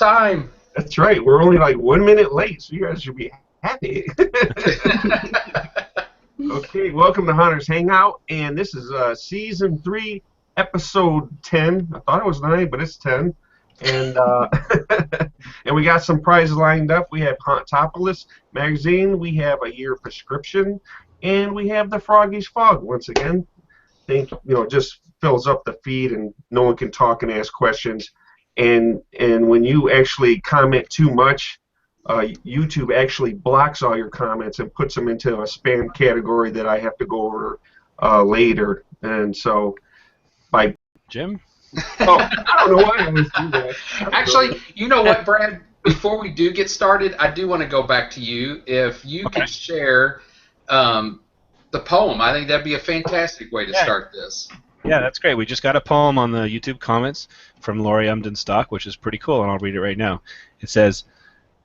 time. That's right. We're only like 1 minute late, so you guys should be happy. Okay, welcome to Hunter's Hangout, and this is Season 3, Episode 10. I thought it was 9, but it's 10. And and we got some prizes lined up. We have Hauntopoulos magazine, we have a year prescription, and we have the Froggy's Fog once again. Just fills up the feed, and no one can talk and ask questions. And when you actually comment too much, YouTube actually blocks all your comments and puts them into a spam category that I have to go over later. And so, by Jim? Oh, I don't know why I always do that. Actually, you know what, Brad? Before we do get started, I do want to go back to you. If you could share the poem, I think that'd be a fantastic way to start this. Yeah, that's great. We just got a poem on the YouTube comments from Lori Stock, which is pretty cool, and I'll read it right now. It says,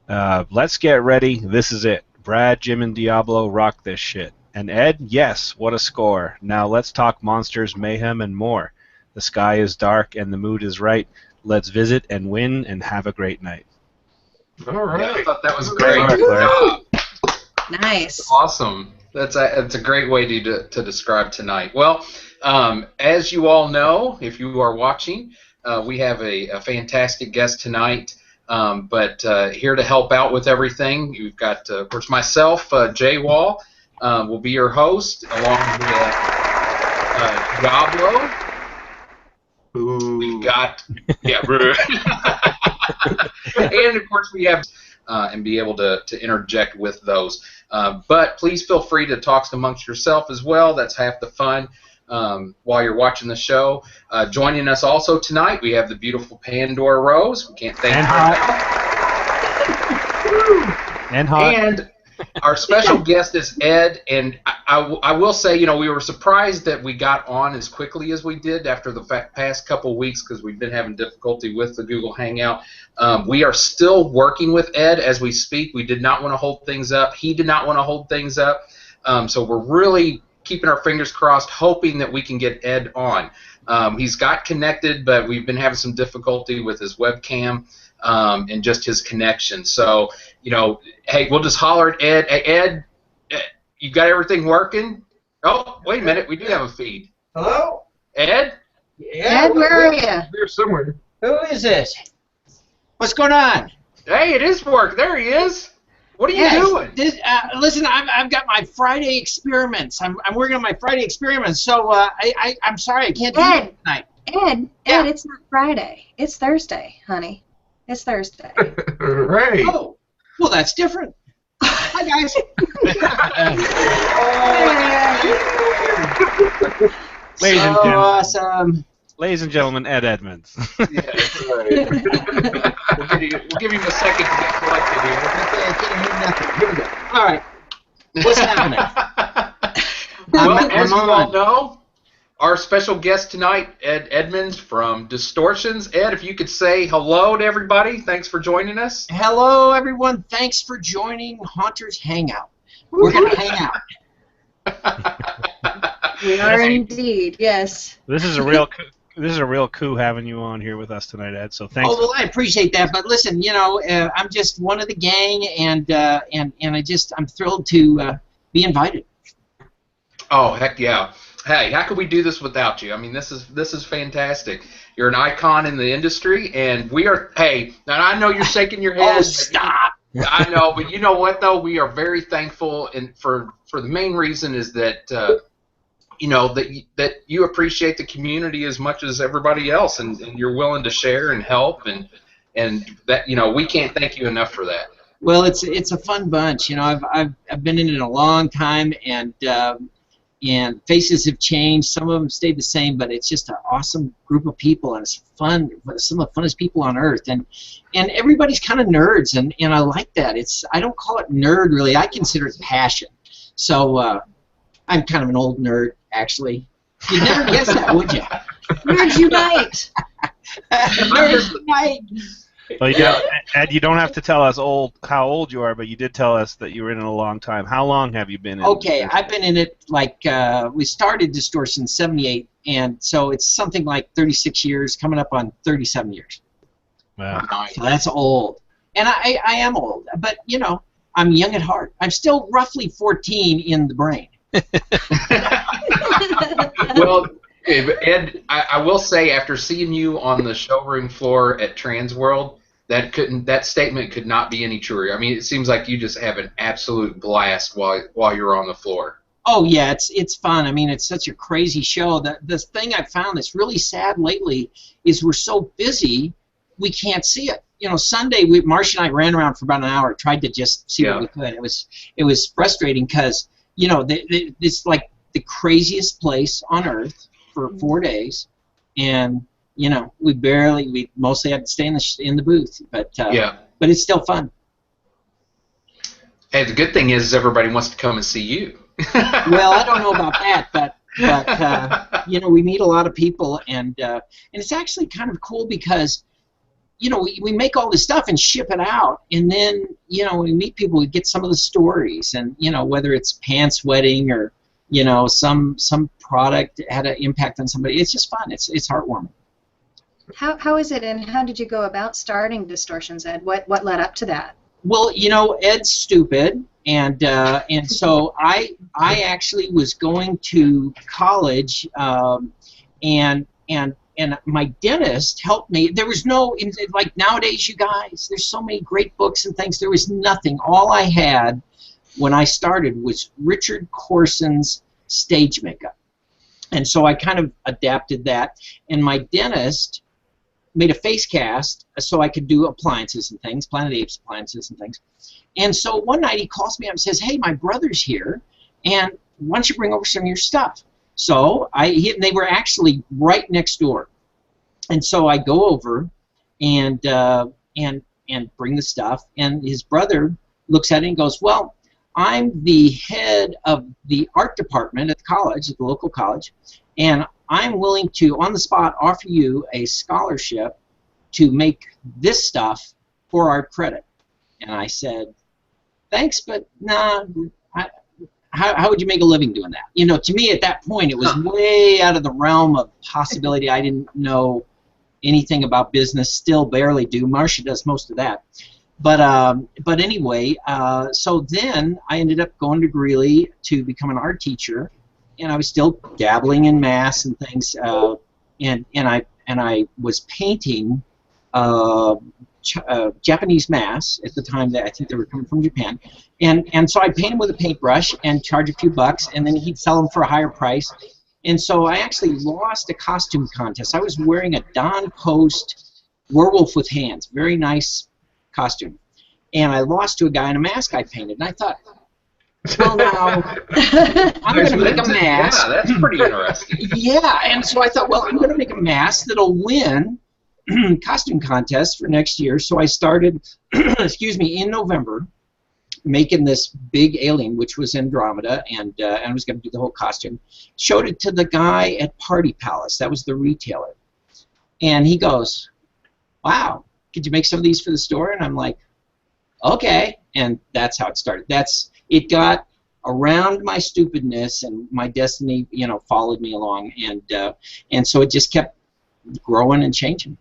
let's get ready. This is it. Brad, Jim, and Diablo rock this shit. And Ed, yes, what a score. Now let's talk monsters, mayhem, and more. The sky is dark and the mood is right. Let's visit and win and have a great night. All right. Yeah, I thought that was great. Nice. Awesome. That's a great way to describe tonight. Well, as you all know, if you are watching, we have a fantastic guest tonight. But here to help out with everything, you've got, of course, myself, Jay Wall, will be your host, along with Diablo. Ooh. We've got, and of course we have, and be able to interject with those. But please feel free to talk amongst yourself as well. That's half the fun. While you're watching the show. Joining us also tonight, we have the beautiful Pandora Rose. We can't thank her enough. And our special guest is Ed, and I will say, we were surprised that we got on as quickly as we did after the past couple weeks because we've been having difficulty with the Google Hangout. We are still working with Ed as we speak. We did not want to hold things up. He did not want to hold things up. So we're really keeping our fingers crossed, hoping that we can get Ed on. He's got connected, but we've been having some difficulty with his webcam and just his connection. So, hey, we'll just holler at Ed. Hey, Ed, you got everything working? Oh, wait a minute. We do have a feed. Hello? Ed? Yeah, Ed, where are you? Here somewhere. Who is this? What's going on? Hey, it is work. There he is. What are you doing? Listen, I've got my Friday experiments. I'm working on my Friday experiments, so I'm sorry I can't do it tonight. Ed, it's not Friday. It's Thursday, honey. It's Thursday. Right. Oh, well, that's different. Hi, guys. Ladies and so gentlemen. Awesome. Ladies and gentlemen, Ed Edmunds. Yeah, that's right. we'll give him a second to get collected here. Okay, I can't hear nothing. Here we go. All right. What's happening? Well, as you all know, our special guest tonight, Ed Edmunds from Distortions. Ed, if you could say hello to everybody. Thanks for joining us. Hello, everyone. Thanks for joining Haunter's Hangout. We're going to hang out. We are indeed, yes. This is a real coup having you on here with us tonight, Ed. So thanks. Oh, well, I appreciate that. But listen, I'm just one of the gang, and I'm thrilled to be invited. Oh, heck yeah. Hey, how could we do this without you? I mean, this is fantastic. You're an icon in the industry, and we are. Hey, now I know you're shaking your head. Oh, stop. I know, but you know what though? We are very thankful, and for the main reason is that that you appreciate the community as much as everybody else, and you're willing to share and help, and that we can't thank you enough for that. Well, it's a fun bunch. I've been in it a long time, and faces have changed. Some of them stayed the same, but it's just an awesome group of people, and it's fun. Some of the funnest people on earth, and everybody's kind of nerds, and I like that. I don't call it nerd really. I consider it passion. So I'm kind of an old nerd, actually. You'd never guess that, would you? Nerds unite. Nerds unite. Well, Ed, you don't have to tell us how old you are, but you did tell us that you were in it a long time. How long have you been in it? Okay, I've been in it we started Distortions in '78, and so it's something like 36 years, coming up on 37 years. Wow. Nice. So that's old. And I am old, but, you know, I'm young at heart. I'm still roughly 14 in the brain. Well, Ed, I will say, after seeing you on the showroom floor at Transworld, that statement could not be any truer. I mean, it seems like you just have an absolute blast while you're on the floor. Oh yeah, it's fun. I mean, it's such a crazy show. The thing I've found that's really sad lately is we're so busy we can't see it. You know, Sunday Marcia and I ran around for about an hour, tried to just see what we could. It was frustrating because, you know, it's like the craziest place on earth for 4 days, and you know, we mostly had to stay in the booth, but it's still fun. Hey, the good thing is everybody wants to come and see you. Well, I don't know about that, but you know, we meet a lot of people, and it's actually kind of cool because, you know, we make all this stuff and ship it out, and then, you know, when we meet people, we get some of the stories, and, you know, whether it's pants wetting or, you know, some product had an impact on somebody. It's just fun. It's heartwarming. How is it, and how did you go about starting Distortions, Ed? What led up to that? Well, you know, Ed's stupid, and so I actually was going to college, and my dentist helped me. There was no, like nowadays, you guys, there's so many great books and things. There was nothing. All I had when I started was Richard Corson's stage makeup, and so I kind of adapted that. And my dentist made a face cast so I could do appliances and things, Planet Apes appliances and things. And so one night he calls me up and says, "Hey, my brother's here, and why don't you bring over some of your stuff?" So they were actually right next door, and so I go over and bring the stuff, and his brother looks at it and goes, "Well, I'm the head of the art department at the college, at the local college, and I'm willing to, on the spot, offer you a scholarship to make this stuff for our credit." And I said, "Thanks, but nah, how would you make a living doing that?" You know, to me at that point, it was way out of the realm of possibility. I didn't know anything about business, still barely do. Marcia does most of that. But anyway, so then I ended up going to Greeley to become an art teacher, and I was still dabbling in mass and things, and I was painting Japanese mass at the time. That I think they were coming from Japan, and so I paint them with a paintbrush and charge a few bucks, and then he'd sell them for a higher price. And so I actually lost a costume contest. I was wearing a Don Post werewolf with hands, very nice costume, and I lost to a guy in a mask I painted. And I thought, well, now I'm going to make a mask. Yeah, that's pretty interesting. Yeah, and so I thought, well, I'm going to make a mask that'll win costume contest for next year. So I started, excuse me, in November, making this big alien, which was Andromeda, and I was going to do the whole costume. Showed it to the guy at Party Palace. That was the retailer, and he goes, "Wow, could you make some of these for the store?" And I'm like, "Okay," and that's how it started. It got around my stupidness, and my destiny, you know, followed me along, and so it just kept growing and changing.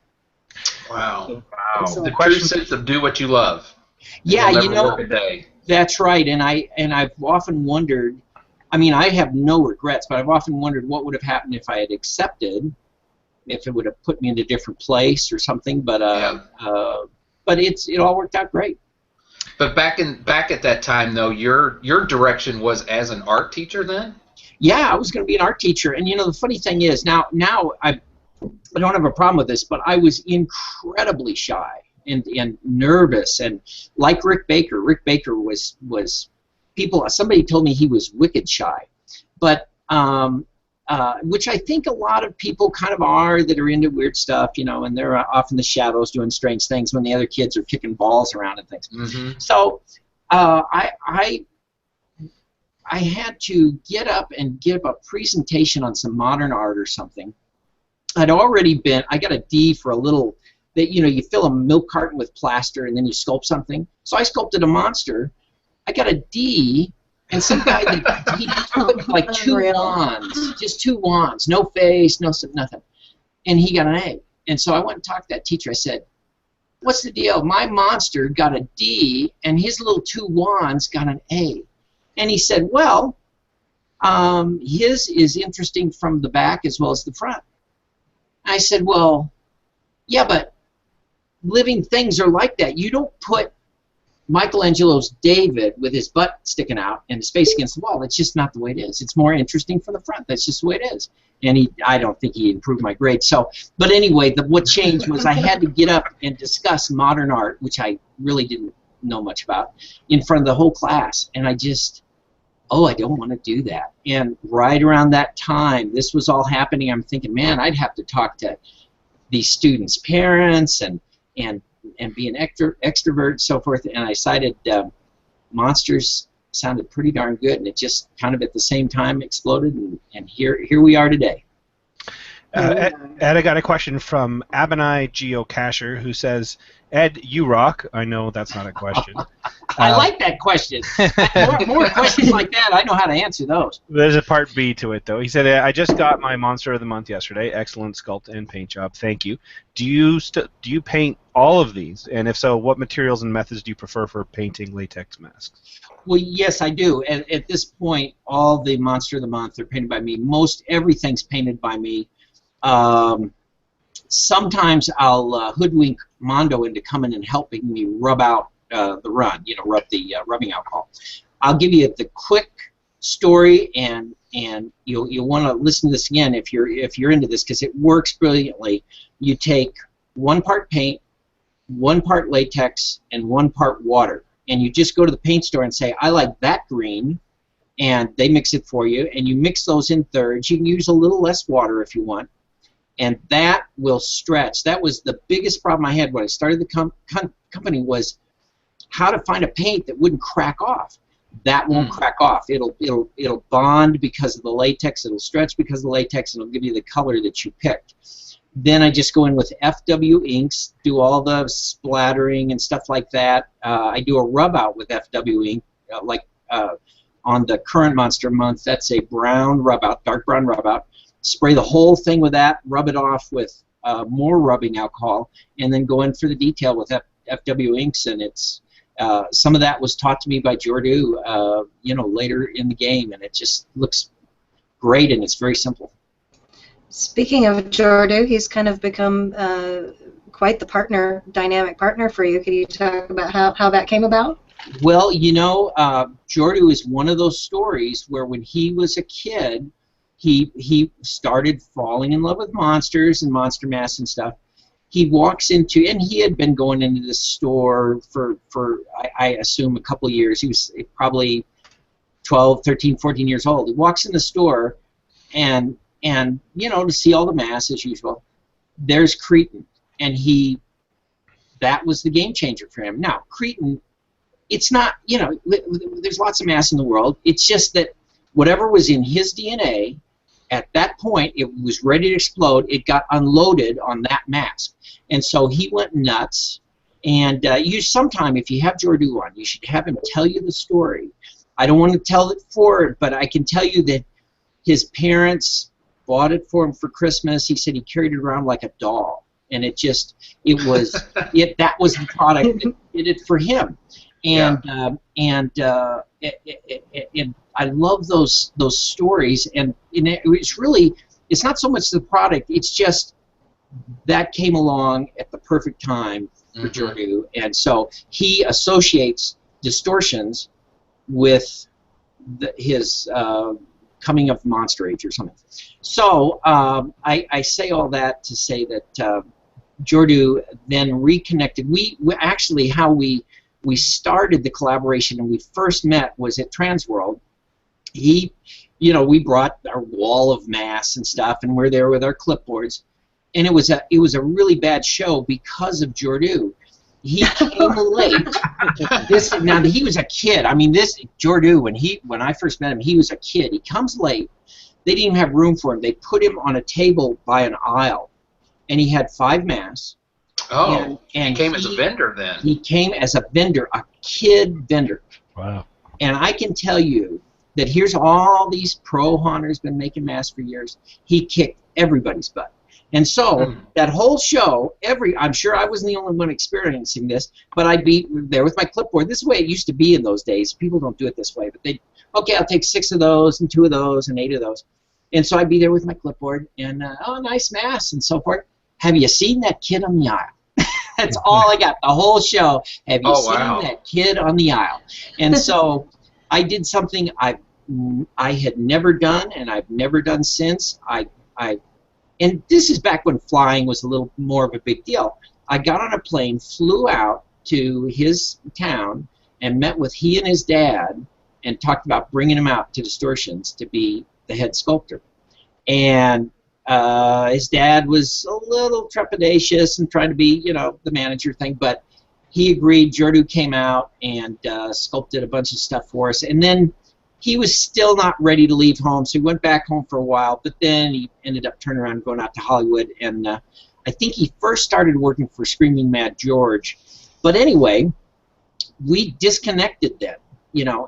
Wow. Excellent. The true sense of do what you love. Yeah, You'll you never know, work a day. that's right. And I've often wondered. I mean, I have no regrets, but I've often wondered what would have happened if I had accepted, if it would have put me in a different place or something. But it all worked out great. But back at that time though, your direction was as an art teacher then? Yeah, I was going to be an art teacher, and you know the funny thing is now I don't have a problem with this, but I was incredibly shy and nervous, and like Rick Baker. Rick Baker was somebody told me he was wicked shy, but which I think a lot of people kind of are that are into weird stuff, you know, and they're off in the shadows doing strange things when the other kids are kicking balls around and things. Mm-hmm. So I had to get up and give a presentation on some modern art or something. I got a D for a little, that, you know, you fill a milk carton with plaster and then you sculpt something. So I sculpted a monster. I got a D, and some guy, he took like two wands, just two wands, no face, no nothing. And he got an A. And so I went and talked to that teacher. I said, what's the deal? My monster got a D, and his little 2 wands got an A. And he said, well, his is interesting from the back as well as the front. I said, well, yeah, but living things are like that. You don't put Michelangelo's David with his butt sticking out and his face against the wall. It's just not the way it is. It's more interesting from the front. That's just the way it is. And I don't think he improved my grade. So, but anyway, what changed was I had to get up and discuss modern art, which I really didn't know much about, in front of the whole class. And I just, I don't want to do that. And right around that time, this was all happening. I'm thinking, man, I'd have to talk to these students' parents and be an extrovert and so forth. And I decided monsters sounded pretty darn good, and it just kind of at the same time exploded, and here we are today. Ed, I got a question from Abinai Geocacher, who says, Ed, you rock. I know that's not a question. I like that question. More questions like that, I know how to answer those. There's a part B to it, though. He said, I just got my Monster of the Month yesterday. Excellent sculpt and paint job. Thank you. Do you paint all of these? And if so, what materials and methods do you prefer for painting latex masks? Well, yes, I do. And at this point, all the Monster of the Month are painted by me. Most everything's painted by me. Sometimes I'll hoodwink Mondo into coming and helping me rub out the run, rub the rubbing alcohol. I'll give you the quick story, and you'll want to listen to this again if you're into this, because it works brilliantly. You take 1 part paint, 1 part latex, and 1 part water, and you just go to the paint store and say, I like that green, and they mix it for you, and you mix those in thirds. You can use a little less water if you want. And that will stretch. That was the biggest problem I had when I started the company, was how to find a paint that wouldn't crack off. That won't crack off. It'll bond because of the latex. It'll stretch because of the latex, and it'll give you the color that you picked. Then I just go in with FW inks, do all the splattering and stuff like that. I do a rub out with FW ink, on the current Monster Month. That's a brown rub out, dark brown rub out. Spray the whole thing with that, rub it off with more rubbing alcohol, and then go in for the detail with FW inks. And it's some of that was taught to me by Jordu, later in the game, and it just looks great, and it's very simple. Speaking of Jordu, he's kind of become quite the dynamic partner for you. Could you talk about how that came about? Well, Jordu is one of those stories where when he was a kid, he started falling in love with monsters and monster masks and stuff. He walks into, and he had been going into the store for I assume a couple of years. He was probably 12, 13, 14 years old. He walks in the store, and to see all the masks as usual. There's Cretan, and that was the game changer for him. Now, Cretan, it's not, there's lots of masks in the world. It's just that whatever was in his DNA, at that point, it was ready to explode. It got unloaded on that mask. And so he went nuts. And sometime, if you have Jordu on, you should have him tell you the story. I don't want to tell it forward, but I can tell you that his parents bought it for him for Christmas. He said he carried it around like a doll. And that was the product that did it for him. And I love those stories, and it's not so much the product, it's just that came along at the perfect time for Jordu, and so he associates Distortions with his coming of Monster Age or something. So I say all that to say that Jordu then reconnected. We actually, how we started the collaboration and we first met was at Transworld. We brought our wall of masks and stuff, and we're there with our clipboards, and it was a really bad show because of Jordu. He came late. Now he was a kid. I mean, this Jordu, when I first met him, he was a kid. He comes late. They didn't even have room for him. They put him on a table by an aisle, and he had 5 masks. Oh, and he came as a vendor then. He came as a vendor, a kid vendor. Wow. And I can tell you that here's all these pro haunters been making masks for years. He kicked everybody's butt. And so that whole show, I'm sure I wasn't the only one experiencing this, but I'd be there with my clipboard. This is the way it used to be in those days. People don't do it this way, but okay, I'll take 6 of those and 2 of those and 8 of those. And so I'd be there with my clipboard and, oh, nice mass and so forth. Have you seen that kid on the aisle? That's all I got, the whole show. Have you seen that kid on the aisle? And so I did something I had never done and I've never done since. And this is back when flying was a little more of a big deal. I got on a plane, flew out to his town, and met with he and his dad and talked about bringing him out to Distortions to be the head sculptor. And his dad was a little trepidatious and trying to be, the manager thing, but he agreed. Jordu came out and sculpted a bunch of stuff for us. And then he was still not ready to leave home, so he went back home for a while, but then he ended up turning around and going out to Hollywood, and I think he first started working for Screaming Mad George. But anyway, we disconnected then.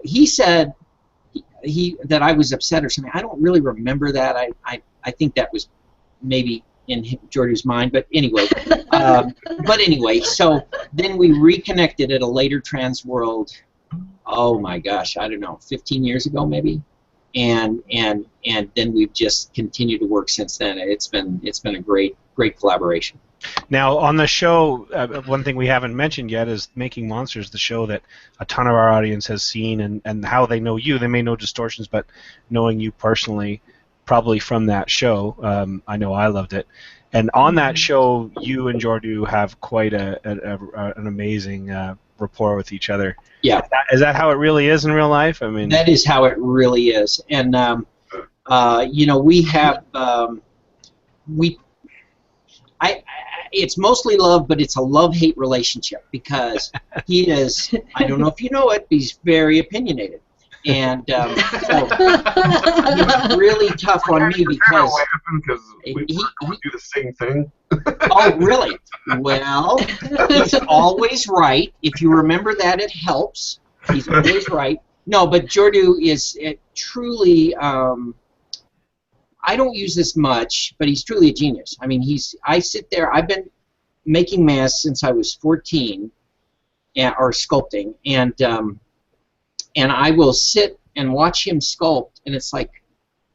He said that I was upset or something. I don't really remember that. I think that was maybe in Jordu's mind, but anyway. So then we reconnected at a later Trans World. Oh my gosh, I don't know, 15 years ago maybe, and then we've just continued to work since then. It's been a great collaboration. Now on the show, one thing we haven't mentioned yet is Making Monsters, the show that a ton of our audience has seen, and how they know you. They may know Distortions, but knowing you personally, probably from that show, I know I loved it. And on that show, you and Jordu have quite an amazing rapport with each other. Yeah. Is that how it really is in real life? I mean, that is how it really is. And we have it's mostly love, but it's a love-hate relationship because he is, I don't know if you know it, but he's very opinionated. And so he's really tough on me because we do the same thing. Oh, really? Well, he's always right. If you remember that, it helps. He's always right. No, but Jordu is truly, I don't use this much, but he's truly a genius. I mean, I sit there, I've been making masks since I was 14, or sculpting, and I will sit and watch him sculpt, and it's like,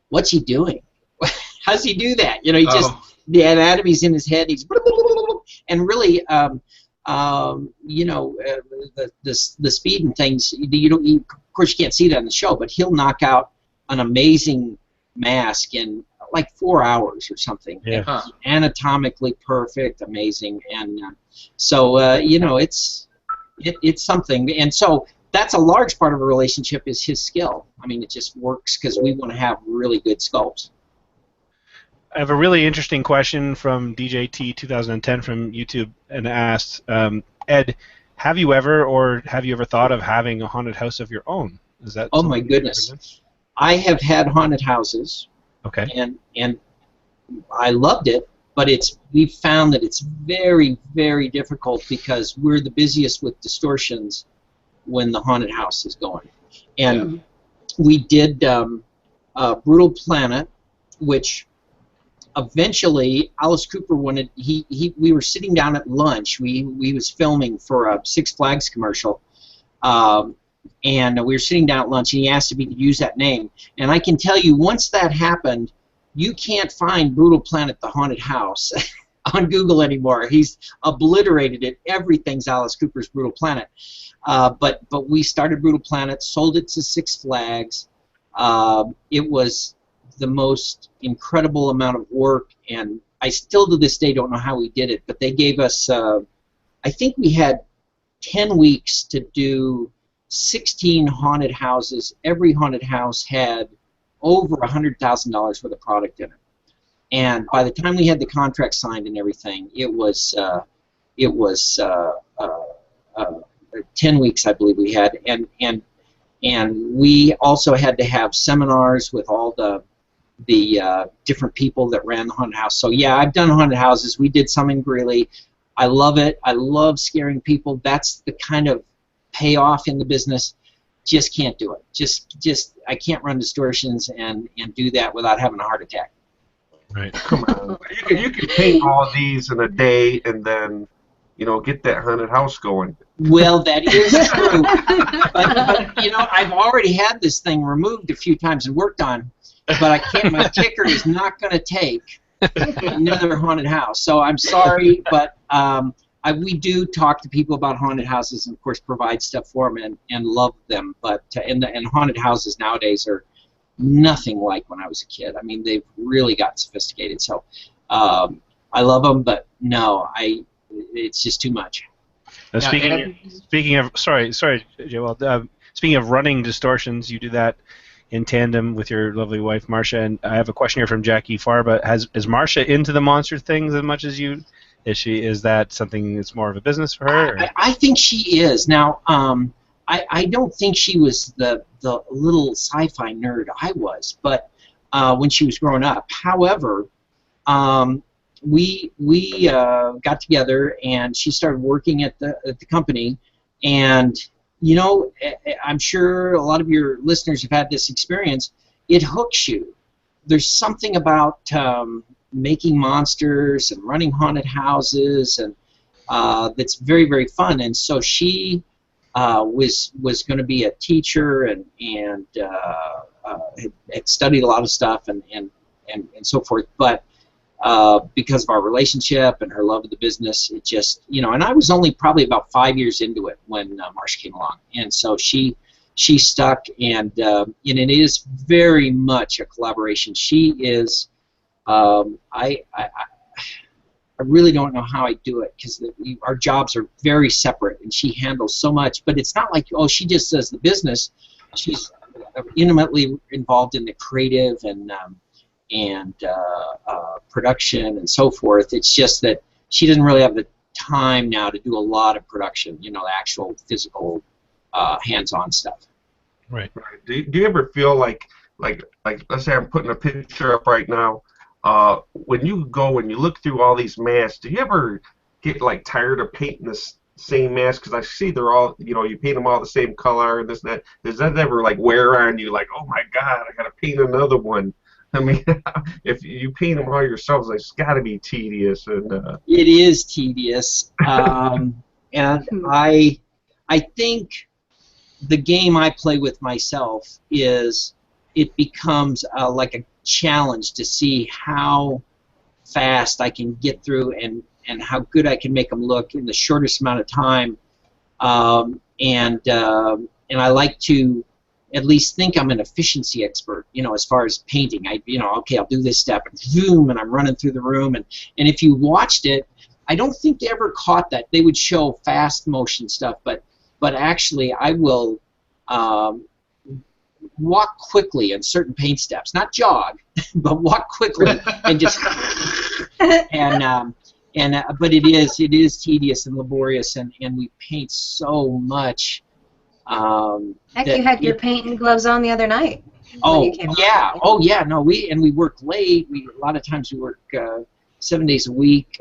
what's he doing? How's he do that? He just, the anatomy's in his head, he's and really, the speed and things, of course you can't see that in the show, but he'll knock out an amazing mask in like 4 hours or something. Yeah. Anatomically perfect, amazing, and so it's something, and so that's a large part of a relationship is his skill. I mean, it just works because we want to have really good sculpts. I have a really interesting question from DJT2010 from YouTube, and asked, Ed, have you ever thought of having a haunted house of your own? Is that? Oh my goodness, I have had haunted houses. Okay. And I loved it, but we've found that it's very, very difficult because we're the busiest with Distortions when the haunted house is going. And we did Brutal Planet, which eventually Alice Cooper wanted. We were sitting down at lunch. We was filming for a Six Flags commercial, and we were sitting down at lunch, and he asked if he could use that name. And I can tell you, once that happened, you can't find Brutal Planet, the haunted house, on Google anymore. He's obliterated it. Everything's Alice Cooper's Brutal Planet. But we started Brutal Planet, sold it to Six Flags. It was the most incredible amount of work, and I still to this day don't know how we did it, but they gave us, I think we had 10 weeks to do 16 haunted houses. Every haunted house had over $100,000 worth of product in it. And by the time we had the contract signed and everything, it was 10 weeks, I believe we had, and we also had to have seminars with all the different people that ran the haunted house. So yeah, I've done haunted houses. We did some in Greeley. I love it. I love scaring people. That's the kind of payoff in the business. Just can't do it. Just I can't run Distortions and do that without having a heart attack. Right. Come on. You can paint all these in a day and then, get that haunted house going. Well, that is true. But I've already had this thing removed a few times and worked on, but I can't. My ticker is not going to take another haunted house. So I'm sorry, but we do talk to people about haunted houses and, of course, provide stuff for them and love them. But and haunted houses nowadays are nothing like when I was a kid. I mean, they've really gotten sophisticated. So I love them, but no, it's just too much. Now, speaking of sorry, Joel. Speaking of running Distortions, you do that in tandem with your lovely wife, Marcia. And I have a question here from Jackie Farba. Is Marcia into the monster things as much as you? Is that something that's more of a business for her? I think she is. Now, I don't think she was the little sci-fi nerd I was, but when she was growing up. However, we got together and she started working at the company, and I'm sure a lot of your listeners have had this experience. It hooks you. There's something about making monsters and running haunted houses, and that's very, very fun. And so she was going to be a teacher and had studied a lot of stuff and so forth. But because of our relationship and her love of the business, it just, and I was only probably about 5 years into it when Marcia came along, and so she stuck, and it is very much a collaboration. She is, I really don't know how I do it, because our jobs are very separate, and she handles so much, but it's not like, she just does the business. She's intimately involved in the creative and production and so forth. It's just that she doesn't really have the time now to do a lot of production, the actual physical hands-on stuff. Right. Do you ever feel like let's say I'm putting a picture up right now, when you go and you look through all these masks, do you ever get tired of painting the same mask? Because I see they're all, you paint them all the same color and this and that. Does that ever wear on you? Oh my God, I gotta paint another one. I mean, if you paint them all yourselves, it's got to be tedious. And it is tedious, and I think the game I play with myself is it becomes like a challenge to see how fast I can get through and how good I can make them look in the shortest amount of time, and I like to at least think I'm an efficiency expert, as far as painting. Okay, I'll do this step, and zoom, and I'm running through the room, and if you watched it, I don't think they ever caught that. They would show fast motion stuff, but actually I will walk quickly in certain paint steps, not jog, but walk quickly and just but it is tedious and laborious, and we paint so much. Heck, you had your painting gloves on the other night. Oh yeah, no, we work late. A lot of times we work 7 days a week.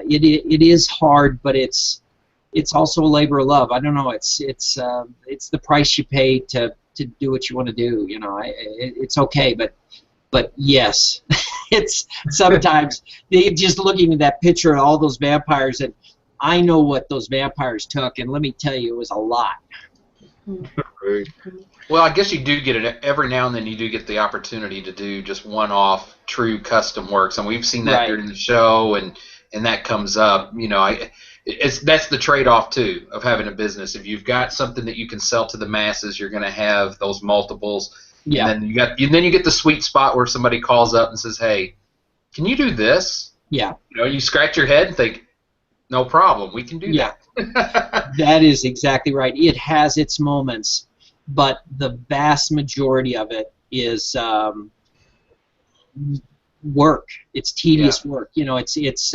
It is hard, but it's also a labor of love. I don't know. It's the price you pay to do what you want to do. It's okay, but yes, it's sometimes just looking at that picture of all those vampires, and I know what those vampires took, and let me tell you, it was a lot. Well, I guess you do get it every now and then. You do get the opportunity to do just one-off, true custom works, and we've seen that during the show, and that comes up. That's the trade-off too of having a business. If you've got something that you can sell to the masses, you're going to have those multiples. Yeah. And then you get the sweet spot where somebody calls up and says, "Hey, can you do this?" Yeah. You scratch your head and think, no problem, we can do that. That is exactly right. It has its moments, but the vast majority of it is work. It's tedious work. It's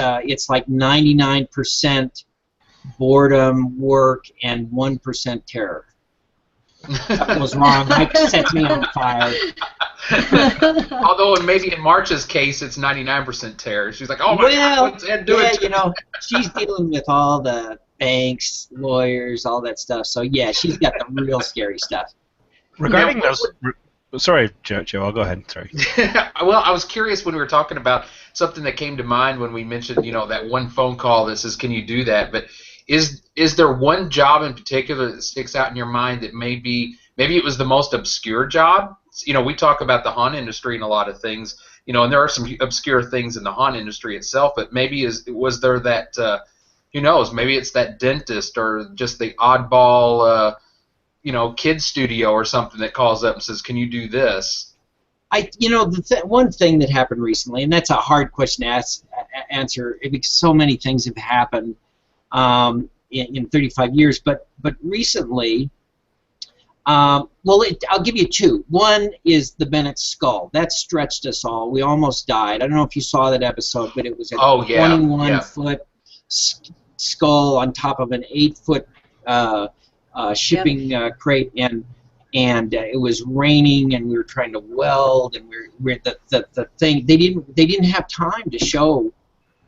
like 99% boredom work and 1% terror. That goes wrong. Mike sets me on fire. Although maybe in March's case, it's 99% terror. She's like, "Oh my God, what's Ed doing?" She's dealing with all the banks, lawyers, all that stuff. So yeah, she's got the real scary stuff. Regarding those, Sorry, Joe. I'll go ahead. Sorry. Well, I was curious when we were talking about something that came to mind when we mentioned, that one phone call that says, "Can you do that?" But is there one job in particular that sticks out in your mind that maybe it was the most obscure job? We talk about the haunt industry and a lot of things, and there are some obscure things in the haunt industry itself. But maybe was there that who knows? Maybe it's that dentist or just the oddball. Kid studio or something that calls up and says, "Can you do this?" One thing that happened recently, and that's a hard question to answer because so many things have happened in 35 years. But recently, I'll give you two. One is the Bennett skull. That stretched us all. We almost died. I don't know if you saw that episode, but it was a 21-foot skull on top of an 8-foot shipping crate, and it was raining, and we were trying to weld, and we're the thing. They didn't have time to show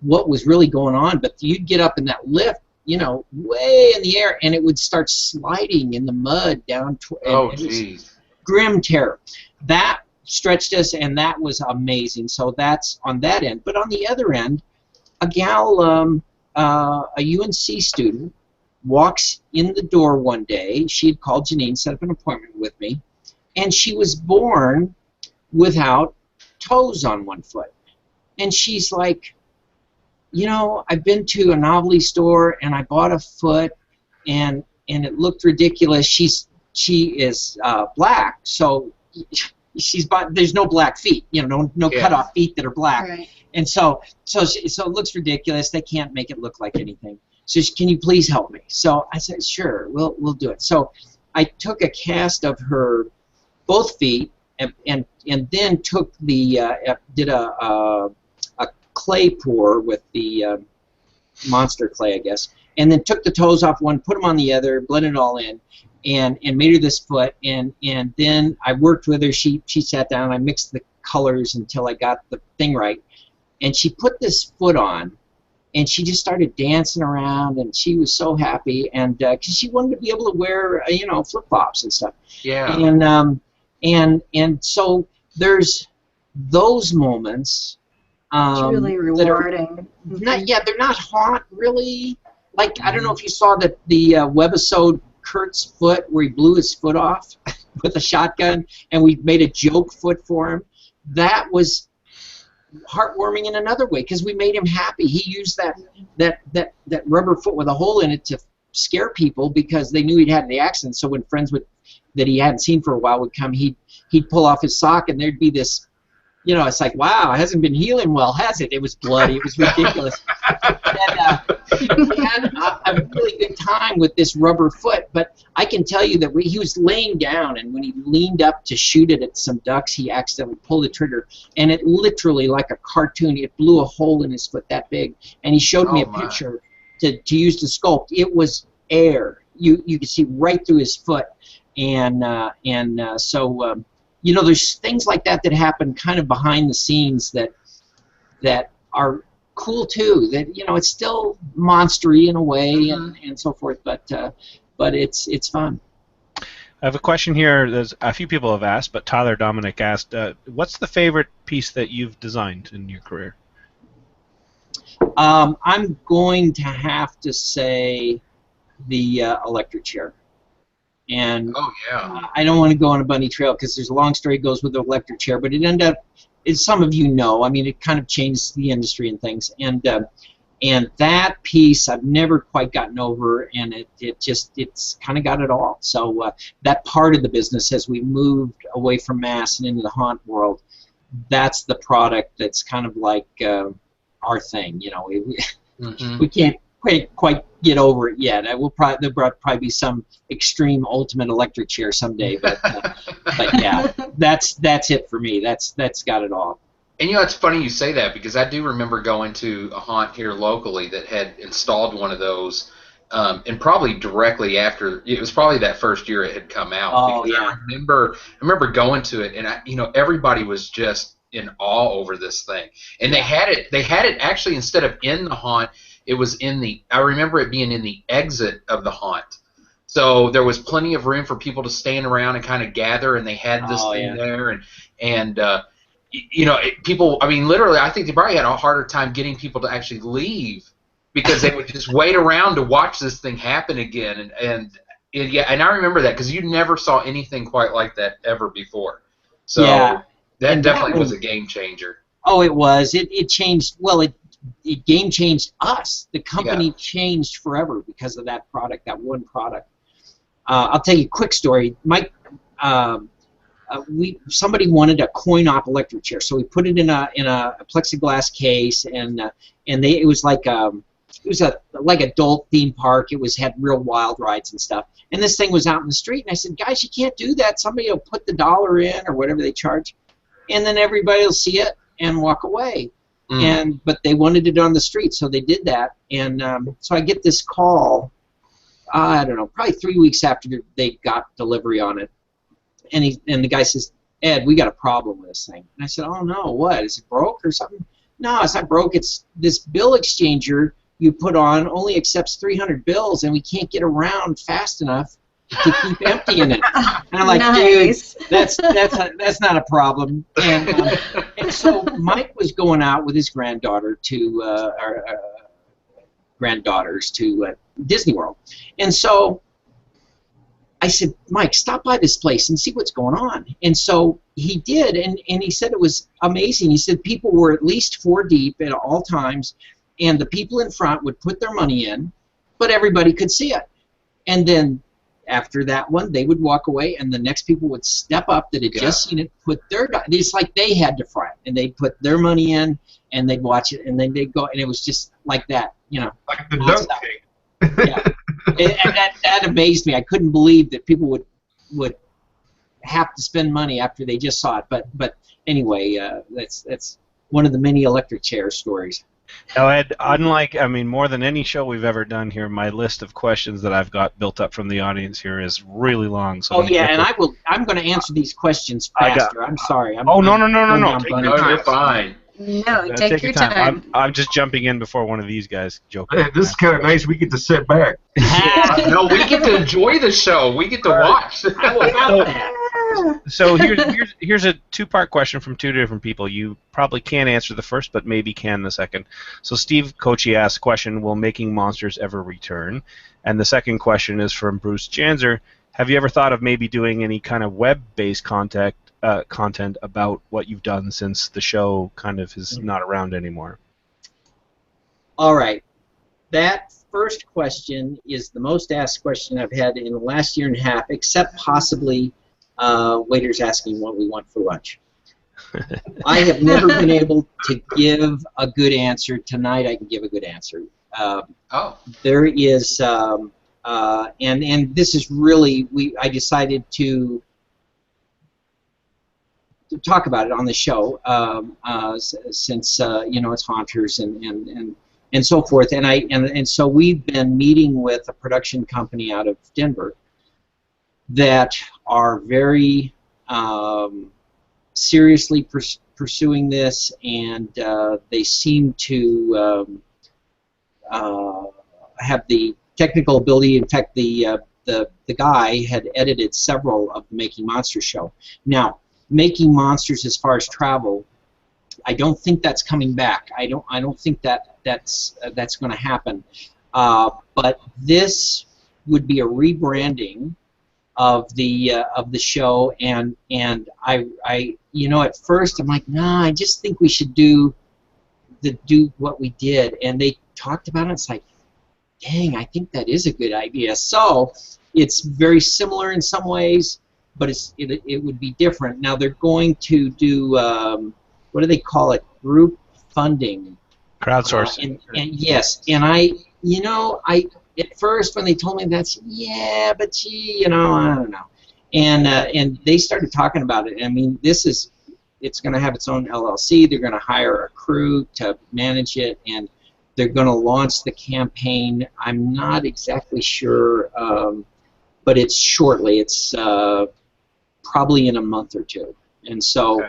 what was really going on, but you'd get up in that lift, way in the air, and it would start sliding in the mud down. Oh, geez. Grim terror. That stretched us, and that was amazing. So that's on that end. But on the other end, a gal, a UNC student, walks in the door one day. She had called Janine, set up an appointment with me, and she was born without toes on one foot. And she's like, I've been to a novelty store and I bought a foot, and it looked ridiculous. She is black, so there's no black feet, no cut off feet that are black, Right. And so it looks ridiculous. They can't make it look like anything. So can you please help me? So I said, sure, we'll do it. So I took a cast of her both feet and then took did a clay pour with the monster clay, I guess, and then took the toes off one, put them on the other, blended it all in, and made her this foot. And then I worked with her. She sat down, and I mixed the colors until I got the thing right. And she put this foot on, and she just started dancing around, and she was so happy, and because she wanted to be able to wear, flip flops and stuff. Yeah. And so there's those moments. It's really rewarding. They're not haunt really. Like, I don't know if you saw the webisode Kurt's foot where he blew his foot off with a shotgun, and we made a joke foot for him. That was heartwarming in another way because we made him happy. He used that rubber foot with a hole in it to scare people because they knew he'd had the accident. So when friends that he hadn't seen for a while would come, he'd pull off his sock, and there'd be this, it's like, wow, it hasn't been healing well, has it? It was bloody. It was ridiculous. And we had a really good time with this rubber foot, but I can tell you that he was laying down, and when he leaned up to shoot it at some ducks, he accidentally pulled the trigger, and it literally, like a cartoon, it blew a hole in his foot that big, and he showed me a picture to use to sculpt. It was air. You could see right through his foot, so there's things like that happen kind of behind the scenes that are cool too. That it's still monstery in a way, and so forth, but it's fun. I have a question here. There's a few people have asked, but Tyler Dominic asked, what's the favorite piece that you've designed in your career? I'm going to have to say the electric chair. And I don't want to go on a bunny trail because there's a long story that goes with the electric chair, but it ended up, as some of you know, I mean, it kind of changed the industry and things. And that piece I've never quite gotten over, and it's kind of got it all. So that part of the business, as we moved away from mass and into the haunt world, that's the product that's kind of like our thing. We can't quite get over it yet. There'll probably be some extreme ultimate electric chair someday, but yeah, that's it for me. That's got it all. And it's funny you say that because I do remember going to a haunt here locally that had installed one of those, and probably directly after, it was probably that first year it had come out. Oh yeah. I remember going to it, and everybody was just in awe over this thing. And they had it actually, instead of in the haunt, it was I remember it being in the exit of the haunt. So there was plenty of room for people to stand around and kind of gather, and they had this thing there, and people. I mean, literally, I think they probably had a harder time getting people to actually leave because they would just wait around to watch this thing happen again, and I remember that because you never saw anything quite like that ever before. So that definitely was a game changer. Oh, it was. It changed. Well, it game changed us. The company changed forever because of that product, that one product. I'll tell you a quick story. Mike, somebody wanted a coin-op electric chair, so we put it in a plexiglass case, and it was like like adult theme park. It had real wild rides and stuff. And this thing was out in the street, and I said, guys, you can't do that. Somebody will put the $1 in or whatever they charge, and then everybody will see it and walk away. But they wanted it on the street, so they did that. And so I get this call, I don't know, probably 3 weeks after they got delivery on it. And the guy says, Ed, we got a problem with this thing. And I said, oh, no, what? Is it broke or something? No, it's not broke. It's this bill exchanger you put on only accepts 300 bills, and we can't get around fast enough to keep emptying it. And I'm like, Nice. dude, that's not a problem. And so Mike was going out with his granddaughter to granddaughters to Disney World, and so I said, Mike, stop by this place and see what's going on. And so he did, and he said it was amazing. He said people were at least 4 deep at all times, and the people in front would put their money in, but everybody could see it. And then after that one, they would walk away, and the next people would step up that had just seen it, put their, it's like they had to fry it, and they'd put their money in, and they'd watch it, and then they'd go, and it was just like that, you know. Like the dunk tank. Yeah. And that amazed me. I couldn't believe that people would have to spend money after they just saw it. But anyway, that's one of the many electric chair stories. Now, Ed, unlike, I mean, more than any show we've ever done here, my list of questions that I've got built up from the audience here is really long. So I'm going to answer these questions faster. I'm sorry. No. Take your time. You're fine. No, take your time. I'm just jumping in before one of these guys joke. Hey, this is kind of nice. We get to sit back. No, we get to enjoy the show. We get to watch. How about that? So here's a 2-part question from 2 different people. You probably can't answer the first, but maybe can the second. So Steve Kochi asks, question, will Making Monsters ever return? And the second question is from Bruce Janzer. Have you ever thought of maybe doing any kind of web-based content about what you've done since the show kind of is not around anymore? All right. That first question is the most asked question I've had in the last year and a half, except possibly waiters asking what we want for lunch. I have never been able to give a good answer. Tonight I can give a good answer. There is, and this is really, I decided to talk about it on the show since you know, it's Haunters and so forth, and so we've been meeting with a production company out of Denver that are very seriously pursuing this, and they seem to have the technical ability. In fact, the guy had edited several of the Making Monsters show. Now, Making Monsters, as far as travel, I don't think that's coming back. I don't think that's going to happen. But this would be a rebranding of the show, and I you know, at first I'm like, nah, I just think we should do what we did, and they talked about it. It's like, dang, I think that is a good idea. So it's very similar in some ways, but it would be different. Now they're going to do what do they call it? Group funding. Crowdsourcing. And yes, and I at first when they told me that's, yeah, but gee, you know, I don't know. And they started talking about it. I mean, it's going to have its own LLC. They're going to hire a crew to manage it, and they're going to launch the campaign. I'm not exactly sure, but it's shortly. It's probably in a month or two. And so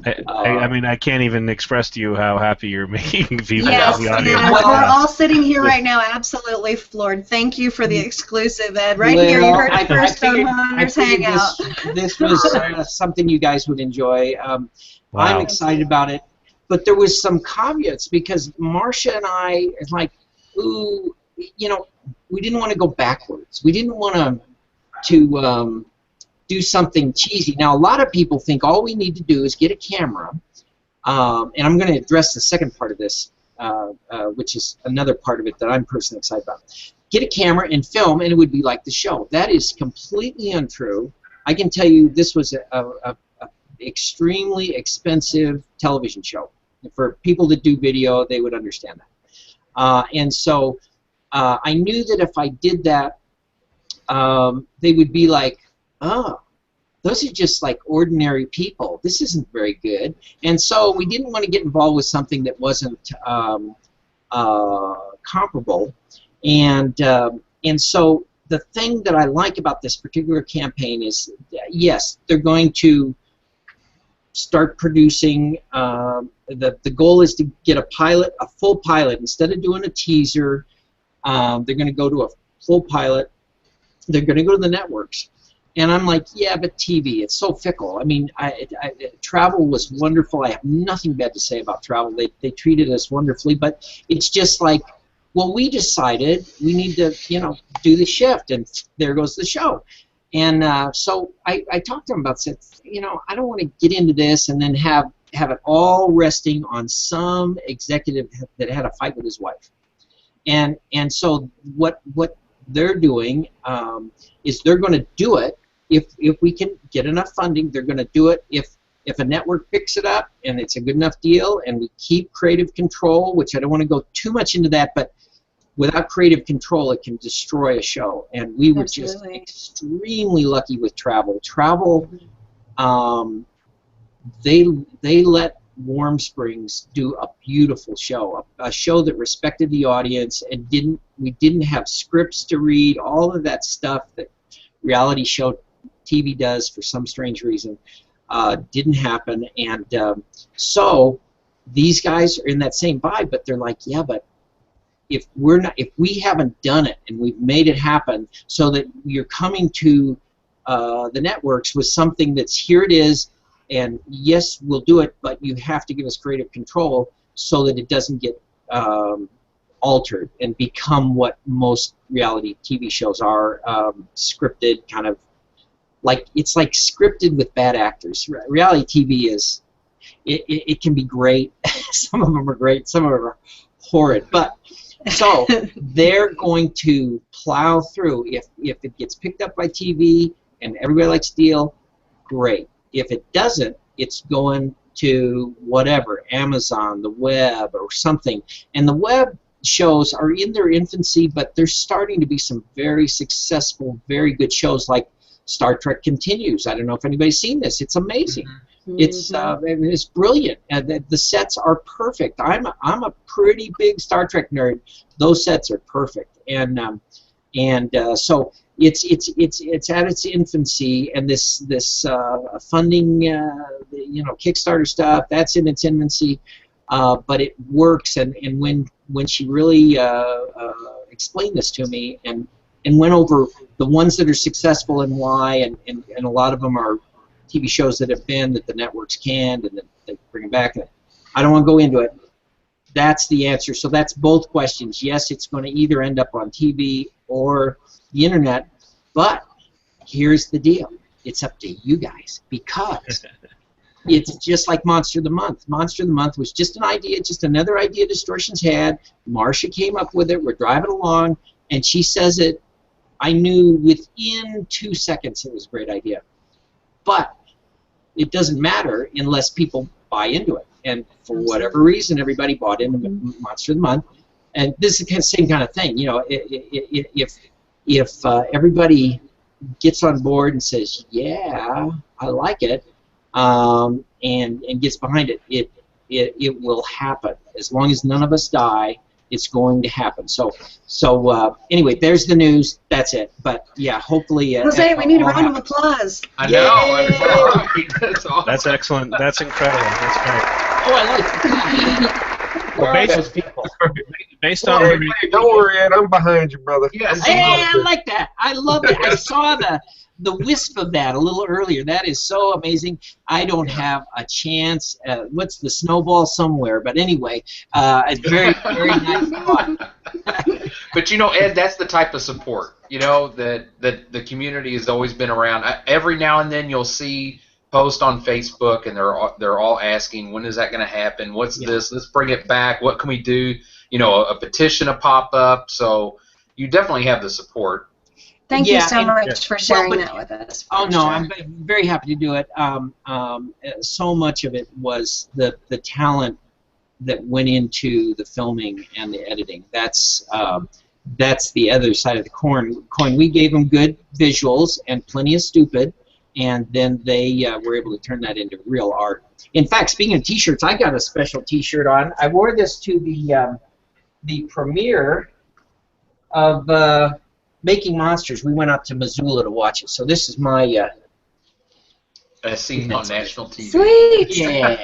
I mean, I can't even express to you how happy you're making people Yes, in the audience. yes, we're all sitting here right now absolutely floored. Thank you for the exclusive, Ed. Right here, you heard it first on Hunter's Hangout. This was something you guys would enjoy. Wow. I'm excited about it. But there was some caveats because Marcia and I, like, ooh, you know, we didn't want to go backwards. We didn't want to do something cheesy. Now, a lot of people think all we need to do is get a camera, and I'm going to address the second part of this, which is another part of it that I'm personally excited about. Get a camera and film, and it would be like the show. That is completely untrue. I can tell you this was a extremely expensive television show. For people that do video, they would understand that. And so I knew that if I did that, they would be like, oh, those are just like ordinary people. This isn't very good. And so we didn't want to get involved with something that wasn't comparable. And so the thing that I like about this particular campaign is, yes, they're going to start producing. The goal is to get a full pilot. Instead of doing a teaser, they're going to go to a full pilot. They're going to go to the networks. And I'm like, yeah, but TV, it's so fickle. I mean, travel was wonderful. I have nothing bad to say about travel. They treated us wonderfully, but it's just like, well, we decided we need to, you know, do the shift, and there goes the show. And so I talked to him about, said, you know, I don't want to get into this and then have it all resting on some executive that had a fight with his wife. And so what they're doing is they're going to do it if we can get enough funding. They're going to do it if a network picks it up and it's a good enough deal, and we keep creative control, which I don't want to go too much into that, but without creative control, it can destroy a show. And we were just extremely lucky with Travel. Travel, they let Warm Springs do a beautiful show, a show that respected the audience, and we didn't have scripts to read, all of that stuff that reality show TV does for some strange reason. Didn't happen. And so these guys are in that same vibe, but they're like, yeah, but if we haven't done it and we've made it happen so that you're coming to the networks with something that's, here it is, and yes, we'll do it, but you have to give us creative control so that it doesn't get altered and become what most reality TV shows are, scripted, kind of like, it's like scripted with bad actors. Reality TV is, it can be great. Some of them are great, some of them are horrid, but so they're going to plow through. If it gets picked up by TV and everybody likes the deal, great. If it doesn't, it's going to whatever, Amazon, the web, or something. And the web shows are in their infancy, but there's starting to be some very successful, very good shows like Star Trek Continues. I don't know if anybody's seen this. It's amazing. Mm-hmm. It's brilliant. The sets are perfect. I'm a pretty big Star Trek nerd. Those sets are perfect, and so it's at its infancy, and this funding, Kickstarter stuff, that's in its infancy, but it works. And when she really explained this to me and went over the ones that are successful and why, and a lot of them are TV shows that have been that the networks canned and then they bring them back. I don't want to go into it. That's the answer. So that's both questions. Yes, it's going to either end up on TV or the internet, but here's the deal. It's up to you guys, because it's just like Monster of the Month. Monster of the Month was just an idea, just another idea Distortions had. Marcia came up with it. We're driving along, and she says it. I knew within 2 seconds it was a great idea. But it doesn't matter unless people buy into it. And for whatever reason, everybody bought into Monster of the Month. And this is the same kind of thing. You know, if everybody gets on board and says, yeah, I like it, and gets behind it, it will happen. As long as none of us die, It's going to happen. So anyway, there's the news. That's it. But yeah, hopefully. Let's say we need a round of applause. I know. That's all right. That's awesome. That's excellent. That's incredible. That's great. Oh, I like Based Don't on worry, don't worry, Ed. I'm behind you, brother. Yes. Hey, I like that. I love it. I saw the wisp of that a little earlier. That is so amazing. I don't have a chance. What's the snowball somewhere? But anyway, it's very, very nice thought. But you know, Ed, that's the type of support, you know, that the community has always been around. Every now and then you'll see posts on Facebook, and they're all asking, when is that going to happen? What's this? Let's bring it back. What can we do? You know, a petition to pop up. So you definitely have the support. Thank you so much for sharing that with us. Oh no, I'm very happy to do it. So much of it was the talent that went into the filming and the editing. That's the other side of the coin. We gave them good visuals and plenty of stupid, and then they were able to turn that into real art. In fact, speaking of T-shirts, I got a special T-shirt on. I wore this to the premiere of Making Monsters. We went up to Missoula to watch it. So this is my seen on national TV. Sweet. Yeah.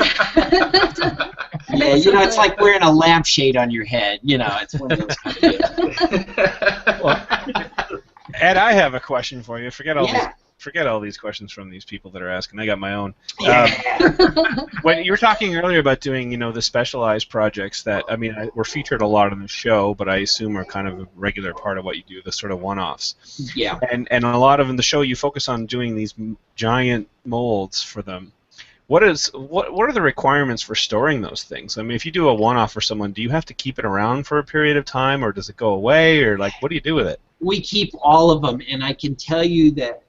Yeah, you know, it's like wearing a lampshade on your head. You know, it's one of those kind of deals. Well, Ed, I have a question for you. Forget all these questions from these people that are asking. I got my own. When you were talking earlier about doing, you know, the specialized projects that, I mean, were featured a lot on the show, but I assume are kind of a regular part of what you do, the sort of one-offs. Yeah. And a lot of in the show you focus on doing these giant molds for them. What are the requirements for storing those things? I mean, if you do a one-off for someone, do you have to keep it around for a period of time, or does it go away, or like, what do you do with it? We keep all of them, and I can tell you that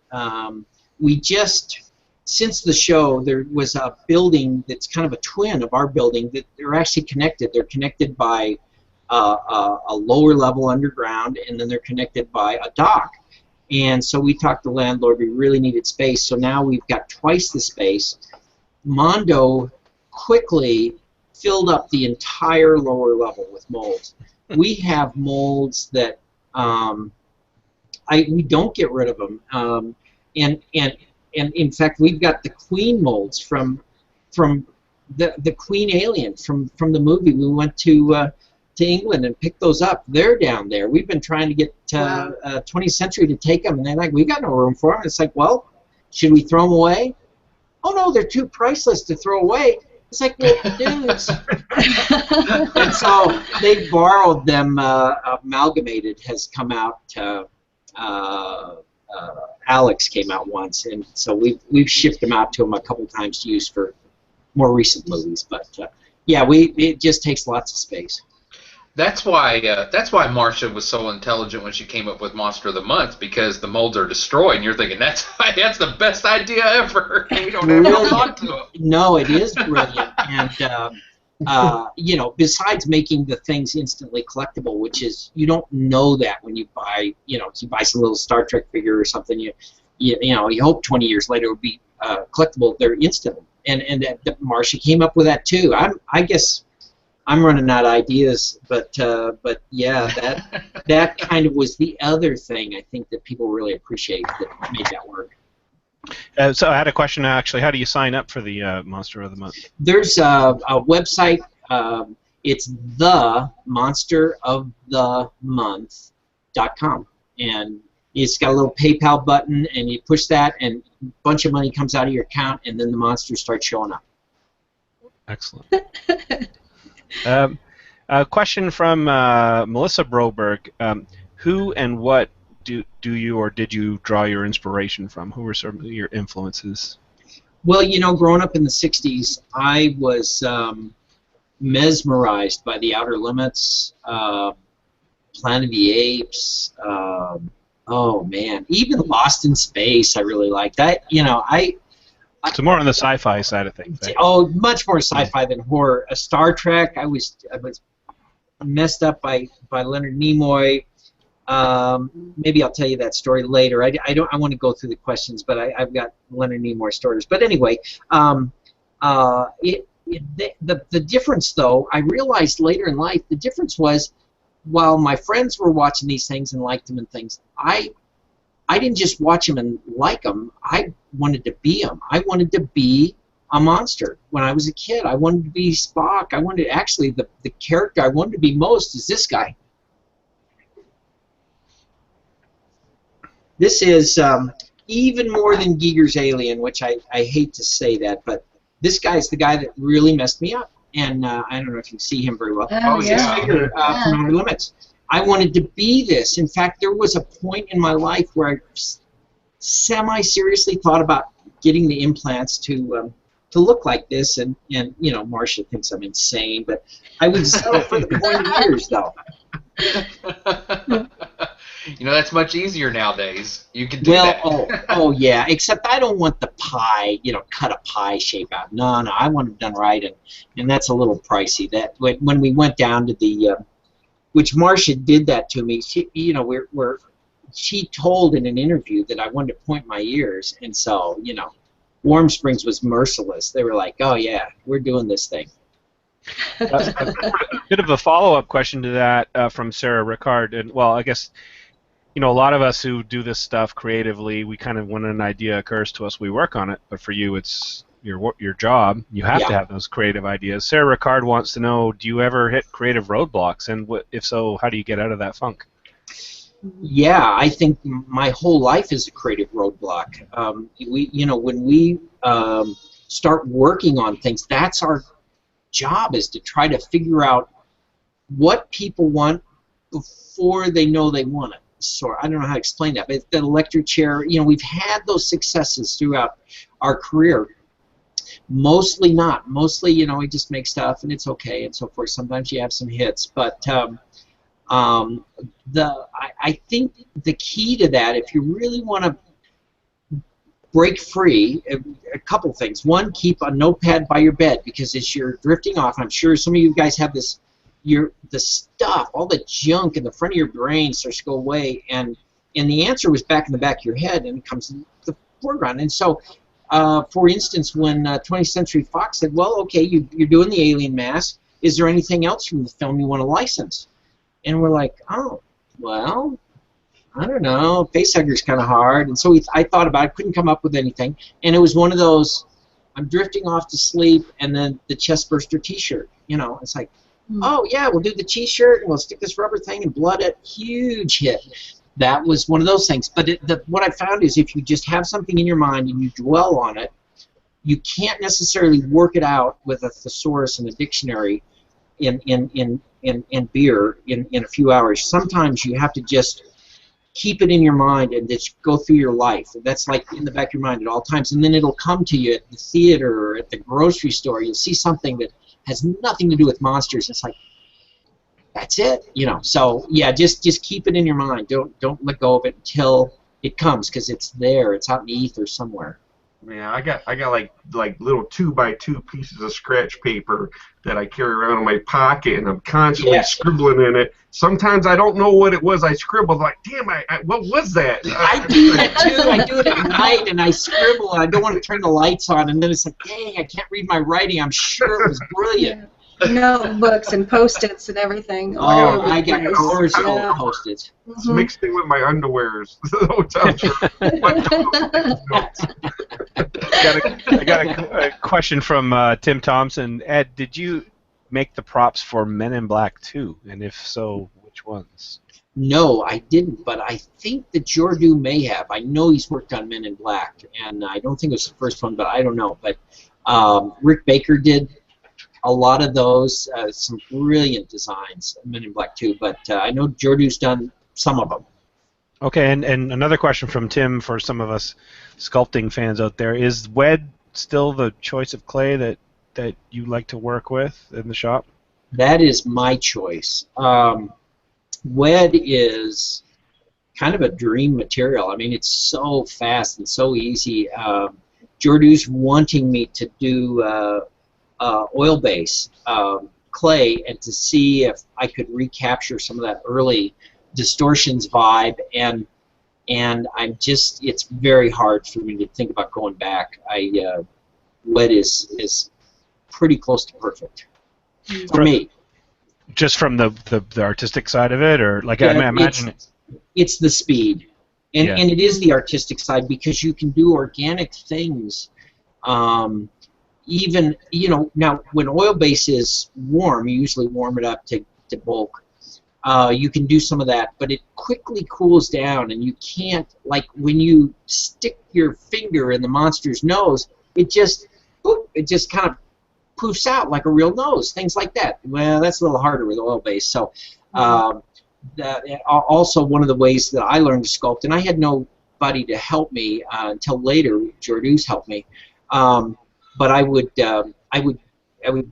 we just, since the show, there was a building that's kind of a twin of our building that they're actually connected. They're connected by a lower level underground, and then they're connected by a dock. And so we talked to the landlord. We really needed space, so now we've got twice the space. Mondo quickly filled up the entire lower level with molds. We have molds that we don't get rid of them. And in fact, we've got the Queen molds from the Queen alien from the movie. We went to England and picked those up. They're down there. We've been trying to get 20th Century to take them, and they're like, we got no room for them. It's like, well, should we throw them away? Oh no, they're too priceless to throw away. It's like, well, dudes. And so they borrowed them. Amalgamated has come out. Alex came out once, and so we've shipped them out to them a couple times to use for more recent movies. But yeah, it just takes lots of space. That's why Marcia was so intelligent when she came up with Monster of the Month, because the molds are destroyed, and you're thinking that's the best idea ever. We don't have to talk to them. No, it is brilliant, and you know, besides making the things instantly collectible, which is, you don't know that when you buy, you know, if you buy some little Star Trek figure or something, you know, you hope 20 years later it will be collectible. They're instant, and Marcia came up with that too. I guess I'm running out of ideas, but yeah, that kind of was the other thing I think that people really appreciate that made that work. So I had a question actually. How do you sign up for the Monster of the Month? There's a website. It's themonsterofthemonth.com, and it's got a little PayPal button, and you push that, and a bunch of money comes out of your account, and then the monsters start showing up. Excellent. A question from Melissa Broberg. Who and what do you or did you draw your inspiration from? Who were some of your influences? Well, you know, growing up in the 60s, I was mesmerized by The Outer Limits, Planet of the Apes, oh man, even Lost in Space I really liked. That, you know, So more on the sci-fi side of things. Right? Oh, much more sci-fi than horror. Star Trek, I was messed up by Leonard Nimoy. Maybe I'll tell you that story later. I want to go through the questions, but I've got Leonard Nimoy stories. But anyway, the difference, though, I realized later in life, the difference was while my friends were watching these things and liked them and things, I didn't just watch them and like them. I wanted to be them. I wanted to be a monster when I was a kid. I wanted to be Spock. I wanted, actually, the character I wanted to be most is this guy. This is even more than Giger's Alien, which I hate to say that, but this guy's the guy that really messed me up. And I don't know if you see him very well. Oh, This yeah. figure from Outer Limits. I wanted to be this. In fact, there was a point in my life where I semi-seriously thought about getting the implants to look like this, and you know, Marcia thinks I'm insane, but I would settle for the pointy ears, though. You know, that's much easier nowadays. You can do that. Oh yeah, except I don't want the pie, you know, cut a pie shape out. No, I want it done right, and that's a little pricey. That when we went down to the, which Marcia did that to me. She, you know, she told in an interview that I wanted to point my ears, and so, you know, Warm Springs was merciless. They were like, oh yeah, we're doing this thing. A bit of a follow-up question to that from Sarah Rickard, and well, I guess, you know, a lot of us who do this stuff creatively, we kind of, when an idea occurs to us, we work on it. But for you, it's your job. You have to have those creative ideas. Sarah Rickard wants to know: do you ever hit creative roadblocks, and if so, how do you get out of that funk? Yeah, I think my whole life is a creative roadblock. You know, when we start working on things, that's our job, is to try to figure out what people want before they know they want it. So I don't know how to explain that, but the electric chair, you know, we've had those successes throughout our career. Mostly not. Mostly, you know, we just make stuff and it's okay and so forth. Sometimes you have some hits, but I think the key to that, if you really want to break free, a couple things. One, keep a notepad by your bed, because as you're drifting off, I'm sure some of you guys have this, the stuff, all the junk in the front of your brain starts to go away, and the answer was back in the back of your head, and it comes in the foreground. And so, for instance, when 20th Century Fox said, well, okay, you're doing the alien mask, is there anything else from the film you want to license? And we're like, oh, well, I don't know, Facehugger's kind of hard. And so I thought about it, couldn't come up with anything, and it was one of those, I'm drifting off to sleep, and then the chestburster t-shirt, you know, it's like, oh yeah, we'll do the t-shirt, and we'll stick this rubber thing and blood it, huge hit. That was one of those things. But what I found is, if you just have something in your mind and you dwell on it, you can't necessarily work it out with a thesaurus and a dictionary in beer in a few hours. Sometimes you have to just keep it in your mind and just go through your life. That's like in the back of your mind at all times, and then it'll come to you at the theater or at the grocery store. You'll see something that has nothing to do with monsters. It's like, that's it, you know. So yeah, just keep it in your mind. Don't let go of it until it comes, because it's there. It's out in the ether somewhere. Yeah, I got like little 2x2 pieces of scratch paper that I carry around in my pocket, and I'm constantly scribbling in it. Sometimes I don't know what it was I scribbled. Like, damn, what was that? I do that too. I do it at night, and I scribble, and I don't want to turn the lights on, and then it's like, dang, I can't read my writing. I'm sure it was brilliant. Notebooks and Post-its and everying. Oh, I got cores full of Post-its. It's mixed in with my underwears. The hotel I got a question from Tim Thompson. Ed, did you make the props for Men in Black 2? And if so, which ones? No, I didn't, but I think that Jordu may have. I know he's worked on Men in Black, and I don't think it was the first one, but I don't know. But Rick Baker did a lot of those, some brilliant designs, Men in Black 2, but I know Jordu's done some of them. Okay, and another question from Tim for some of us sculpting fans out there. Is WED still the choice of clay that you like to work with in the shop? That is my choice. WED is kind of a dream material. I mean, it's so fast and so easy. Jordu's wanting me to do oil base clay, and to see if I could recapture some of that early Distortions vibe, and I'm just, it's very hard for me to think about going back. WED is pretty close to perfect for me. Just from the artistic side of it, or like I imagine it's the speed, and Yeah. and it is the artistic side because you can do organic things. Even now when oil base is warm, you usually warm it up to bulk. You can do some of that, but it quickly cools down, and you can't, like when you stick your finger in the monster's nose, it just kind of poofs out like a real nose, things like that. Well, that's a little harder with oil base. So that also one of the ways that I learned to sculpt, and I had nobody to help me until later. Jordu's helped me, but I would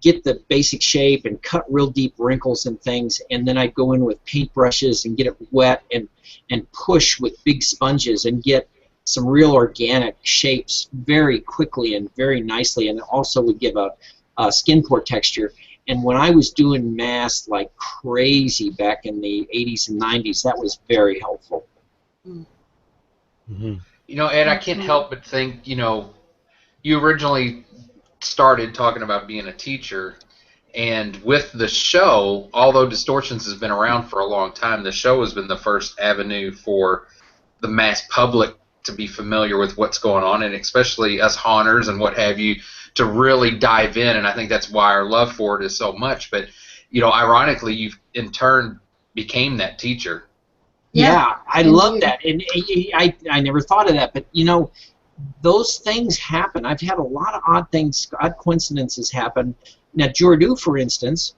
get the basic shape and cut real deep wrinkles and things, and then I'd go in with paintbrushes and get it wet and push with big sponges and get some real organic shapes very quickly and very nicely, and it also would give a skin pore texture. And when I was doing masks like crazy back in the 80s and 90s, that was very helpful. Mm-hmm. Ed, I can't help but think, you originally started talking about being a teacher, and with the show, although Distortions has been around for a long time, the show has been the first avenue for the mass public to be familiar with what's going on, and especially us haunters and what have you, to really dive in, and I think that's why our love for it is so much. But ironically, you in turn became that teacher. Yeah, I love that, and I never thought of that, but those things happen. I've had a lot of odd coincidences happen. Now, Jordu, for instance,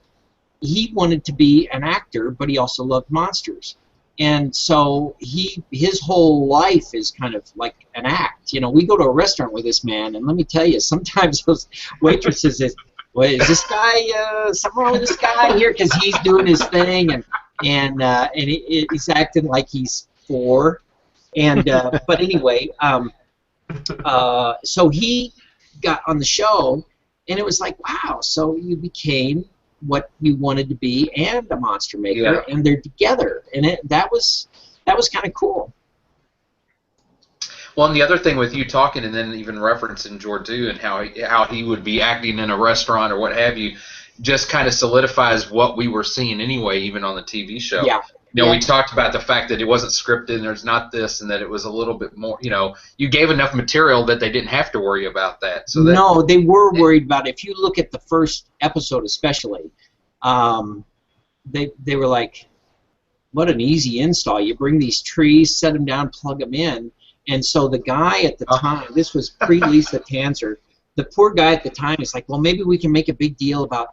he wanted to be an actor, but he also loved monsters. And so his whole life is kind of like an act. We go to a restaurant with this man, and let me tell you, sometimes those waitresses is this guy, something wrong with this guy here? Because he's doing his thing, and he's acting like he's 4. And but anyway, so he got on the show, and it was like, wow, so you became what you wanted to be and a monster maker, and they're together, and that was kind of cool. Well, and the other thing with you talking and then even referencing Jordu and how he would be acting in a restaurant or what have you, just kind of solidifies what we were seeing anyway, even on the TV show. Yeah. We talked about the fact that it wasn't scripted and there's not this, and that it was a little bit more, you gave enough material that they didn't have to worry about that. So no, they were worried about it. If you look at the first episode especially, they were like, what an easy install. You bring these trees, set them down, plug them in. And so the guy at the time, this was pre-Lisa Tanzer, the poor guy at the time is like, well, maybe we can make a big deal about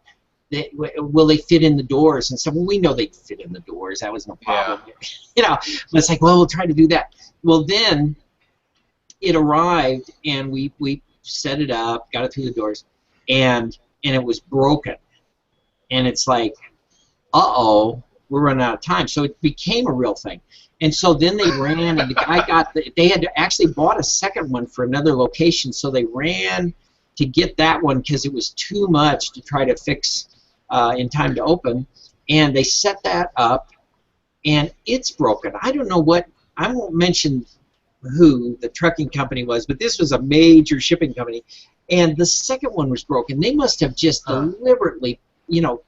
will they fit in the doors? And so, well, we know they'd fit in the doors. That was no problem. Yeah. But it's like, well, we'll try to do that. Well, then it arrived, and we set it up, got it through the doors, and it was broken. And it's like, uh-oh, we're running out of time. So it became a real thing. And so then they ran, and the guy they had to actually bought a second one for another location, so they ran to get that one because it was too much to try to fix in time to open, and they set that up, and it's broken. I don't know what, I won't mention who the trucking company was, but this was a major shipping company, and the second one was broken. They must have just deliberately,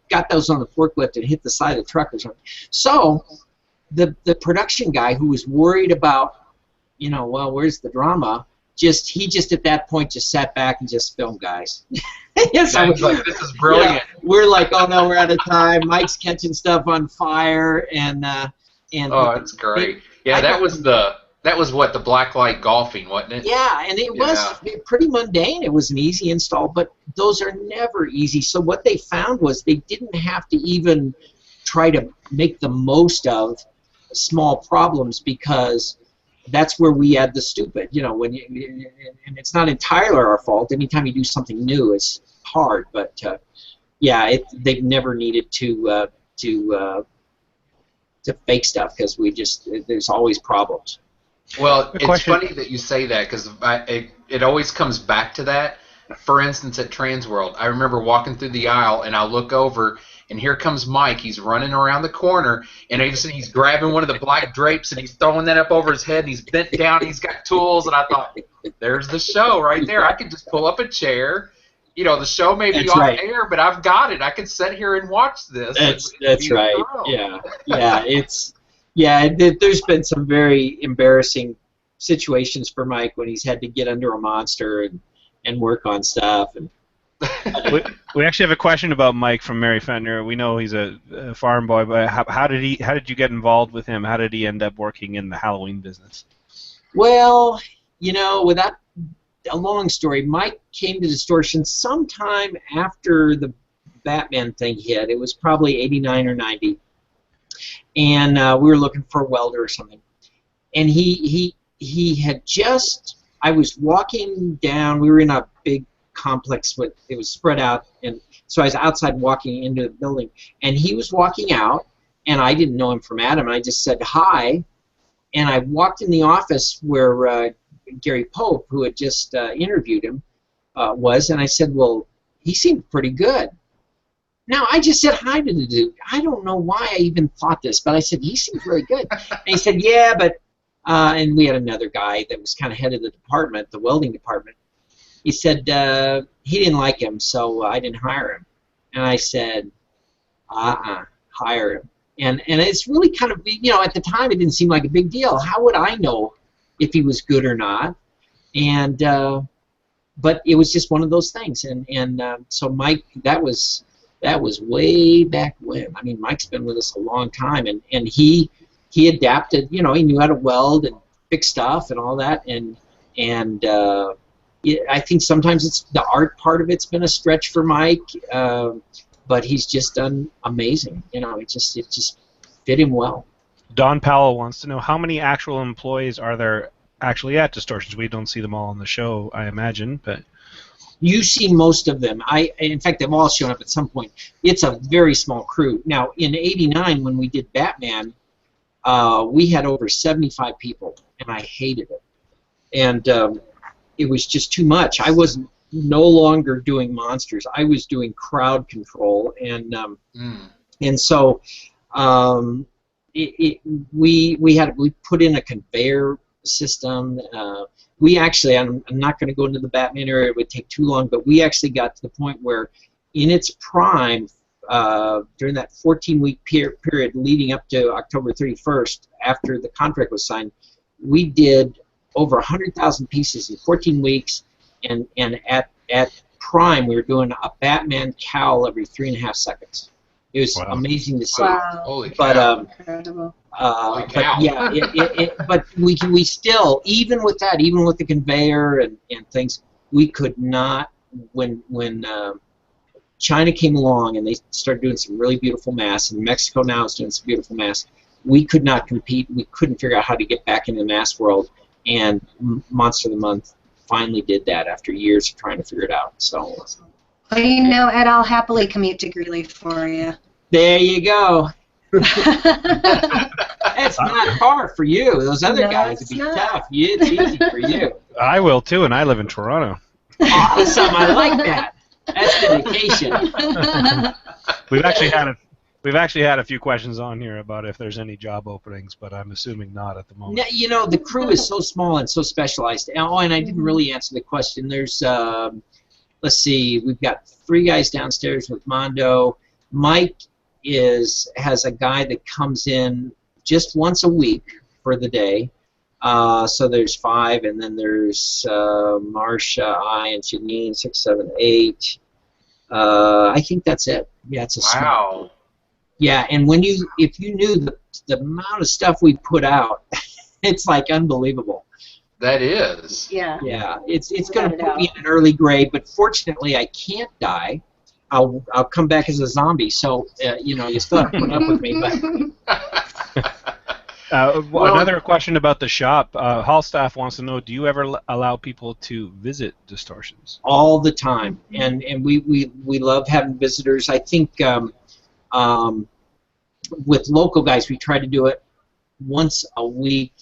got those on the forklift and hit the side of the truck or something. So the production guy who was worried about, well, where's the drama? He just at that point just sat back and just filmed, guys. Yes, I was like, this is brilliant. We're like, oh no, we're out of time. Mike's catching stuff on fire, and oh, that's great. Yeah, that was what, the blacklight golfing, wasn't it? Yeah, and it was pretty mundane. It was an easy install, but those are never easy. So what they found was they didn't have to even try to make the most of small problems, because that's where we add the stupid. When and it's not entirely our fault. Anytime you do something new, it's hard. But they've never needed to fake stuff, because there's always problems. Well, it's funny that you say that, because it always comes back to that. For instance, at Transworld, I remember walking through the aisle, and I look over, and here comes Mike. He's running around the corner, and he's grabbing one of the black drapes, and he's throwing that up over his head, and he's bent down, and he's got tools, and I thought, there's the show right there. I could just pull up a chair, the show may be That's off right. air, but I've got it. I can sit here and watch this. That's right. There's been some very embarrassing situations for Mike when he's had to get under a monster and work on stuff. And we actually have a question about Mike from Mary Fentner. We know he's a farm boy, but how did you get involved with him? How did he end up working in the Halloween business? Well, without a long story, Mike came to Distortions sometime after the Batman thing hit. It was probably 89 or 90. And we were looking for a welder or something. And he had just, I was walking down, we were in a big complex, it was spread out, and so I was outside walking into the building, and he was walking out, and I didn't know him from Adam, and I just said hi, and I walked in the office where Gary Pope, who had just interviewed him, was, and I said, well, he seemed pretty good. Now, I just said hi to the dude. I don't know why I even thought this, but I said, he seems very good. And he said, yeah, but, and we had another guy that was kind of head of the department, the welding department. He said he didn't like him, so I didn't hire him. And I said, hire him. And it's really kind of, at the time it didn't seem like a big deal. How would I know if he was good or not? And but it was just one of those things. And so Mike, that was way back when. I mean, Mike's been with us a long time, and he adapted. He knew how to weld and fix stuff and all that. And I think sometimes it's the art part of it's been a stretch for Mike, but he's just done amazing. It just fit him well. Don Powell wants to know how many actual employees are there actually at Distortions. We don't see them all on the show, I imagine, but you see most of them. In fact, they've all shown up at some point. It's a very small crew. Now, in '89, when we did Batman, we had over 75 people, and I hated it. And it was just too much. I was no longer doing monsters. I was doing crowd control, and so we put in a conveyor system. We actually, I'm not going to go into the Batman area, it would take too long, but we actually got to the point where in its prime, during that 14-week period leading up to October 31st, after the contract was signed, we did over 100,000 pieces in 14 weeks, and at prime we were doing a Batman cowl every 3.5 seconds. It was amazing to see. Wow. Holy cow. Incredible. But yeah, but we still, even with that, even with the conveyor and things, we could not, when China came along and they started doing some really beautiful masks, and Mexico now is doing some beautiful masks, we could not compete. We couldn't figure out how to get back into the mask world, and Monster of the Month finally did that after years of trying to figure it out. So. Well, Ed, I'll happily commute to Greeley for you. There you go. It's not far for you. Those other guys would be tough. It's easy for you. I will too, and I live in Toronto. Awesome. I like that. That's dedication. We've actually had a few questions on here about if there's any job openings, but I'm assuming not at the moment. The crew is so small and so specialized. Oh, and I didn't really answer the question. There's let's see, we've got 3 guys downstairs with Mondo. Mike has a guy that comes in just once a week for the day. So there's 5, and then there's Marcia, I, and Janine, 6, 7, 8. I think that's it. Yeah, it's a small. Yeah, and if you knew the amount of stuff we put out, it's like unbelievable. That is. Yeah. Yeah, it's going to put me in an early grave, but fortunately I can't die. I'll come back as a zombie, so you still have to put up with me. But another question about the shop. Hall staff wants to know: do you ever allow people to visit Distortions? All the time, and we love having visitors. I think with local guys, we try to do it once a week.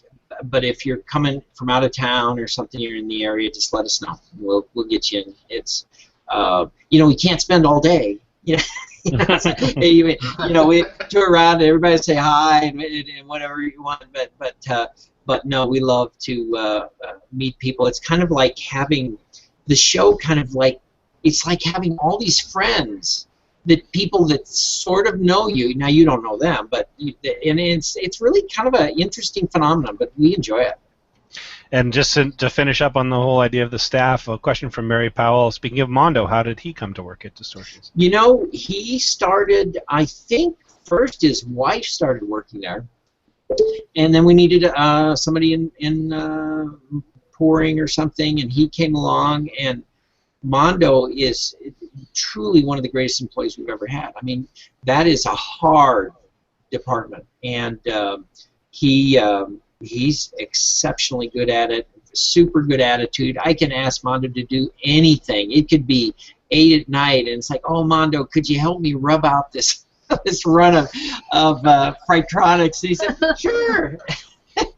But if you're coming from out of town or something, you're in the area, just let us know. We'll get you in. It's we can't spend all day. We tour around, everybody say hi and whatever you want. But no, we love to meet people. It's kind of like having the show. Kind of like it's like having all these friends, that people that sort of know you. Now you don't know them, but and it's really kind of an interesting phenomenon. But we enjoy it. And just to finish up on the whole idea of the staff, a question from Mary Powell. Speaking of Mondo, how did he come to work at Distortions? You know, he started, I think, first his wife started working there, and then we needed somebody in pouring or something, and he came along, and Mondo is truly one of the greatest employees we've ever had. I mean, that is a hard department, and he's exceptionally good at it, super good attitude. I can ask Mondo to do anything. It could be 8 at night, and it's like, oh, Mondo, could you help me rub out this this run of Fritronics? And he said, sure.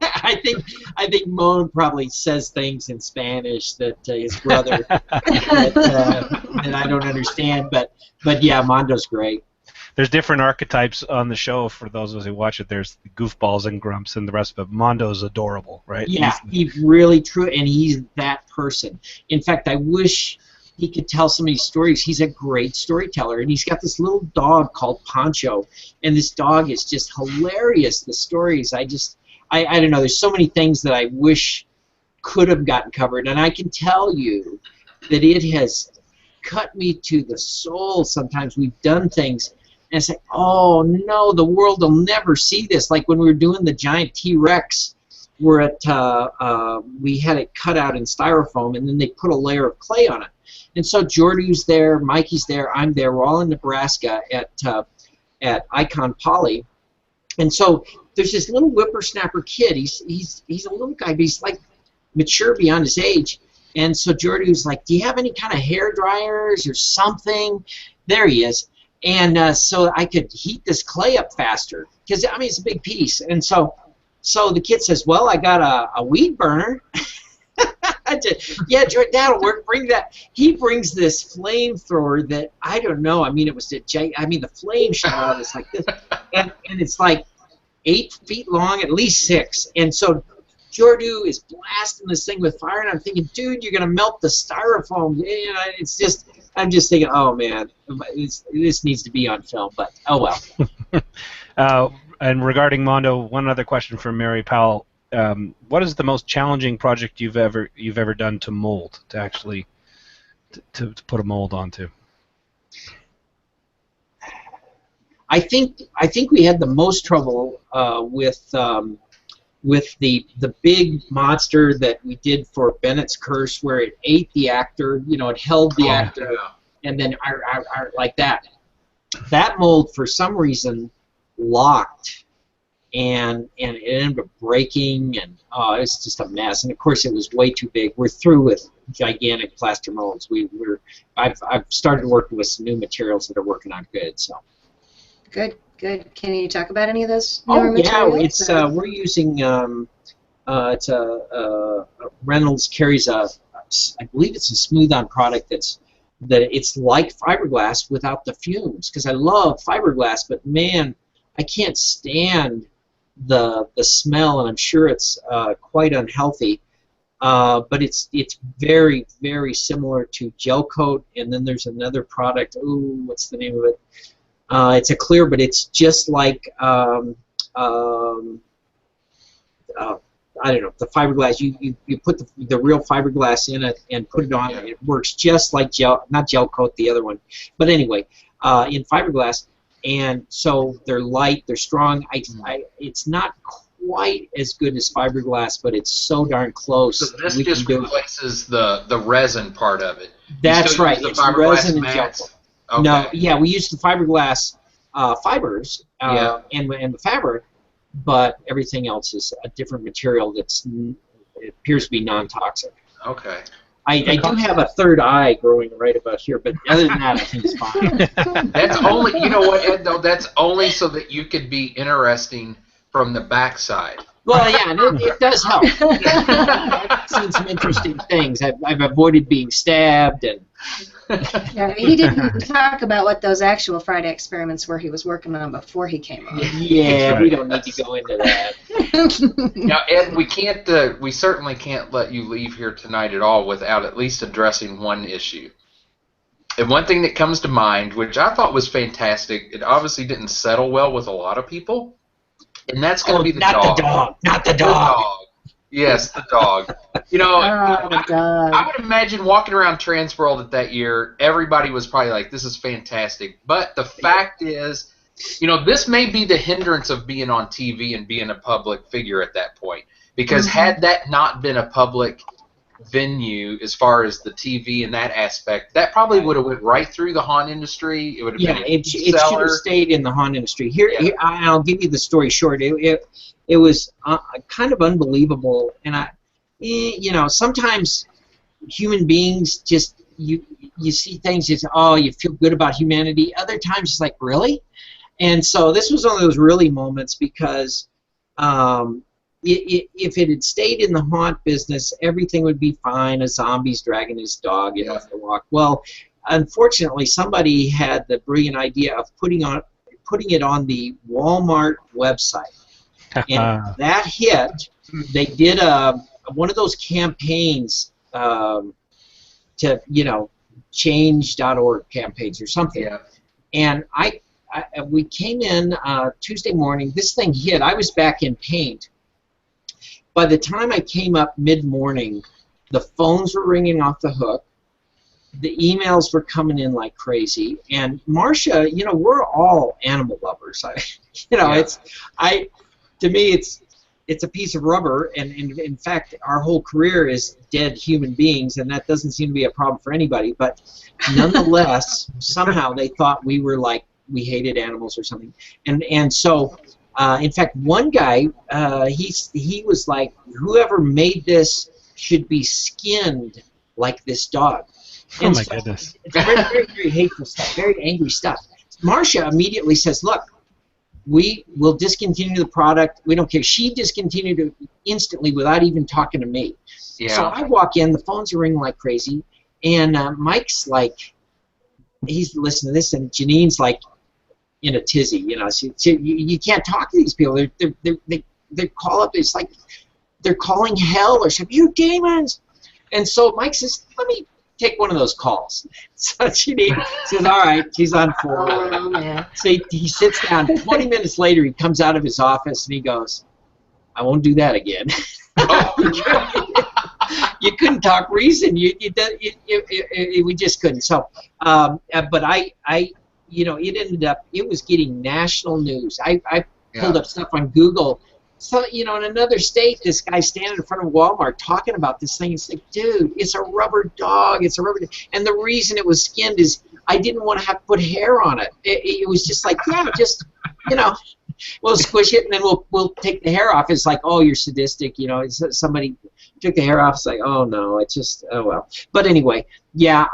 I think Moan probably says things in Spanish that his brother that I don't understand, but yeah, Mondo's great. There's different archetypes on the show for those of us who watch it. There's the goofballs and grumps and the rest of it. Mondo's adorable, right? Yeah, he's really true, and he's that person. In fact, I wish he could tell some of these stories. He's a great storyteller, and he's got this little dog called Poncho, and this dog is just hilarious. The stories, I don't know. There's so many things that I wish could have gotten covered, and I can tell you that it has cut me to the soul. Sometimes we've done things, and it's like, oh no, the world will never see this. Like when we were doing the giant T-Rex, we had it cut out in styrofoam, and then they put a layer of clay on it. And so Jordu's there, Mikey's there, I'm there. We're all in Nebraska at Icon Poly, and so there's this little whippersnapper kid. He's a little guy, but he's like mature beyond his age. And so Jordu's like, do you have any kind of hair dryers or something? There he is. And so I could heat this clay up faster, because I mean it's a big piece. And so the kid says, well, I got a weed burner. I said, yeah, Jordan, that'll work. Bring that. He brings this flamethrower that I don't know. I mean, it was the flame shot out. It's like this, and it's like 8 feet long, at least 6. And so Jordu is blasting this thing with fire, and I'm thinking, dude, you're gonna melt the styrofoam. And I'm just thinking, oh man, this needs to be on film. But oh well. And regarding Mondo, one other question from Mary Powell. What is the most challenging project you've ever done to mold, to actually to put a mold onto? I think we had the most trouble with the big monster that we did for Bennett's Curse, where it ate the actor. You know, it held the actor, and then like that. That mold, for some reason, locked, and it ended up breaking, and it's just a mess. And of course, it was way too big. We're through with gigantic plaster molds. I've started working with some new materials that are working out good. So. Good. Can you talk about any of those newer materials? Yeah, we're using it's Reynolds carries I believe it's a smooth-on product it's like fiberglass without the fumes, because I love fiberglass, but man, I can't stand the smell, and I'm sure it's quite unhealthy. But it's very, very similar to gel coat, and then there's another product. Ooh, what's the name of it? It's a clear, but it's just like I don't know, the fiberglass. You put the real fiberglass in it and put it on. It works just like not gel coat, the other one. But anyway, in fiberglass, and so they're light, they're strong. It's not quite as good as fiberglass, but it's so darn close. So this just replaces the resin part of it. That's right. It's resin and gel coat. Okay. No, yeah, we use the fiberglass fibers and the fabric, but everything else is a different material it appears to be non-toxic. Okay. I do have a third eye growing right about here, but other than that, I think it's fine. That's only, you know what, Ed, though, that's only so that you could be interesting from the backside. Well, yeah, it does help. I've seen some interesting things. I've avoided being stabbed and. Yeah, he didn't talk about what those actual Friday experiments were he was working on before he came on. Yeah, we don't need to go into that. Now, Ed, we certainly can't let you leave here tonight at all without at least addressing one issue. And one thing that comes to mind, which I thought was fantastic, it obviously didn't settle well with a lot of people, and that's going to be the not dog. the dog. Not the The dog. dog. Yes, the dog. You know, Oh, God. I would imagine walking around Transworld at that year, everybody was probably like, this is fantastic. But the fact is, you know, this may be the hindrance of being on TV and being a public figure at that point. Because had that not been a public venue as far as the TV and that aspect, that probably would have went right through the haunt industry. It would have been a it should have stayed in the haunt industry. Here, I'll give you the story short. It was kind of unbelievable, and you know, sometimes human beings just you see things, you say, oh, you feel good about humanity. Other times it's like, really? And so this was one of those really moments because if it had stayed in the haunt business, everything would be fine. A zombie's dragging his dog off the walk. Well, unfortunately, somebody had the brilliant idea of putting it on the Walmart website, and that hit. They did one of those campaigns to, you know, change.org campaigns or something. Yeah. And we came in Tuesday morning. This thing hit. I was back in paint. By the time I came up mid-morning, the phones were ringing off the hook. The emails were coming in like crazy. And Marcia, you know, we're all animal lovers. You know, to me, it's a piece of rubber, and in fact, our whole career is dead human beings, and that doesn't seem to be a problem for anybody. But nonetheless, somehow they thought we were like we hated animals or something. And so, in fact, one guy, he was like, whoever made this should be skinned like this dog. Oh my goodness! It's very, very, very hateful stuff, very angry stuff. Marcia immediately says, "Look, we will discontinue the product. We don't care." She discontinued it instantly without even talking to me. Yeah. So I walk in, the phones are ringing like crazy, and Mike's like, he's listening to this, and Janine's like in a tizzy, you know. You can't talk to these people. They call up. It's like they're calling hell or something. You demons! And so Mike says, "Let me take one of those calls." So Janine says, "All right." She's on four. So he sits down. 20 minutes later, he comes out of his office and he goes, "I won't do that again." You couldn't talk reason. We just couldn't. So, but I, you know, it ended up. It was getting national news. I pulled up stuff on Google. So, you know, in another state, this guy standing in front of Walmart talking about this thing. It's like, dude, it's a rubber dog. It's a rubber dog. And the reason it was skinned is I didn't want to have to put hair on it. It was just like, yeah, just, you know, we'll squish it and then we'll take the hair off. It's like, oh, you're sadistic. You know, it's, somebody took the hair off. It's like, oh, no, it's just, oh, well. But anyway, yeah,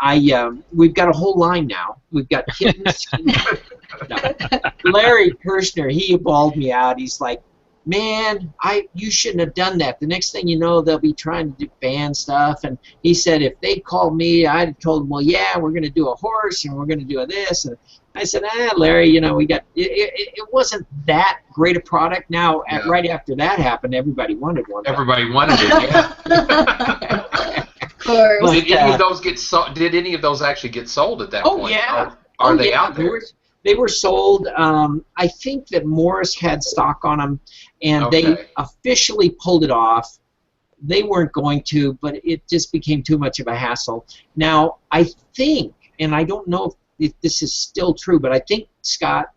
we've got a whole line now. We've got kittens. No. Larry Kirshner, he bawled me out. He's like, man, you shouldn't have done that. The next thing you know, they'll be trying to ban stuff. And he said, if they called me, I'd have told them, well, yeah, we're going to do a horse and we're going to do this. And I said, Larry, you know, we got it wasn't that great a product. Now, right after that happened, everybody wanted one. Everybody wanted it, yeah. Of course. Did any of those get sold? Did any of those actually get sold at that point? Oh, yeah. Are they out there? They were sold. I think that Morris had stock on them, and they officially pulled it off. They weren't going to, but it just became too much of a hassle. Now, I think, and I don't know if this is still true, but I think, Scott,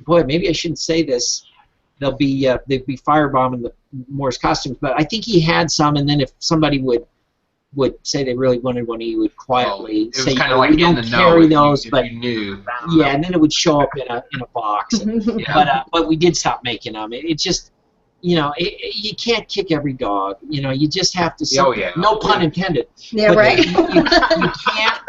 boy, maybe I shouldn't say this. They'll be firebombing the Morris costumes, but I think he had some, and then if somebody would say they really wanted one, he would quietly say, like we don't carry those, but you knew. Yeah, and then it would show up in a box. And, but we did stop making them. It just, you know, you can't kick every dog. You know, you just have to. No pun intended. Yeah, but right. You can't.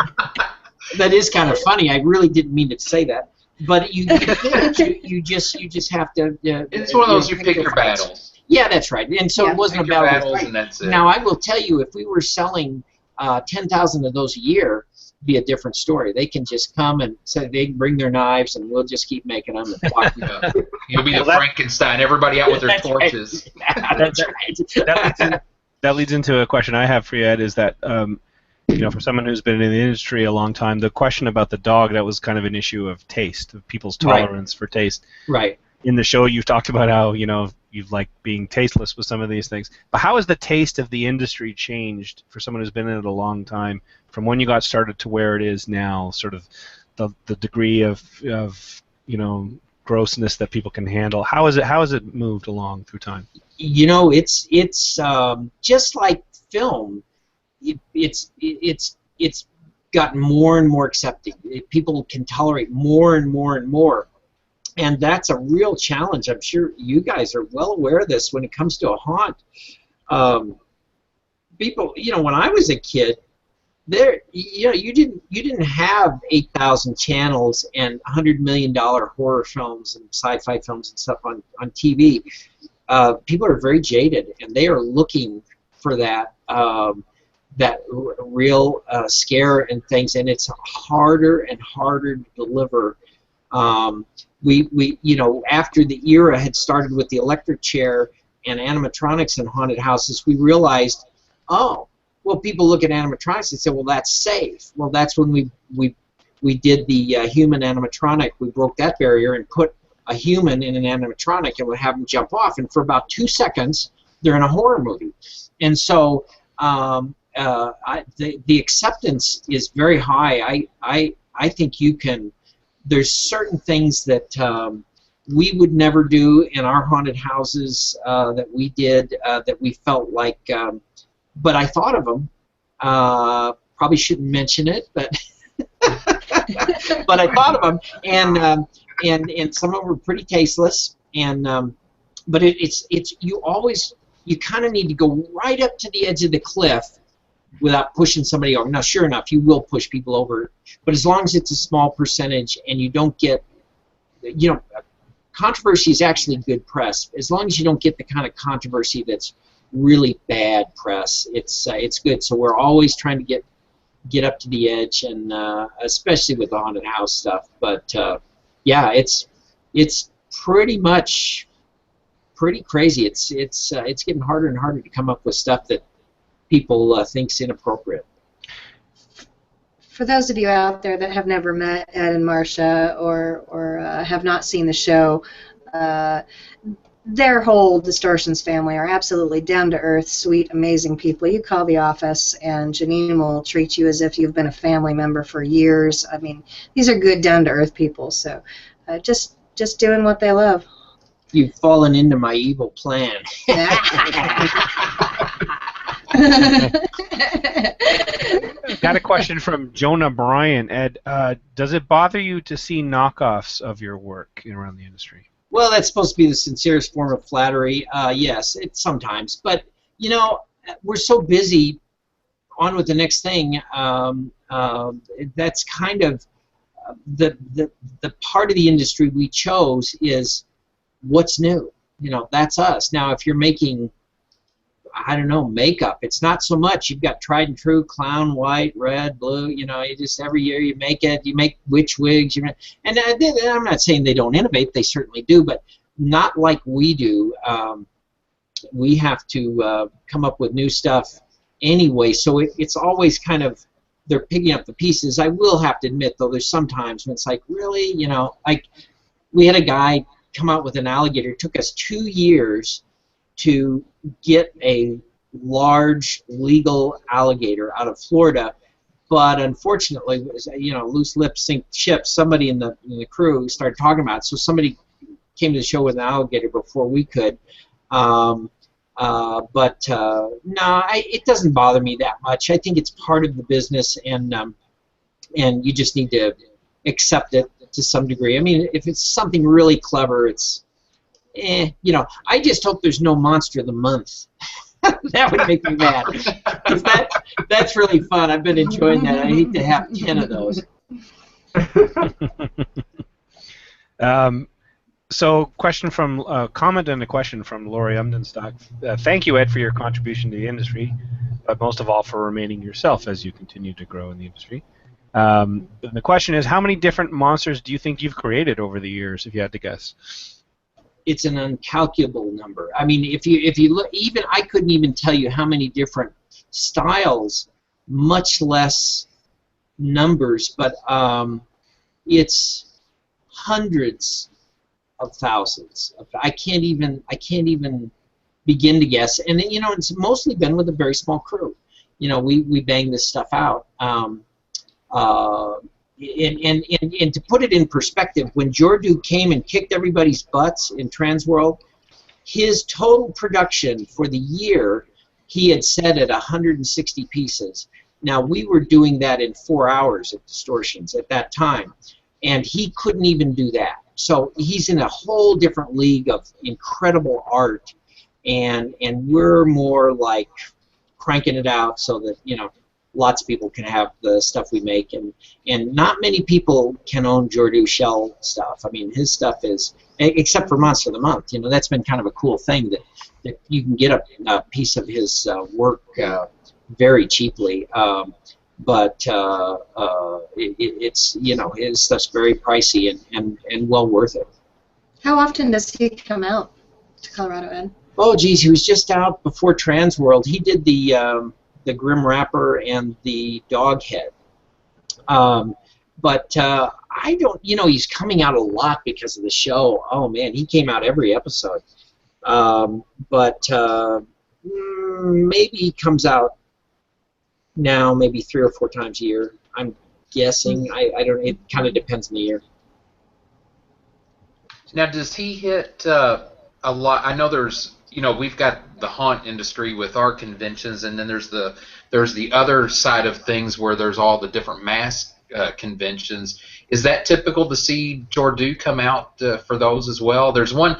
That is kind of funny. I really didn't mean to say that. But you can't. You just have to. It's one of those you pick your battles. Yeah, that's right. And so it wasn't about battles, and that's it. Now, I will tell you, if we were selling 10,000 of those a year, it'd be a different story. They can just come and say they can bring their knives, and we'll just keep making them. And You'll be the Frankenstein. Everybody out with their torches. Right. That's right. That leads into a question I have for you, Ed. Is that for someone who's been in the industry a long time, the question about the dog, that was kind of an issue of taste, of people's tolerance for taste. Right. In the show, you've talked about how, you've like being tasteless with some of these things. But how has the taste of the industry changed for someone who's been in it a long time, from when you got started to where it is now, sort of the degree of grossness that people can handle? How has it moved along through time? It's just like film. It's gotten more and more accepting. People can tolerate more and more and more, and that's a real challenge. I'm sure you guys are well aware of this when it comes to a haunt. People, when I was a kid, you didn't have 8,000 channels and $100 million horror films and sci-fi films and stuff on TV. People are very jaded, and they are looking for that real scare and things, and it's harder and harder to deliver. We after the era had started with the electric chair and animatronics in haunted houses, we realized, people look at animatronics and say, well, that's safe. Well, that's when we did the human animatronic. We broke that barrier and put a human in an animatronic and would have them jump off, and for about 2 seconds, they're in a horror movie. And so the acceptance is very high. I think you can. There's certain things that we would never do in our haunted houses that we did that we felt like, but I thought of them. Probably shouldn't mention it, but but I thought of them, and some of them were pretty tasteless, and but it's you kind of need to go right up to the edge of the cliff without pushing somebody over. Now, sure enough, you will push people over, but as long as it's a small percentage and you don't get, controversy is actually good press. As long as you don't get the kind of controversy that's really bad press, it's good. So we're always trying to get up to the edge, and especially with the haunted house stuff. But yeah, it's pretty much pretty crazy. It's getting harder and harder to come up with stuff that people think's inappropriate. For those of you out there that have never met Ed and Marcia or have not seen the show, their whole Distortions family are absolutely down-to-earth, sweet, amazing people. You call the office and Janine will treat you as if you've been a family member for years. I mean, these are good, down-to-earth people. So just doing what they love. You've fallen into my evil plan. Got a question from Jonah Bryan. Ed, does it bother you to see knockoffs of your work around the industry? Well, that's supposed to be the sincerest form of flattery. Yes, it's sometimes. But, we're so busy on with the next thing. That's kind of the part of the industry we chose is what's new. That's us. Now, if you're making, I don't know, makeup, it's not so much. You've got tried and true clown, white, red, blue. You just every year you make it. You make witch wigs. And I'm not saying they don't innovate. They certainly do, but not like we do. We have to come up with new stuff anyway. So it's always kind of they're picking up the pieces. I will have to admit, though, there's sometimes when it's like, really, like we had a guy come out with an alligator. It took us 2 years to get a large legal alligator out of Florida, but unfortunately, loose lips sink ships. Somebody in the crew started talking about it, so somebody came to the show with an alligator before we could. No, it doesn't bother me that much. I think it's part of the business, and you just need to accept it to some degree. I mean, if it's something really clever, it's I just hope there's no Monster of the Month. That would make me mad. 'Cause that's really fun. I've been enjoying that. I hate to have 10 of those. So, comment and a question from Lori Umdenstock. Thank you, Ed, for your contribution to the industry, but most of all for remaining yourself as you continue to grow in the industry. The question is, how many different monsters do you think you've created over the years, if you had to guess? It's an incalculable number. I mean, if you look, even I couldn't even tell you how many different styles much less numbers, but it's hundreds of thousands. I can't even begin to guess. And you know, it's mostly been with a very small crew. You know, we bang this stuff out. And to put it in perspective, when Jordu came and kicked everybody's butts in Transworld, his total production for the year he had set at 160 pieces. Now, we were doing that in 4 hours at Distortions at that time, and he couldn't even do that. So he's in a whole different league of incredible art, and we're more like cranking it out so that, you know, lots of people can have the stuff we make, and not many people can own Jordu Shell stuff. I mean, his stuff is, except for Monster of the Month, you know, that's been kind of a cool thing that you can get a piece of his work very cheaply, but it's, you know, his stuff's very pricey and well worth it. How often does he come out to Colorado, Ed? Oh, geez, he was just out before Transworld. He did the Grim Rapper and the Doghead. But I don't, you know, he's coming out a lot because of the show. Oh, man, he came out every episode. But maybe he comes out now maybe 3 or 4 times a year. I'm guessing. I don't, it kind of depends on the year. Now, does he hit a lot? I know there's, you know, we've got the haunt industry with our conventions, and then there's the other side of things where there's all the different mass conventions. Is that typical to see Jordu come out for those as well? There's one,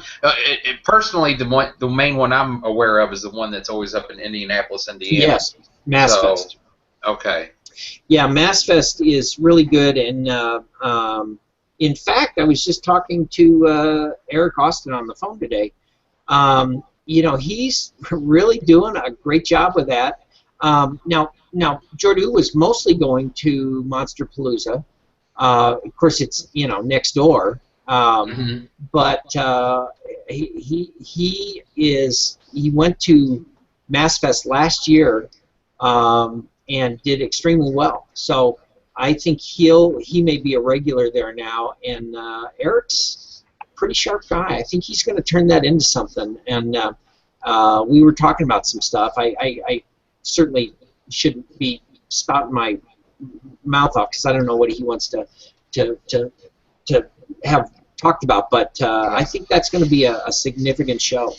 personally, the main one I'm aware of is the one that's always up in Indianapolis, Indiana. Yes, MassFest. Okay. Yeah, MassFest is really good, and in fact, I was just talking to Eric Austin on the phone today. You know, he's really doing a great job with that. Now, Jordu was mostly going to Monsterpalooza. Of course, it's, you know, next door. But he went to MassFest last year and did extremely well. So I think he may be a regular there now. And Eric's a pretty sharp guy. I think he's going to turn that into something. And we were talking about some stuff. I certainly shouldn't be spouting my mouth off because I don't know what he wants to have talked about, but I think that's going to be a significant show.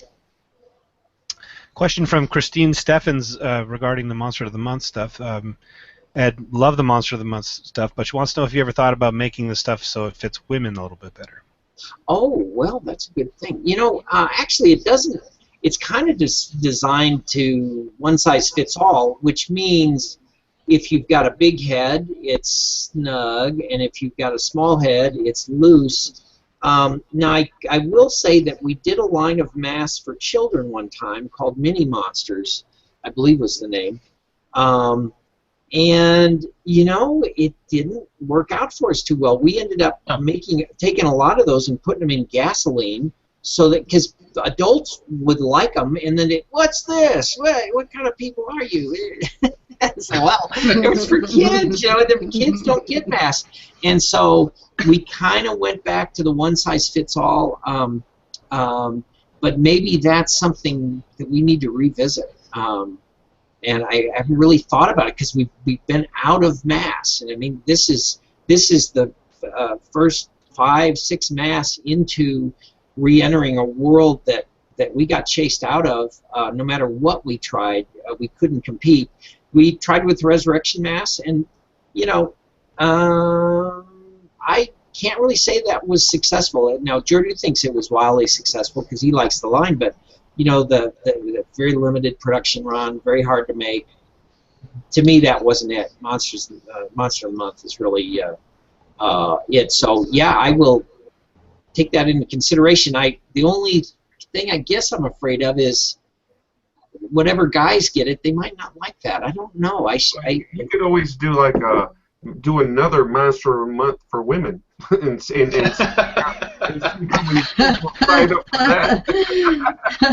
Question from Christine Steffens regarding the Monster of the Month stuff. Ed, love the Monster of the Month stuff, but she wants to know if you ever thought about making the stuff so it fits women a little bit better. Oh, well, that's a good thing. You know, actually, it doesn't. It's kind of designed to one size fits all, which means if you've got a big head, it's snug, and if you've got a small head, it's loose. Now, I will say that we did a line of masks for children one time called Mini Monsters, I believe was the name. And, you know, it didn't work out for us too well. We ended up taking a lot of those and putting them in gasoline, so that, because adults would like them, and then what's this? What kind of people are you? So, well, it was for kids, you know, the kids don't get masks. And so we kind of went back to the one-size-fits-all, but maybe that's something that we need to revisit. And I haven't really thought about it because we've been out of masks. And I mean, this is the first 5-6 masks into re-entering a world that we got chased out of. No matter what we tried, we couldn't compete. We tried with Resurrection Mass, and, you know, I can't really say that was successful. Now, Jordu thinks it was wildly successful because he likes the line, but, you know, the very limited production run, very hard to make. To me, that wasn't it. Monster of the Month is really it. So, yeah, I will take that into consideration. The only thing I guess I'm afraid of is whatever guys get it, they might not like that. I don't know. You could always do like do another Monster of the Month for women, and see how many people sign up for that.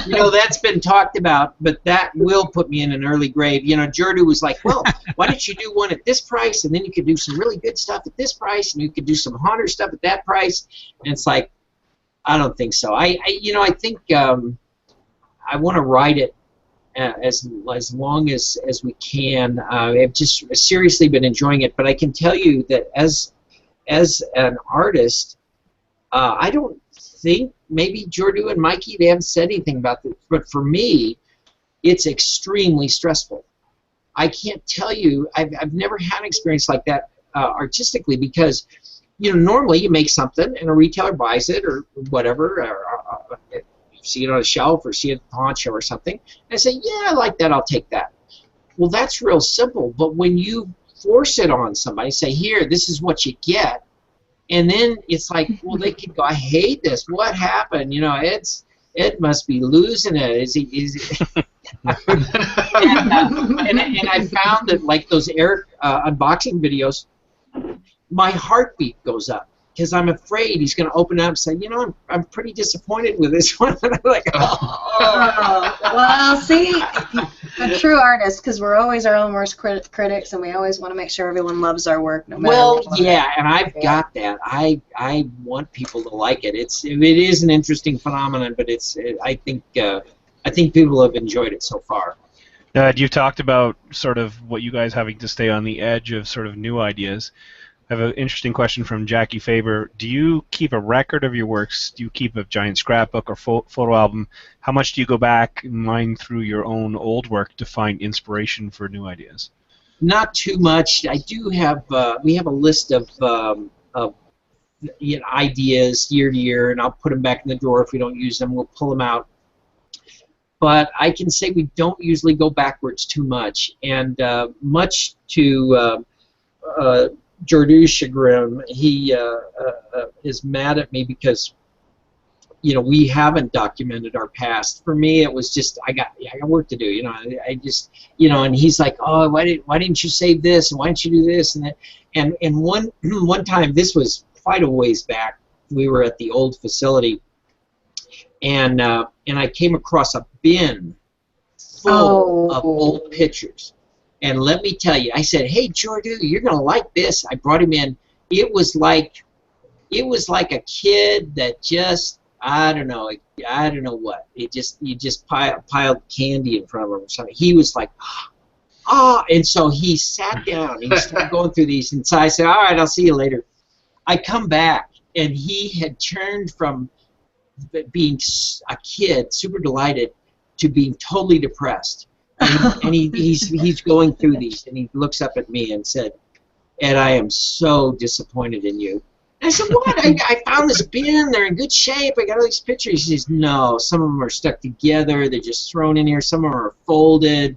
You know, that's been talked about, but that will put me in an early grave. You know, Jordu was like, well, why don't you do one at this price, and then you could do some really good stuff at this price, and you could do some haunter stuff at that price. And it's like, I don't think so. I think I want to ride it as long as we can. I've just seriously been enjoying it, but I can tell you that as an artist, I don't think, maybe Jordu and Mikey, they haven't said anything about this, but for me, it's extremely stressful. I can't tell you, I've never had an experience like that artistically, because normally you make something and a retailer buys it or whatever, or see it on a shelf or see it at the pawn show or something, and I say, yeah, I like that, I'll take that. Well, that's real simple, but when you force it on somebody, say, here, this is what you get, and then it's like, well, they could go, I hate this, what happened? Ed must be losing it. Is he? And I found that, like those Eric unboxing videos, my heartbeat goes up, because I'm afraid he's going to open up and say, I'm pretty disappointed with this one. And I'm like, oh. Well, see, a true artist, because we're always our own worst critics, and we always want to make sure everyone loves our work, no matter what. Yeah, and I've got that. I want people to like it. It is an interesting phenomenon, but I think people have enjoyed it so far. You've talked about sort of what you guys having to stay on the edge of sort of new ideas. I have an interesting question from Jackie Faber. Do you keep a record of your works? Do you keep a giant scrapbook or photo album? How much do you go back and mine through your own old work to find inspiration for new ideas? Not too much. I do have. We have a list of ideas year to year, and I'll put them back in the drawer if we don't use them. We'll pull them out. But I can say we don't usually go backwards too much, and much to Jordu's chagrin, he is mad at me because we haven't documented our past. For me, it was just I got work to do. I just and he's like, oh, why didn't you save this, and why didn't you do this and that? And one time, this was quite a ways back, we were at the old facility, and I came across a bin full of old pictures. And let me tell you, I said, hey, Jordu, you're going to like this. I brought him in. It was like a kid that just, I don't know what. You just piled candy in front of him or something. He was like, and so he sat down. He started going through these, and so I said, all right, I'll see you later. I come back, and he had turned from being a kid, super delighted, to being totally depressed. And he's going through these, and he looks up at me and said, Ed, I am so disappointed in you. And I said, what? I found this bin. They're in good shape. I got all these pictures. He says, no, some of them are stuck together. They're just thrown in here. Some of them are folded.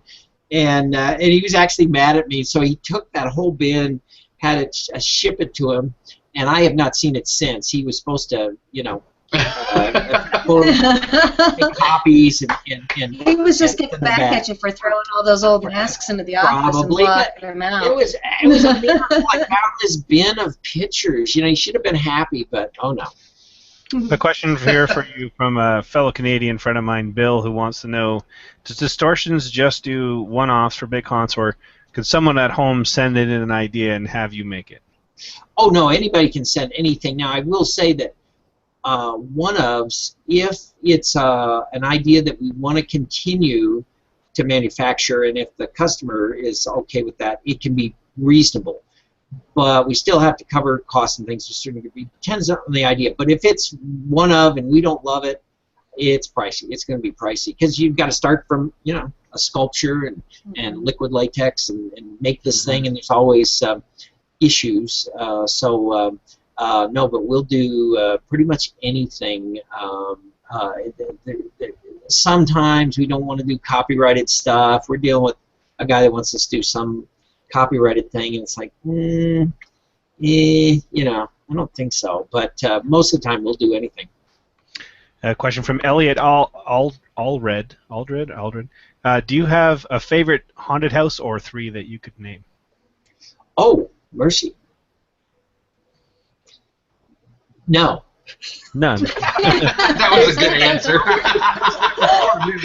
And he was actually mad at me. So he took that whole bin, had it ship it to him, and I have not seen it since. He was supposed to, copies and he was just getting back at you for throwing all those old masks into the office. Probably, and it was a miracle. I found this bin of pictures. He should have been happy, but oh no. A question here for you from a fellow Canadian friend of mine, Bill, who wants to know: does Distortions just do one-offs for big haunts, or could someone at home send in an idea and have you make it? Oh no, anybody can send anything. Now I will say that one-ofs, if it's an idea that we want to continue to manufacture, and if the customer is okay with that, it can be reasonable. But we still have to cover costs and things to a certain degree. Depends on the idea. But if it's one of and we don't love it, it's pricey. It's going to be pricey because you've got to start from a sculpture and liquid latex and make this thing, and there's always issues. No, but we'll do pretty much anything. Sometimes we don't want to do copyrighted stuff. We're dealing with a guy that wants us to do some copyrighted thing, and it's like, I don't think so. But most of the time, we'll do anything. A question from Elliot Aldred. Do you have a favorite haunted house or three that you could name? Oh, Mercy. No. None. That was a good answer.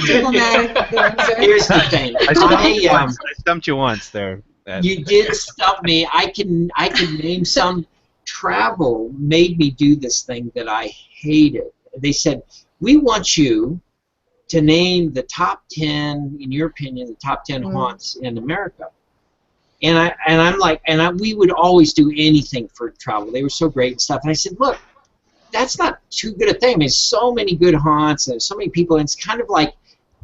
Diplomatic answer. Here's the thing. I stumped you once there. You did stump me. I can name some. Travel made me do this thing that I hated. They said, we want you to name the top 10, in your opinion, the top 10 haunts in America. And I'm like, we would always do anything for travel. They were so great and stuff. And I said, look, that's not too good a thing. I mean, so many good haunts and so many people. And it's kind of like,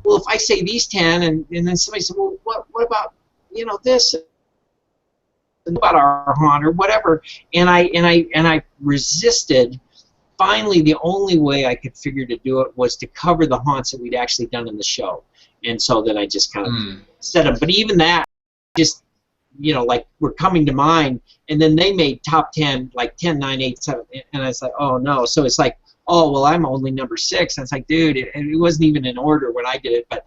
well, if I say these 10, and then somebody said, well, what about, you know, this? About our haunt or whatever, and I resisted. Finally, the only way I could figure to do it was to cover the haunts that we'd actually done in the show, and so then I just kind of said them. But even that, just, you know, like, were coming to mind, and then they made top 10, like 10, 9, 8, 7, and I was like, oh no. So it's like, oh well, I'm only number 6. And it's like, dude, it wasn't even in order when I did it, but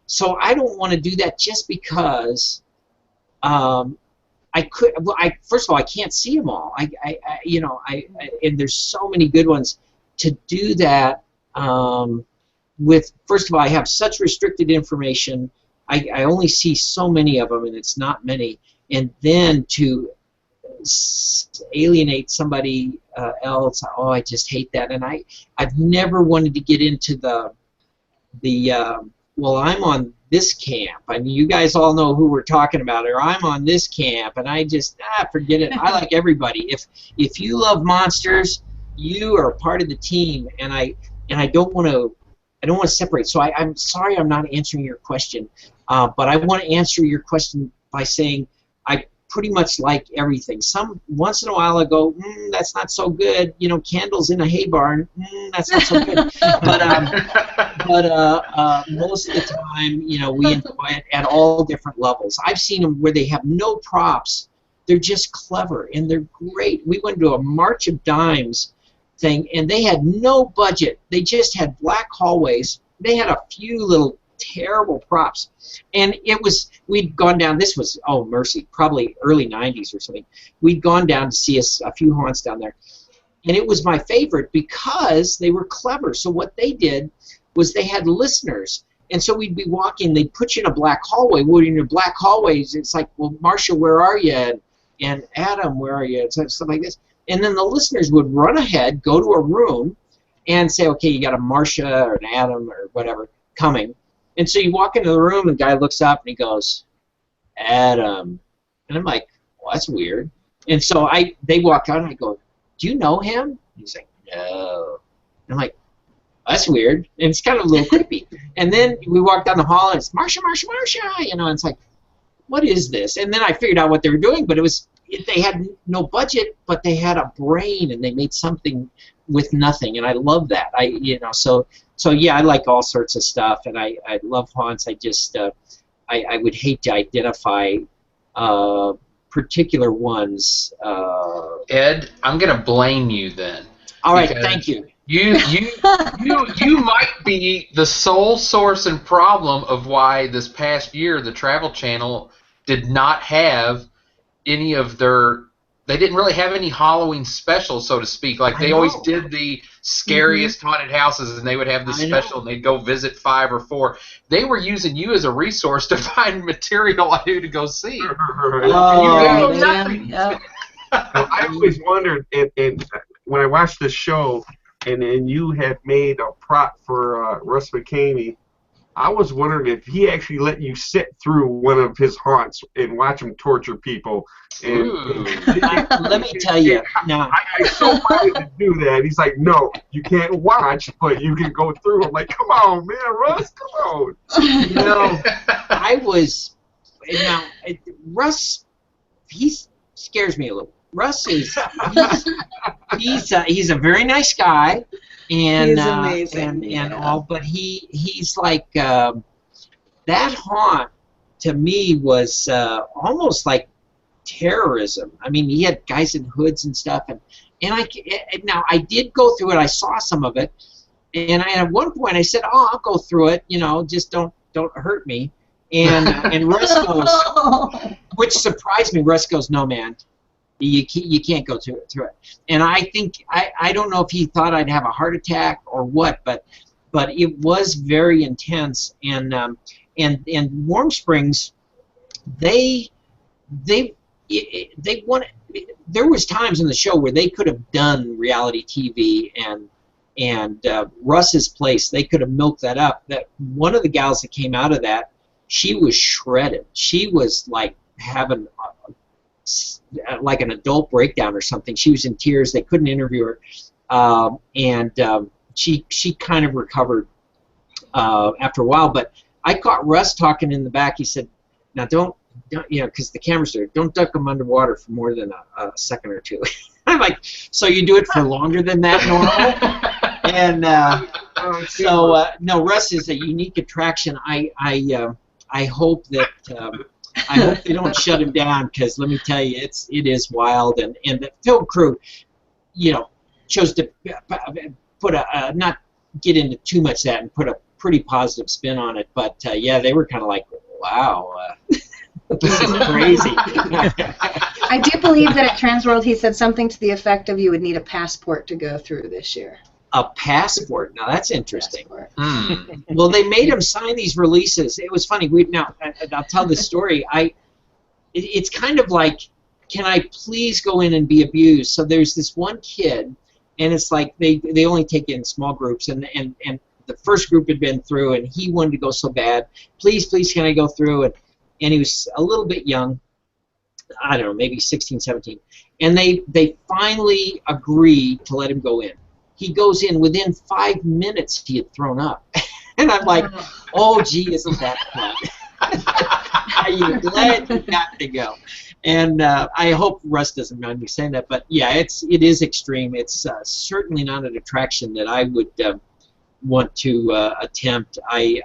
so I don't want to do that just because. First of all, I can't see them all. And there's so many good ones. To do that, first of all, I have such restricted information. I only see so many of them, and it's not many. And then to alienate somebody else, oh, I just hate that. And I've never wanted to get into well, I'm on this camp. I mean, you guys all know who we're talking about, or I'm on this camp, and I just, forget it. I like everybody. If you love monsters, you are a part of the team, and I don't want to separate. So I'm sorry I'm not answering your question, but I want to answer your question by saying I pretty much like everything. Once in a while I go, that's not so good. You know, candles in a hay barn, that's not so good. But most of the time, you know, we enjoy it at all different levels. I've seen them where they have no props. They're just clever and they're great. We went to a March of Dimes thing, and they had no budget. They just had black hallways. They had a few little terrible props, and we'd gone down, this was, oh mercy, probably early 90s or something. We'd gone down to see a few haunts down there, and it was my favorite because they were clever. So what they did was they had listeners, and so we'd be walking, they'd put you in a black hallway. Well, in your black hallways, it's like, well, Marcia, where are you? And Adam, where are you? And stuff like this. And then the listeners would run ahead, go to a room, and say, okay, you got a Marcia or an Adam or whatever coming. And so you walk into the room, and the guy looks up, and he goes, Adam. And I'm like, well, that's weird. And so they walk out, and I go, do you know him? And he's like, no. And I'm like, that's weird. And it's kind of a little creepy. And then we walk down the hall, and it's Marcia, Marcia, Marcia. You know, and it's like, what is this? And then I figured out what they were doing, but they had no budget, but they had a brain, and they made something with nothing, and I love that. So yeah, I like all sorts of stuff, and I love haunts. I just I would hate to identify particular ones. Ed, I'm gonna blame you then. All right, thank you. You might be the sole source and problem of why this past year the Travel Channel did not have any of they didn't really have any Halloween specials, so to speak. Like, they always did the scariest haunted houses, and they would have the special, and they'd go visit 5 or 4. They were using you as a resource to find material on who to go see. I always wondered, and when I watched this show, and you had made a prop for Russ McCamey, I was wondering if he actually let you sit through one of his haunts and watch him torture people. And let me tell you. Now, I so wanted to do that. He's like, no, you can't watch, but you can go through. I'm like, come on, man, Russ, come on. You know, Russ, he scares me a little. Russ is he's a very nice guy, and he's amazing, and all, but he's like that haunt to me was almost like terrorism. I mean, he had guys in hoods and stuff, and now I did go through it. I saw some of it, and at one point I said, "Oh, I'll go through it. You know, just don't hurt me." And Russ goes, which surprised me. Russ goes, no, man, you can't go through it. And I think I don't know if he thought I'd have a heart attack or what, but it was very intense. And Warm Springs, they wanted. There was times in the show where they could have done reality TV and Russ's Place. They could have milked that up. That one of the gals that came out of that, she was shredded. She was like having like an adult breakdown or something. She was in tears. They couldn't interview her, she kind of recovered after a while. But I caught Russ talking in the back. He said, "Now don't because the camera's there. Don't duck them underwater for more than a second or two." I'm like, so you do it for longer than that normal? And no, Russ is a unique attraction. I hope that I hope they don't shut him down, because let me tell you, it is wild. And the film crew, chose to put not get into too much of that and put a pretty positive spin on it. But yeah, they were kind of like, wow. This is crazy. I do believe that at Transworld he said something to the effect of you would need a passport to go through this year. A passport? Now that's interesting. Well, they made him sign these releases. It was funny. I'll tell this story. It's kind of like, can I please go in and be abused? So there's this one kid, and it's like they only take in small groups, and the first group had been through, and he wanted to go so bad. Please, can I go through? And he was a little bit young, I don't know, maybe 16, 17. And they finally agreed to let him go in. He goes in. Within 5 minutes, he had thrown up. And I'm like, oh, gee, isn't that fun? I'm glad you got to go. And I hope Russ doesn't mind me saying that. But, yeah, it is extreme. It's certainly not an attraction that I would want to attempt. I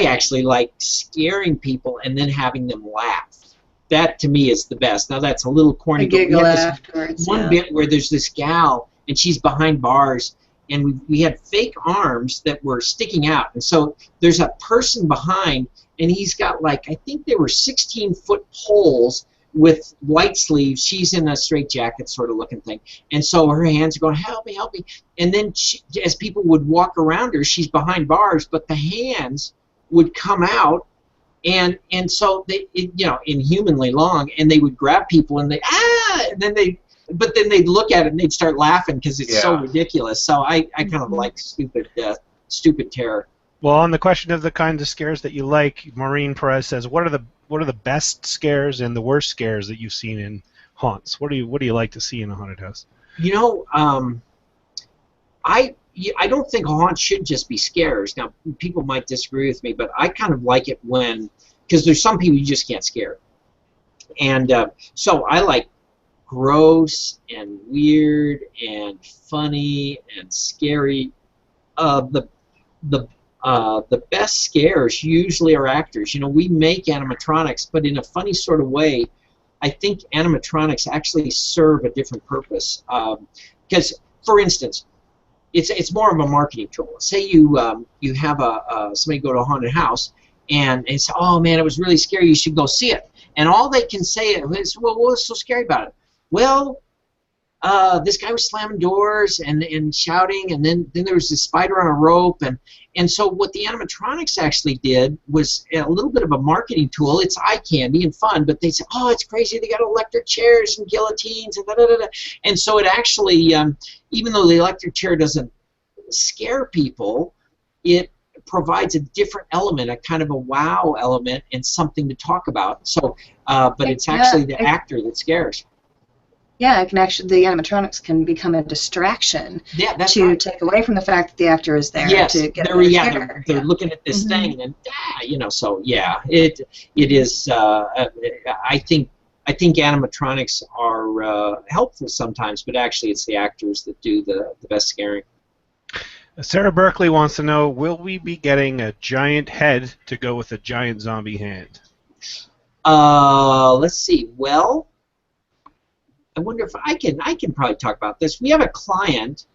actually like scaring people and then having them laugh. That, to me, is the best. Now, that's a little corny. A giggle afterwards. One bit where there's this gal, and she's behind bars, and we had fake arms that were sticking out. And so there's a person behind, and he's got, like, I think they were 16-foot poles with white sleeves. She's in a straitjacket sort of looking thing. And so her hands are going, help me, help me. And then as people would walk around her, she's behind bars, but the hands would come out, and so they, inhumanly long, and they would grab people, and and then they'd look at it and they'd start laughing because it's so ridiculous. So I kind of like stupid terror. Well, on the question of the kinds of scares that you like, Maureen Perez says, what are the best scares and the worst scares that you've seen in haunts? What do you like to see in a haunted house? I don't think haunts should just be scares. Now, people might disagree with me, but I kind of like it because there's some people you just can't scare. And so I like gross and weird and funny and scary. The best scares usually are actors. We make animatronics, but in a funny sort of way. I think animatronics actually serve a different purpose. Because, for instance, it's more of a marketing tool. Say you have somebody go to a haunted house and say, oh man, it was really scary, you should go see it. And all they can say is, well, what's so scary about it? Well, this guy was slamming doors and shouting, and then there was this spider on a rope, and so what the animatronics actually did was a little bit of a marketing tool. It's eye candy and fun, but they said, oh, it's crazy, they got electric chairs and guillotines and da-da-da-da. And so it actually, even though the electric chair doesn't scare people, it provides a different element, a kind of a wow element, and something to talk about. So, but it's actually the actor that scares. Yeah, the animatronics can become a distraction to take away from the fact that the actor is there to get they're looking at this thing, and so yeah, it is. I think animatronics are helpful sometimes, but actually it's the actors that do the best scaring. Sarah Berkeley wants to know: will we be getting a giant head to go with a giant zombie hand? Let's see. Well, I wonder if I can probably talk about this. We have a client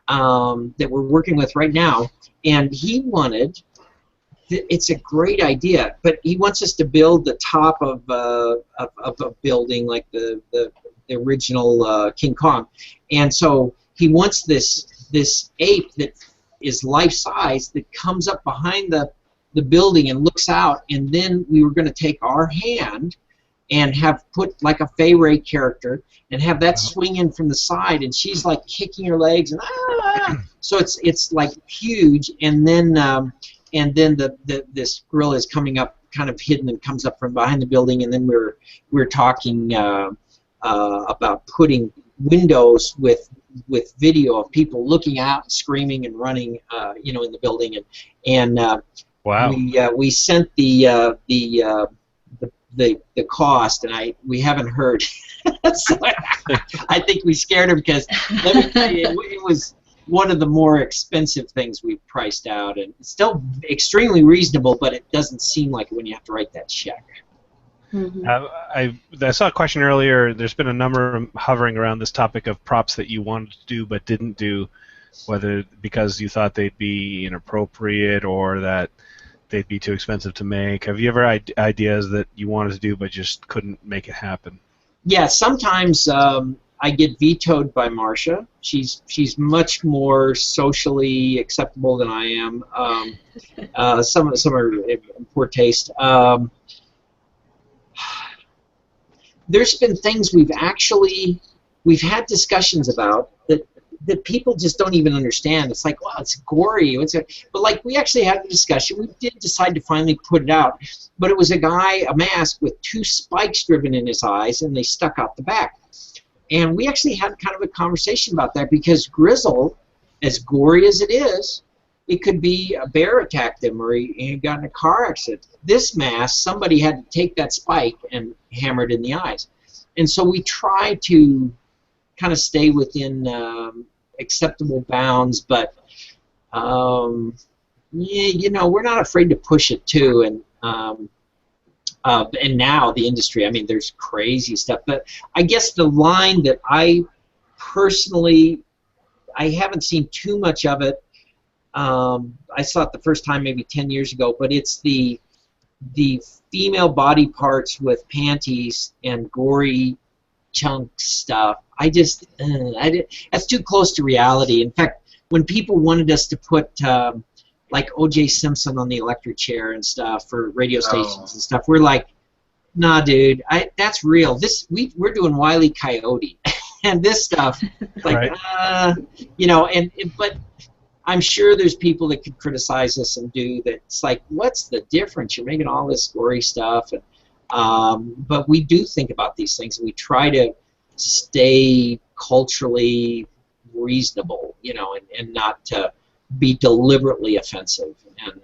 that we're working with right now, and he wanted it's a great idea, but he wants us to build the top of a building like the original King Kong, and so he wants this ape that is life-size that comes up behind the building and looks out, and then we were going to take our hand and have put like a Fay Ray character and have that swing in from the side, and she's like kicking her legs and so it's like huge, and then this gorilla is coming up kind of hidden and comes up from behind the building, and then we're talking about putting windows with video of people looking out and screaming and running in the building, and Wow. We sent the cost, and we haven't heard. So I think we scared him, because let me tell you, it was one of the more expensive things we've priced out, and it's still extremely reasonable, but it doesn't seem like it when you have to write that check. Mm-hmm. I saw a question earlier. There's been a number hovering around this topic of props that you wanted to do but didn't do, whether because you thought they'd be inappropriate or that they'd be too expensive to make. Have you ever had ideas that you wanted to do but just couldn't make it happen? Yeah, sometimes I get vetoed by Marcia. She's much more socially acceptable than I am. Some are in poor taste. There's been things we've had discussions about that people just don't even understand. It's like, wow, it's gory. But like, we actually had a discussion. We did decide to finally put it out, but it was a mask with 2 spikes driven in his eyes, and they stuck out the back. And we actually had kind of a conversation about that, because Grizzle, as gory as it is, it could be a bear attacked him, or he got in a car accident. This mask, somebody had to take that spike and hammer it in the eyes. And so we try to kind of stay within acceptable bounds, but we're not afraid to push it too. And now the industry, I mean, there's crazy stuff. But I guess the line that I personally, I haven't seen too much of it. I saw it the first time maybe 10 years ago, but it's the female body parts with panties and gory chunk stuff. That's too close to reality. In fact, when people wanted us to put like O.J. Simpson on the electric chair and stuff for radio stations and stuff, we're like, nah, dude, that's real. We're doing Wile E. Coyote, and this stuff, like, right. But I'm sure there's people that could criticize us and do that. It's like, what's the difference? You're making all this gory stuff, and but we do think about these things, and we try to stay culturally reasonable, and not to be deliberately offensive. And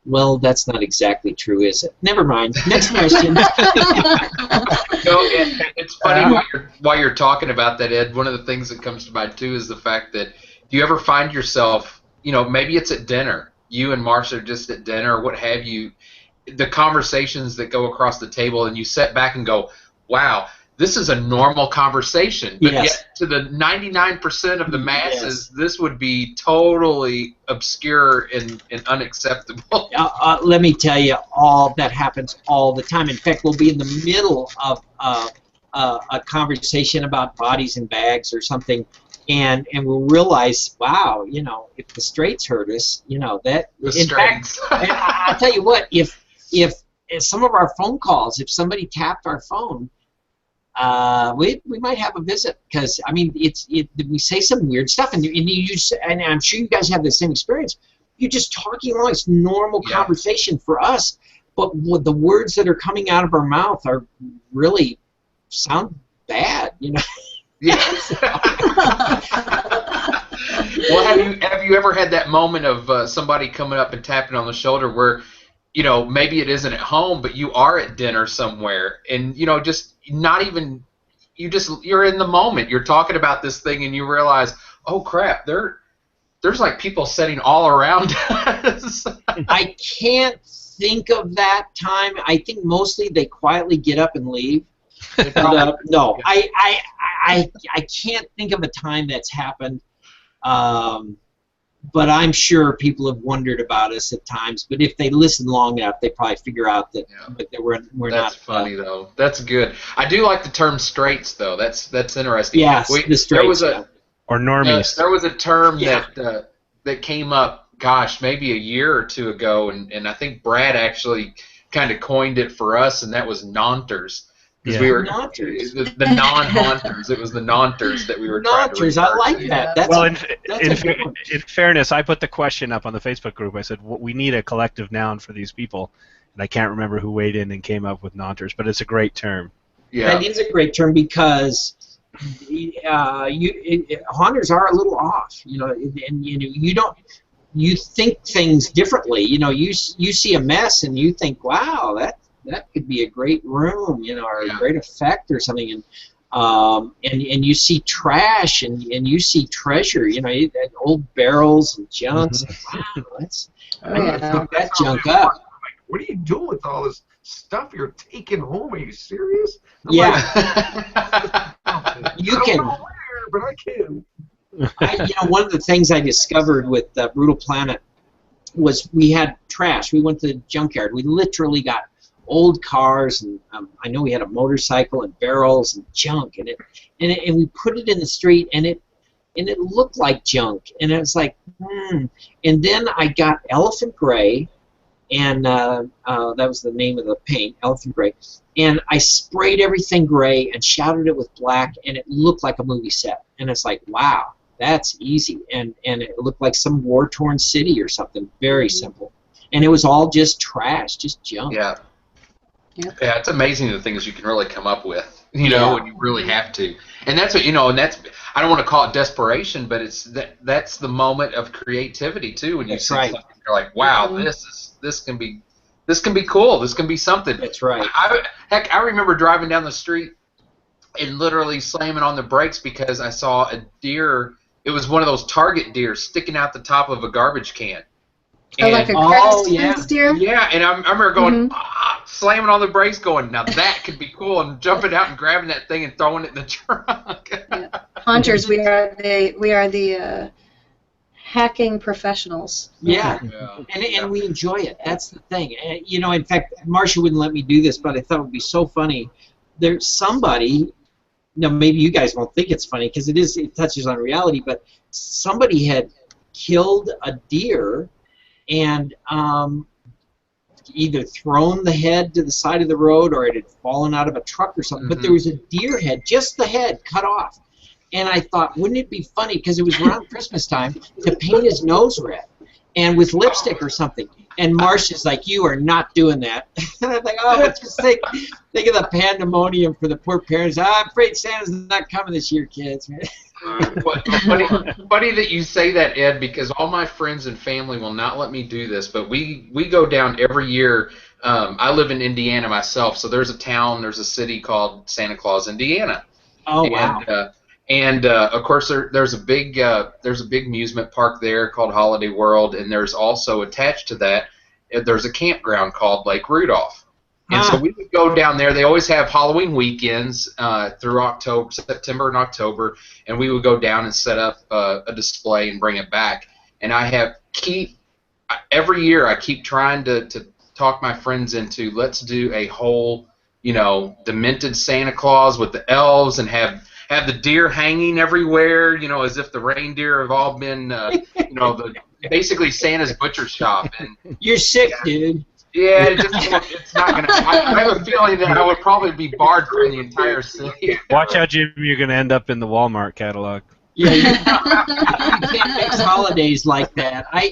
well, that's not exactly true, is it? Never mind. Next question. It's funny while you're talking about that, Ed. One of the things that comes to mind too is the fact that, do you ever find yourself, maybe it's at dinner, you and Marcia are just at dinner or what have you, the conversations that go across the table, and you sit back and go, wow, this is a normal conversation, but yet to the 99% of the masses, this would be totally obscure and unacceptable. Let me tell you, all that happens all the time. In fact, we'll be in the middle of a conversation about bodies in bags or something, and we'll realize, wow, if the straights hurt us, that. In fact, I'll tell you what, if some of our phone calls, if somebody tapped our phone, we might have a visit, because I mean, we say some weird stuff, and I'm sure you guys have the same experience. You're just talking along; it's normal conversation for us, but the words that are coming out of our mouth are really sound bad, Yes. Well, have you ever had that moment of somebody coming up and tapping on the shoulder where, maybe it isn't at home, but you are at dinner somewhere, and just not even, you're in the moment, you're talking about this thing, and you realize, oh crap, there's like people sitting all around us. I can't think of that time. I think mostly they quietly get up and leave. No, I can't think of a time that's happened. but I'm sure people have wondered about us at times. But if they listen long enough, they probably figure out that, that we're not. That's funny though. That's good. I do like the term straights though. That's interesting. Yes, the straights. Or normies. There was a term that came up, gosh, maybe a year or two ago, and I think Brad actually kind of coined it for us, and that was nonters. Because we were the non-haunters. It was the nonters that we were trying to refer I like to. that. That's well, in fairness, I put the question up on the Facebook group. I said, we need a collective noun for these people. And I can't remember who weighed in and came up with nonters, but it's a great term. Yeah. That is a great term because haunters are a little off, and you think things differently. You see a mess and you think, wow, that could be a great room, or a great effect or something, and you see trash and you see treasure, old barrels and junks. Wow, let's pick that junk up. Like, what are you doing with all this stuff you're taking home? Are you serious? You can. I don't know where, but I can. One of the things I discovered with Brutal Planet was we had trash. We went to the junkyard. We literally got old cars, and I know we had a motorcycle and barrels and junk, and we put it in the street, and it looked like junk, and it was like, And then I got Elephant Gray, and that was the name of the paint, Elephant Gray, and I sprayed everything gray and shadowed it with black, and it looked like a movie set, and it's like, wow, that's easy, and it looked like some war-torn city or something, very simple, and it was all just trash, just junk. Yeah. Yep. Yeah, it's amazing the things you can really come up with, when you really have to. And that's what, and that's, I don't want to call it desperation, but that's the moment of creativity too, when you see something, you're like, wow, this can be cool, this can be something. That's right. I remember driving down the street and literally slamming on the brakes because I saw a deer. It was one of those target deer sticking out the top of a garbage can. And, like a crest deer? Yeah, and I remember going, slamming on the brakes, going, now that could be cool, and jumping out and grabbing that thing and throwing it in the trunk. Hunters, we are the hacking professionals. Yeah. And we enjoy it. That's the thing. In fact, Marcia wouldn't let me do this, but I thought it would be so funny. There's somebody, maybe you guys won't think it's funny because it touches on reality, but somebody had killed a deer and either thrown the head to the side of the road or it had fallen out of a truck or something. But there was a deer head, just the head, cut off. And I thought, wouldn't it be funny, because it was around Christmas time, to paint his nose red and with lipstick or something. And Marcia's like, you are not doing that. And I'm like, just think of the pandemonium for the poor parents. I'm afraid Santa's not coming this year, kids. Funny that you say that, Ed, because all my friends and family will not let me do this, but we go down every year. I live in Indiana myself, so there's a city called Santa Claus, Indiana. Oh, wow. And of course, there's a big amusement park there called Holiday World, and there's also attached to that, there's a campground called Lake Rudolph. And so we would go down there. They always have Halloween weekends through September and October, and we would go down and set up a display and bring it back. And every year I keep trying to talk my friends into, let's do a whole, demented Santa Claus with the elves and have the deer hanging everywhere, as if the reindeer have all been, basically Santa's butcher shop. And you're sick, dude. Yeah, it's not gonna. I have a feeling that I would probably be barred from the entire city. Watch out, Jim! You're gonna end up in the Walmart catalog. Yeah, you can't mix holidays like that. An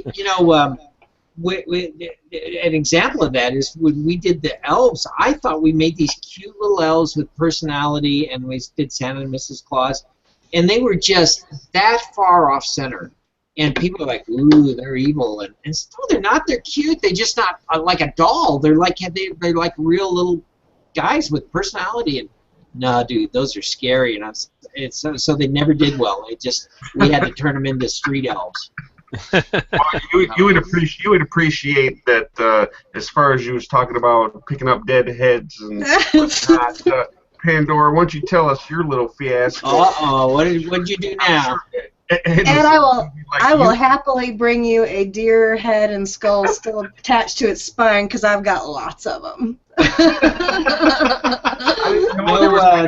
example of that is when we did the elves. I thought we made these cute little elves with personality, and we did Santa and Mrs. Claus, and they were just that far off center. And people are like, ooh, they're evil, and no, they're not. They're cute. They're just not like a doll. They're like real little guys with personality. And no, dude, those are scary. And so they never did well. We had to turn them into street elves. You would appreciate that as far as you was talking about picking up dead heads and whatnot. Pandora, why don't you tell us your little fiasco? What'd you do now? And I will happily bring you a deer head and skull still attached to its spine because I've got lots of them.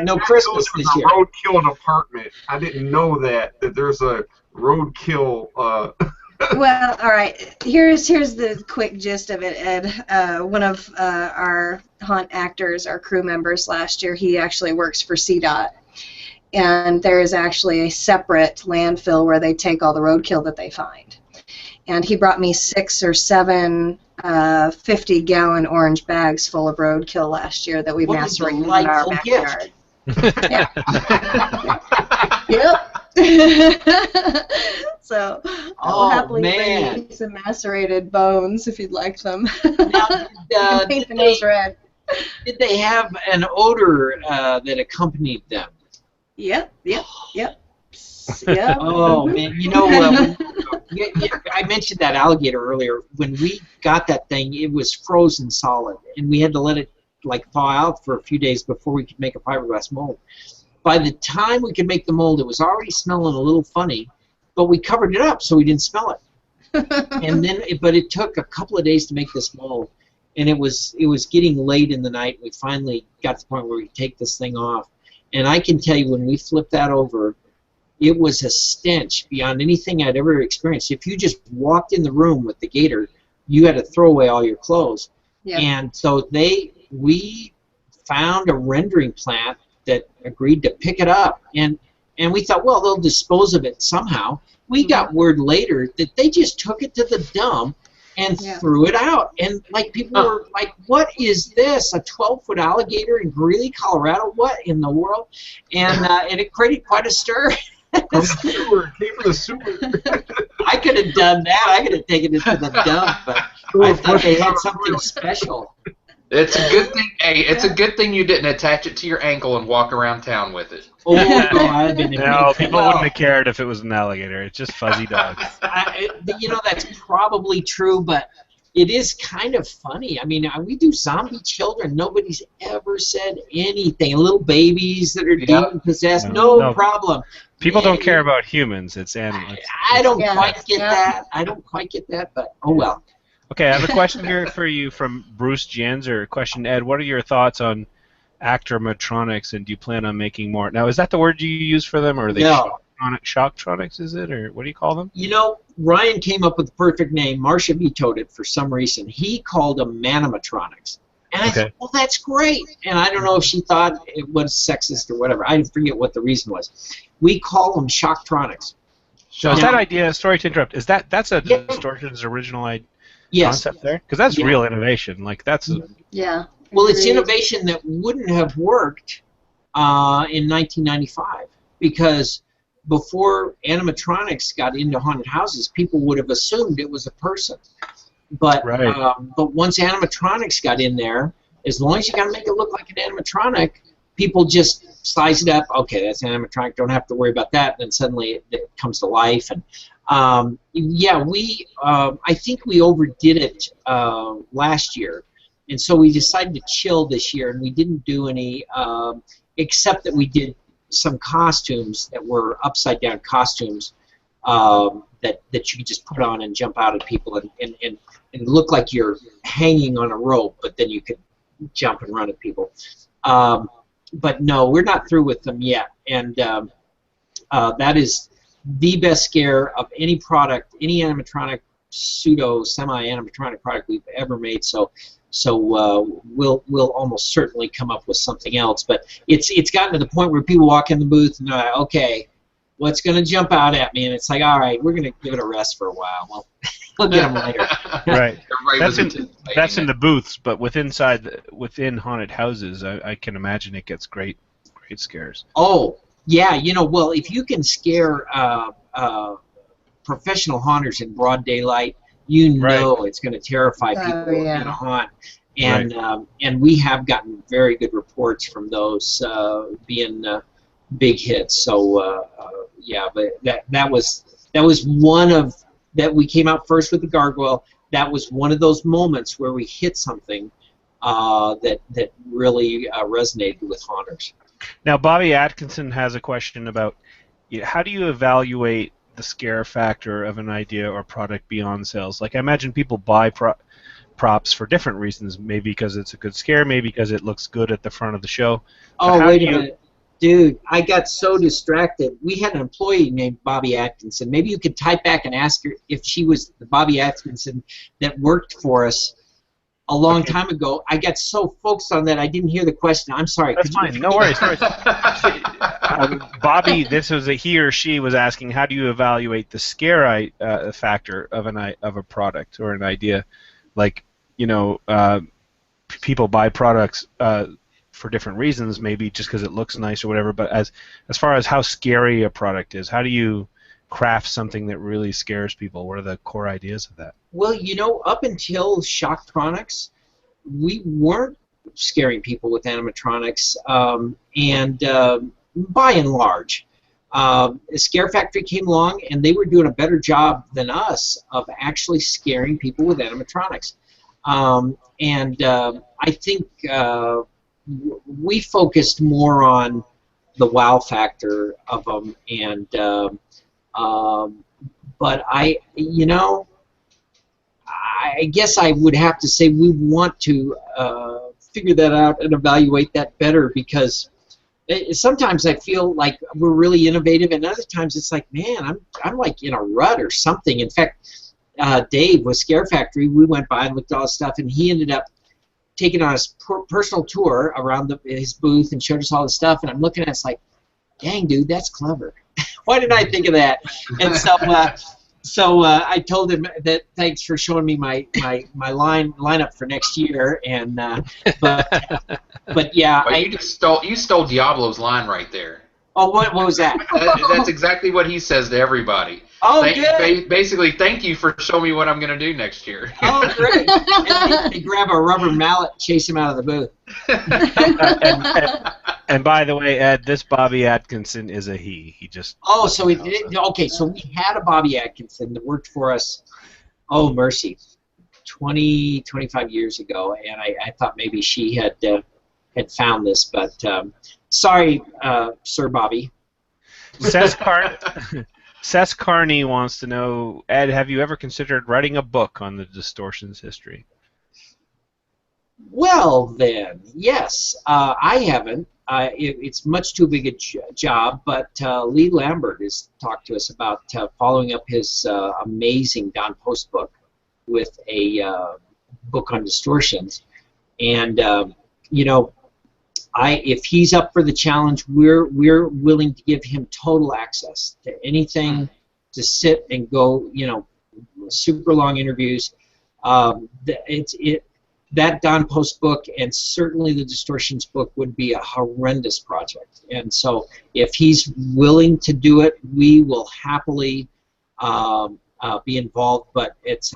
No Christmas this year. Roadkill department. I didn't know that there's a roadkill. Well, all right. Here's the quick gist of it, Ed. One of our haunt actors, our crew members last year, he actually works for CDOT. And there is actually a separate landfill where they take all the roadkill that they find. And he brought me 6 or 7 50-gallon orange bags full of roadkill last year that we macerated in our backyard. Yeah. Yep. So I'll happily bring you some macerated bones if you'd like them. Now, paint the nose red. Did they have an odor that accompanied them? Yep. Oh man, you know, I mentioned that alligator earlier. When we got that thing, it was frozen solid, and we had to let it like thaw out for a few days before we could make a fiberglass mold. By the time we could make the mold, it was already smelling a little funny, but we covered it up so we didn't smell it. And then, but it took a couple of days to make this mold, and it was getting late in the night. We finally got to the point where we could take this thing off. And I can tell you, when we flipped that over, it was a stench beyond anything I'd ever experienced. If you just walked in the room with the gator, you had to throw away all your clothes. Yep. And so we found a rendering plant that agreed to pick it up. And we thought, well, they'll dispose of it somehow. We got word later that they just took it to the dump and threw it out. And like people were like, what is this? A 12-foot alligator in Greeley, Colorado? What in the world? And it created quite a stir. From the sewer. I could have done that. I could have taken it to the dump, but I thought they had something special. It's a good thing. Hey, it's a good thing you didn't attach it to your ankle and walk around town with it. Oh, God. No, people wouldn't have cared if it was an alligator. It's just fuzzy dogs. You know, that's probably true, but it is kind of funny. I mean, we do zombie children. Nobody's ever said anything. Little babies that are demon-possessed, no problem. People don't care about humans. It's animals. I don't quite get that. I don't quite get that, but oh well. Okay, I have a question here for you from Bruce Janzer. Question, Ed, what are your thoughts on actormatronics, and do you plan on making more? Now, is that the word you use for them, or are they shocktronics, is it, or what do you call them? You know, Ryan came up with the perfect name. Marcia vetoed it for some reason. He called them manimatronics. And I thought, well, that's great. And I don't know if she thought it was sexist or whatever. I forget what the reason was. We call them shocktronics. So is that idea, sorry to interrupt, that's a Distortions original concept there? Because that's real innovation. Like, that's... Well, it's innovation that wouldn't have worked in 1995, because before animatronics got into haunted houses, people would have assumed it was a person. But but once animatronics got in there, as long as you got to make it look like an animatronic, people just size it up. Okay, that's an animatronic. Don't have to worry about that. And then suddenly it comes to life. And I think we overdid it last year, and so we decided to chill this year, and we didn't do any, except that we did some costumes that were upside down costumes that you could just put on and jump out at people and look like you're hanging on a rope, but then you could jump and run at people. But no, we're not through with them yet, and that is the best scare of any product, any animatronic, semi-animatronic product we've ever made. So we'll almost certainly come up with something else. But it's gotten to the point where people walk in the booth and they're like, okay, what's going to jump out at me? And it's like, all right, we're going to give it a rest for a while. We'll get them later. Right. That's in the booths, but within haunted houses, I can imagine it gets great scares. Oh, yeah. You know, well, if you can scare professional haunters in broad daylight, you know it's going to terrify people in a haunt. And and we have gotten very good reports from those being big hits. So but that was one of that. We came out first with the gargoyle. That was one of those moments where we hit something that really resonated with haunters. Now, Bobby Atkinson has a question about how do you evaluate the scare factor of an idea or product beyond sales? Like, I imagine people buy props for different reasons. Maybe because it's a good scare, maybe because it looks good at the front of the show. Oh, wait a minute. Dude, I got so distracted. We had an employee named Bobby Atkinson. Maybe you could type back and ask her if she was the Bobby Atkinson that worked for us a long time ago. I got so focused on that I didn't hear the question. I'm sorry. That's fine. No worries. Bobby, this was he or she was asking, how do you evaluate the scare factor of a product or an idea? Like, people buy products for different reasons, maybe just because it looks nice or whatever. But as far as how scary a product is, how do you craft something that really scares people? What are the core ideas of that? Well, up until Shocktronics, we weren't scaring people with animatronics, and by and large, Scare Factory came along, and they were doing a better job than us of actually scaring people with animatronics. I think we focused more on the wow factor of them, but I guess I would have to say we want to figure that out and evaluate that better, because sometimes I feel like we're really innovative, and other times it's like, man, I'm like in a rut or something. In fact, Dave with Scare Factory, we went by and looked at all the stuff, and he ended up taking on his personal tour around his booth and showed us all the stuff, and I'm looking at it, it's like, dang, dude, that's clever. Why didn't I think of that? And so I told him that thanks for showing me my lineup for next year, and but yeah. But you stole Diablo's line right there. Oh, what was that? That's exactly what he says to everybody. Oh, good. Basically, thank you for showing me what I'm going to do next year. Oh, great. And they grab a rubber mallet and chase him out of the booth. And by the way, Ed, this Bobby Atkinson is a he. He just... Oh, so okay, so we had a Bobby Atkinson that worked for us, oh, mercy, 25 years ago, and I thought maybe she had found this, but sorry, Sir Bobby. Seth Carney wants to know, Ed, have you ever considered writing a book on the Distortions history? Well, then, yes. I haven't. It's much too big a job, but Lee Lambert has talked to us about following up his amazing Don Post book with a book on distortions. And, if he's up for the challenge, we're willing to give him total access to anything, to sit and go, super long interviews. That Don Post book and certainly the Distortions book would be a horrendous project. And so if he's willing to do it, we will happily be involved, but it's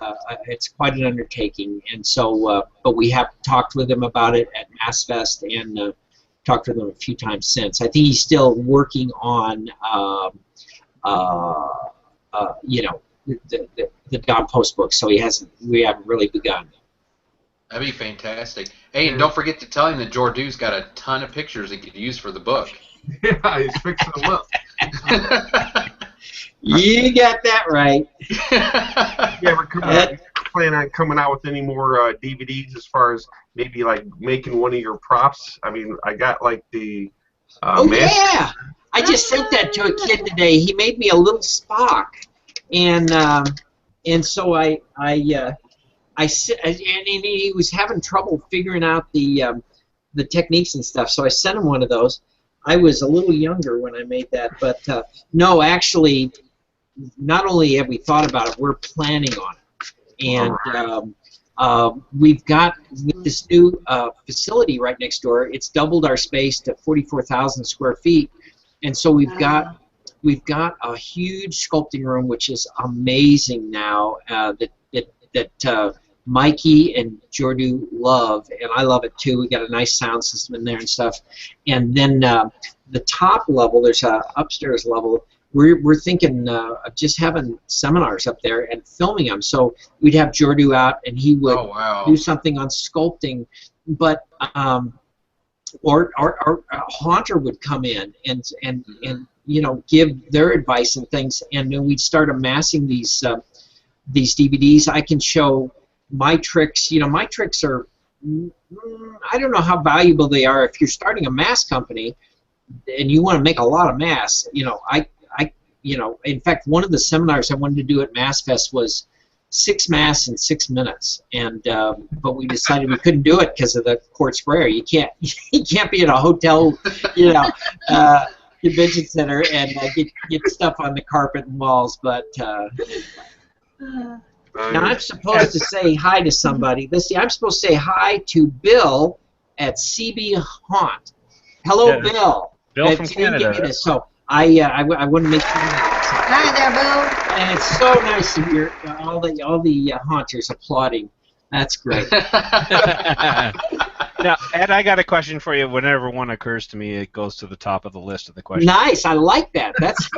quite an undertaking. And so, but we have talked with him about it at MassFest and talked with him a few times since. I think he's still working on, the Don Post book, so we haven't really begun. That'd be fantastic. Hey, and don't forget to tell him that Jordu's got a ton of pictures he could use for the book. Yeah, he's fixing them up. You got that right. You ever plan on coming out with any more DVDs as far as maybe like making one of your props? I mean, I got like the yeah! I just sent that to a kid today. He made me a little Spock, and so and he was having trouble figuring out the techniques and stuff. So I sent him one of those. I was a little younger when I made that, but no, actually, not only have we thought about it, we're planning on it. And we've got, with this new facility right next door, it's doubled our space to 44,000 square feet, and so we've got a huge sculpting room, which is amazing now. That Mikey and Jordu love, and I love it too. We got a nice sound system in there and stuff. And then the top level, there's a upstairs level. We're thinking of just having seminars up there and filming them. So we'd have Jordu out, and he would do something on sculpting, or Haunter would come in and give their advice and things, and then we'd start amassing these DVDs. I can show my tricks. My tricks are, I don't know how valuable they are if you're starting a mass company and you want to make a lot of mass. In fact, one of the seminars I wanted to do at MassFest was 6 mass in 6 minutes, and but we decided we couldn't do it because of the Court Square. You can't be in a hotel, convention center and get stuff on the carpet and walls. But now I'm supposed to say hi to somebody. I'm supposed to say hi to Bill at CB Haunt. Hello, Bill. Bill from Canada. So I want to make sure. Hi there, Bill. And it's so nice to hear all the haunters applauding. That's great. Now, Ed, I got a question for you. Whenever one occurs to me, it goes to the top of the list of the questions. Nice. I like that. That's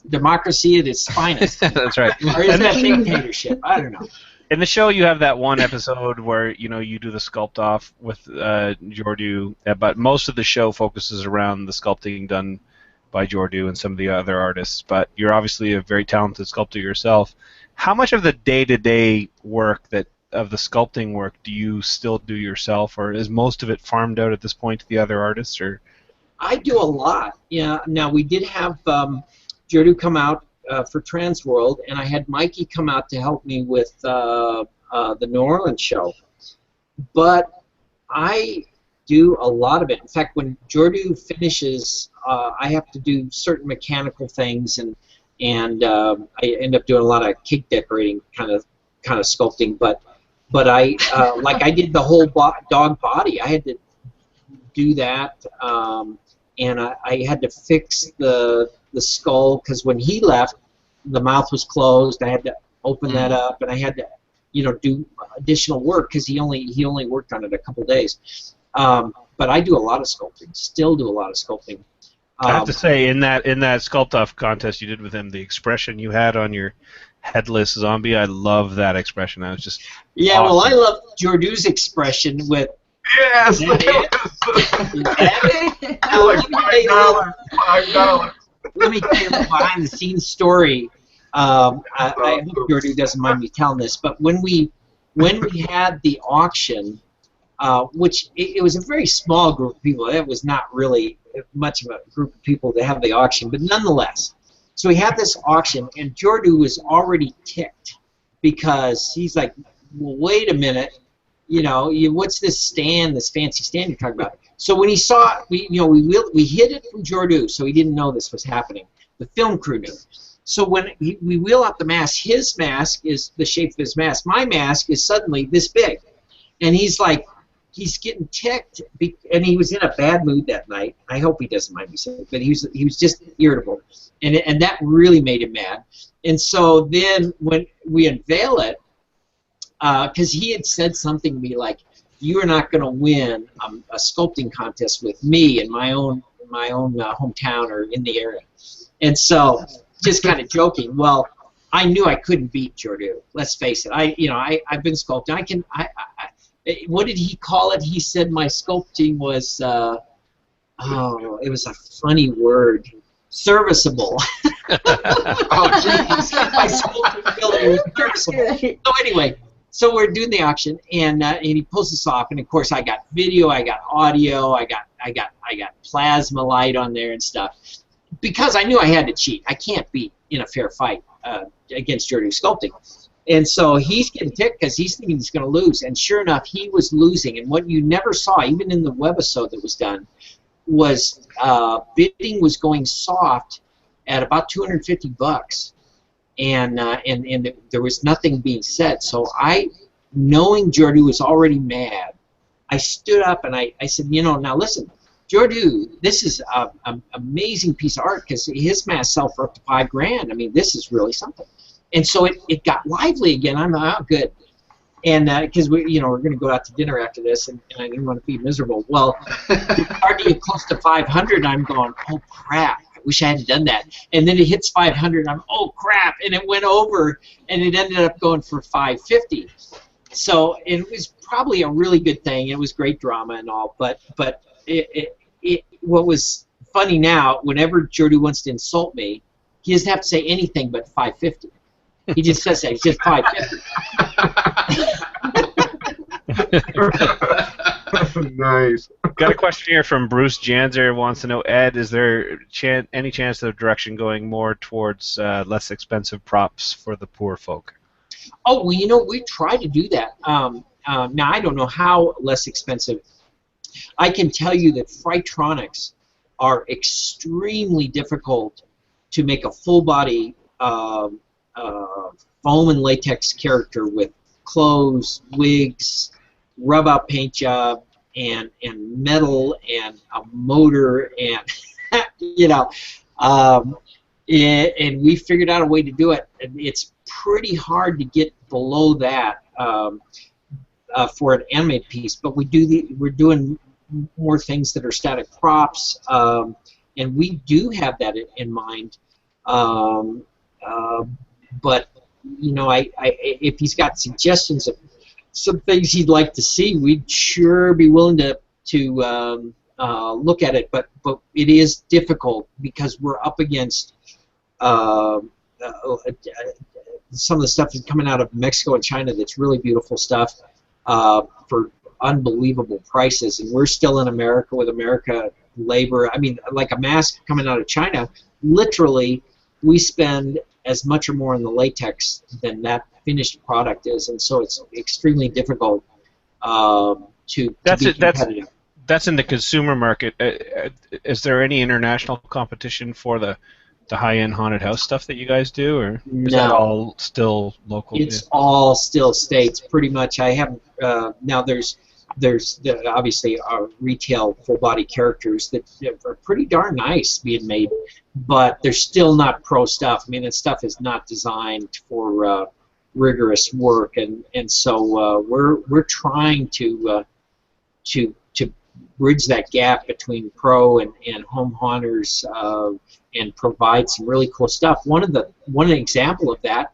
democracy at its finest. That's right. Or is that dictatorship? I don't know. In the show, you have that one episode where you do the sculpt off with Jordu, but most of the show focuses around the sculpting done by Jordu and some of the other artists. But you're obviously a very talented sculptor yourself. How much of the day-to-day work of the sculpting work do you still do yourself, or is most of it farmed out at this point to the other artists? Or I do a lot. Yeah. Now we did have Jordu come out for Transworld, and I had Mikey come out to help me with the New Orleans show. But I do a lot of it. In fact, when Jordu finishes, I have to do certain mechanical things, and I end up doing a lot of cake decorating kind of sculpting. But I like I did the whole dog body. I had to do that, and I had to fix the skull because when he left, the mouth was closed. I had to open that up, and I had to do additional work because he only worked on it a couple days. But I do a lot of sculpting. Still do a lot of sculpting. I have to say, in that sculpt-off contest you did with him, the expression you had on your headless zombie, I love that expression. I was just awesome. Well, I love Jordu's expression with yes. $5. Let me tell you a behind-the-scenes story. I hope Jordu doesn't mind me telling this, but when we had the auction, which it was a very small group of people. It was not really much of a group of people to have the auction, but nonetheless. So we had this auction, and Jordu was already ticked because he's like, well, wait a minute, what's this stand, this fancy stand you're talking about? So when he saw it, we hid it from Jordu, so he didn't know this was happening. The film crew knew. So when we wheel out the mask, his mask is the shape of his mask. My mask is suddenly this big, and he's getting ticked, and he was in a bad mood that night. I hope he doesn't mind me saying, but he was just irritable, and that really made him mad. And so then when we unveil it, because he had said something to me like, "You are not going to win a sculpting contest with me in my own hometown or in the area," and so just kind of joking. Well, I knew I couldn't beat Jordu. Let's face it. I've been sculpting. What did he call it? He said my sculpting was, it was a funny word, serviceable. Oh, jeez. My sculpting ability was serviceable. So anyway, so we're doing the auction, and he pulls this off, and of course I got video, I got audio, I got plasma light on there and stuff, because I knew I had to cheat. I can't beat in a fair fight against Jordu sculpting. And so he's getting ticked because he's thinking he's going to lose. And sure enough, he was losing. And what you never saw, even in the webisode that was done, was bidding was going soft at about $250, and there was nothing being said. So knowing Jordu was already mad, I stood up and I said, now listen, Jordu, this is an amazing piece of art because his mask sell for up to $5,000. I mean, this is really something. And so it got lively again. I'm good, and because we're going to go out to dinner after this, and I didn't want to be miserable. Well, it's hard to get close to 500. I'm going, oh crap! I wish I hadn't done that. And then it hits 500. I'm oh crap! And it went over, and it ended up going for 550. So it was probably a really good thing. It was great drama and all, but what was funny now, whenever Jordu wants to insult me, he doesn't have to say anything but 550. He just says that. He's just 550. Nice. Got a question here from Bruce Janzer. Wants to know, Ed, is there any chance of direction going more towards less expensive props for the poor folk? Oh, well, you know, we try to do that. Now, I don't know how less expensive. I can tell you that Frightronics are extremely difficult to make a full-body foam and latex character with clothes, wigs, rub-out paint job, and metal and a motor, and you know, and we figured out a way to do it. It's pretty hard to get below that for an animated piece, but we're doing more things that are static props, and we do have that in mind. But you know, if he's got suggestions of some things he'd like to see, we'd sure be willing to look at it. But it is difficult because we're up against some of the stuff that's coming out of Mexico and China that's really beautiful stuff for unbelievable prices, and we're still in America with America labor. I mean, like a mask coming out of China, literally we spend as much or more in the latex than that finished product is, and so it's extremely difficult to be competitive. That's in the consumer market. Is there any international competition for the high-end haunted house stuff that you guys do, or is that all still local? It's all still states, pretty much. I haven't. Now there's obviously retail full-body characters that are pretty darn nice being made, but they're still not pro stuff. I mean, that stuff is not designed for rigorous work, and so we're trying to bridge that gap between pro and home haunters and provide some really cool stuff. One example of that,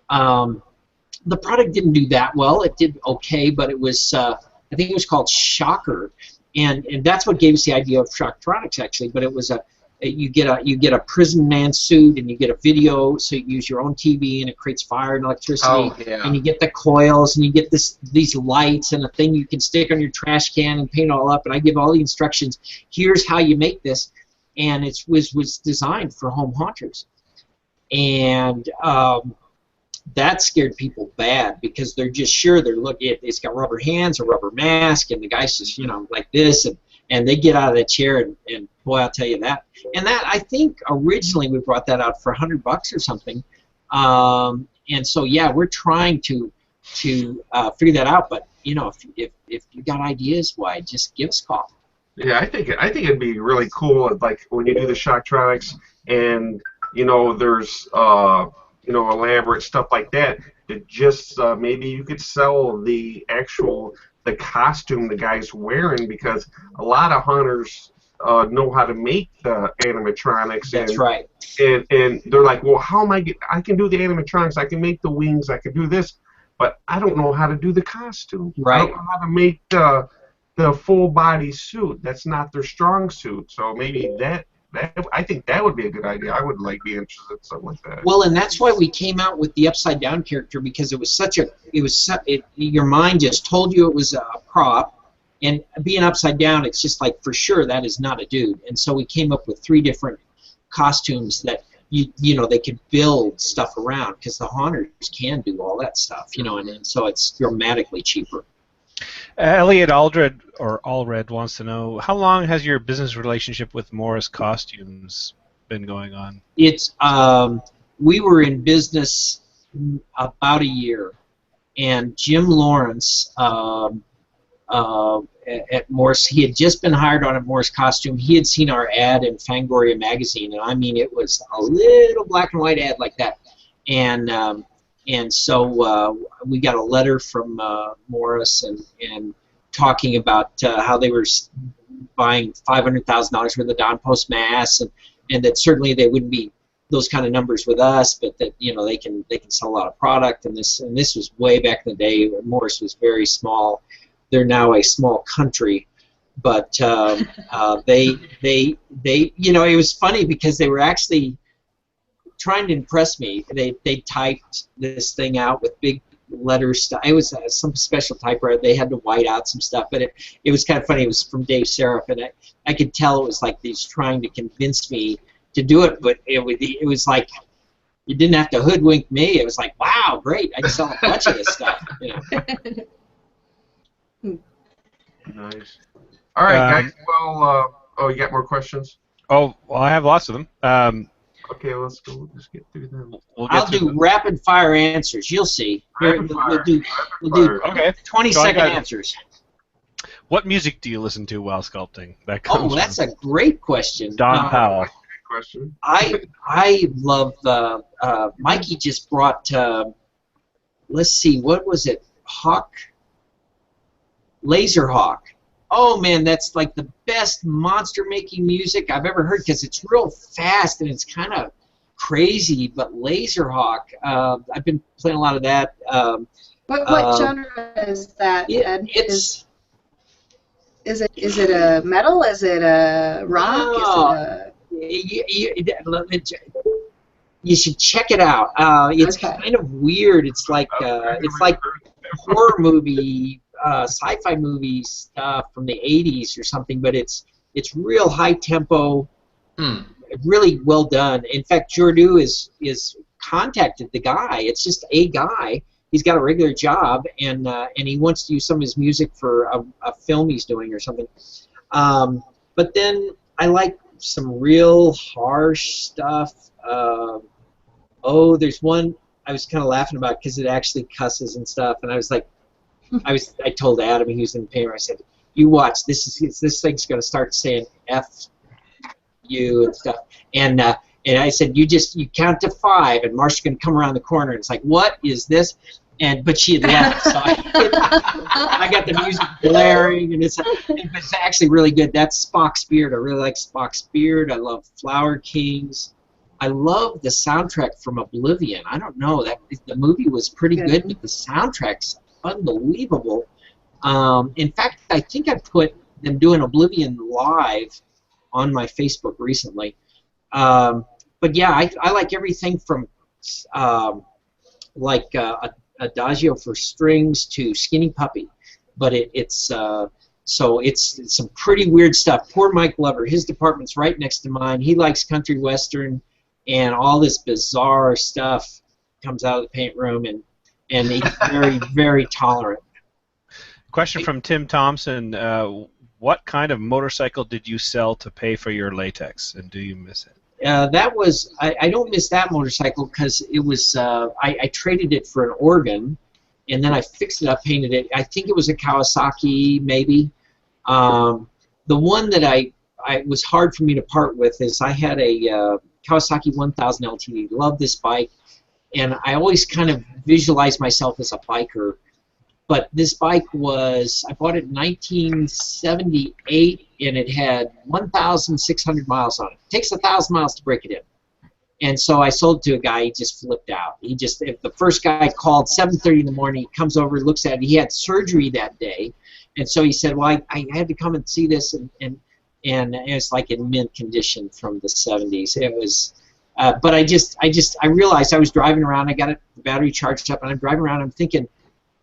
the product didn't do that well. It did okay, but it was I think it was called Shocker, and that's what gave us the idea of Shocktronics actually. But it was you get a prison man suit, and you get a video, so you use your own TV, and it creates fire and electricity. Oh, yeah. And you get the coils, and you get these lights, and a thing you can stick on your trash can and paint it all up. And I give all the instructions. Here's how you make this, and it was designed for home haunters, and that scared people bad because they're just sure it's got rubber hands, a rubber mask, and the guy's just like this, and they get out of that chair, and boy, I'll tell you that. And that, I think originally we brought that out for $100 or something, and so yeah, we're trying to figure that out. But if you got ideas, why, just give us a call. Yeah, I think it'd be really cool, like when you do the Shocktronics, and there's elaborate stuff like that. It just maybe you could sell the costume the guy's wearing, because a lot of hunters know how to make the animatronics. That's right. And they're like, well, how am I can do the animatronics, I can make the wings, I can do this, but I don't know how to do the costume. Right. I don't know how to make the full body suit. That's not their strong suit. So maybe I think that would be a good idea. I would be interested in something like that. Well, and that's why we came out with the upside down character, because it was your mind just told you it was a prop, and being upside down, it's just like, for sure that is not a dude. And so we came up with 3 different costumes that they could build stuff around, because the haunters can do all that stuff, and so it's dramatically cheaper. Elliot Allred wants to know, how long has your business relationship with Morris Costumes been going on? It's we were in business about a year, and Jim Lawrence at Morris, he had just been hired on at Morris Costume. He had seen our ad in Fangoria magazine, and I mean, it was a little black and white ad like that, and so we got a letter from Morris and talking about how they were buying $500,000 worth of Don Post masks, and that certainly they wouldn't be those kind of numbers with us, but that they can sell a lot of product. And this was way back in the day when Morris was very small. They're now a small country, but they you know, it was funny because they were actually trying to impress me. They typed this thing out with big letters. It was some special typewriter. They had to white out some stuff, but it was kind of funny. It was from Dave Seraph, and I could tell it was like he's trying to convince me to do it, but it was like you didn't have to hoodwink me. It was like, wow, great! I can sell a bunch of this stuff. You know. Nice. All right, guys. Well, oh, you got more questions? Oh, well, I have lots of them. Okay, let's go. We'll just get through them. I'll do rapid fire answers. You'll see. We'll do okay. 20-second answers. What music do you listen to while sculpting? That's a great question. Don Powell. Good question. I love Mikey just brought. Let's see, what was it? Laser Hawk. Oh man, that's like the best monster making music I've ever heard because it's real fast and it's kind of crazy. But Laser Hawk, I've been playing a lot of that. What genre is that? It's is it a metal? Is it a rock? You should check it out. It's kind of weird. It's like horror movie. Sci-fi movie stuff from the 80s or something, but it's real high tempo, really well done. In fact, Jordu is contacted the guy. It's just a guy. He's got a regular job, and he wants to use some of his music for a film he's doing or something. But then I like some real harsh stuff. There's one I was kind of laughing about because it actually cusses and stuff, and I was like. I told Adam, he was in the paper, I said, you watch, this thing's going to start saying F you and stuff. And I said, you count to 5, and Marcia's going to come around the corner. And it's like, what is this? But she had left, so I got the music blaring, and it's actually really good. That's Spock's Beard. I really like Spock's Beard. I love Flower Kings. I love the soundtrack from Oblivion. I don't know, the movie was pretty good, but the soundtrack's unbelievable. In fact, I think I put them doing Oblivion live on my Facebook recently. But yeah, I like everything from Adagio for Strings to Skinny Puppy. But it's some pretty weird stuff. Poor Mike Glover, his department's right next to mine. He likes country western, and all this bizarre stuff comes out of the paint room, and he's very, very tolerant. Question from Tim Thompson. What kind of motorcycle did you sell to pay for your latex, and do you miss it? That was, I don't miss that motorcycle because it was, I traded it for an organ, and then I fixed it up, painted it. I think it was a Kawasaki, maybe. The one that I was hard for me to part with is I had a Kawasaki 1000 LTD. Love this bike. And I always kind of visualize myself as a biker. But this bike I bought it in 1978, and it had 1,600 miles on it. It takes 1,000 miles to break it in. And so I sold it to a guy. He just flipped out. If the first guy called 7:30 in the morning, he comes over, looks at it. He had surgery that day. And so he said, well, I had to come and see this, and it's like in mint condition from the 70s. It was... but I realized I was driving around. I got the battery charged up, and I'm driving around. I'm thinking,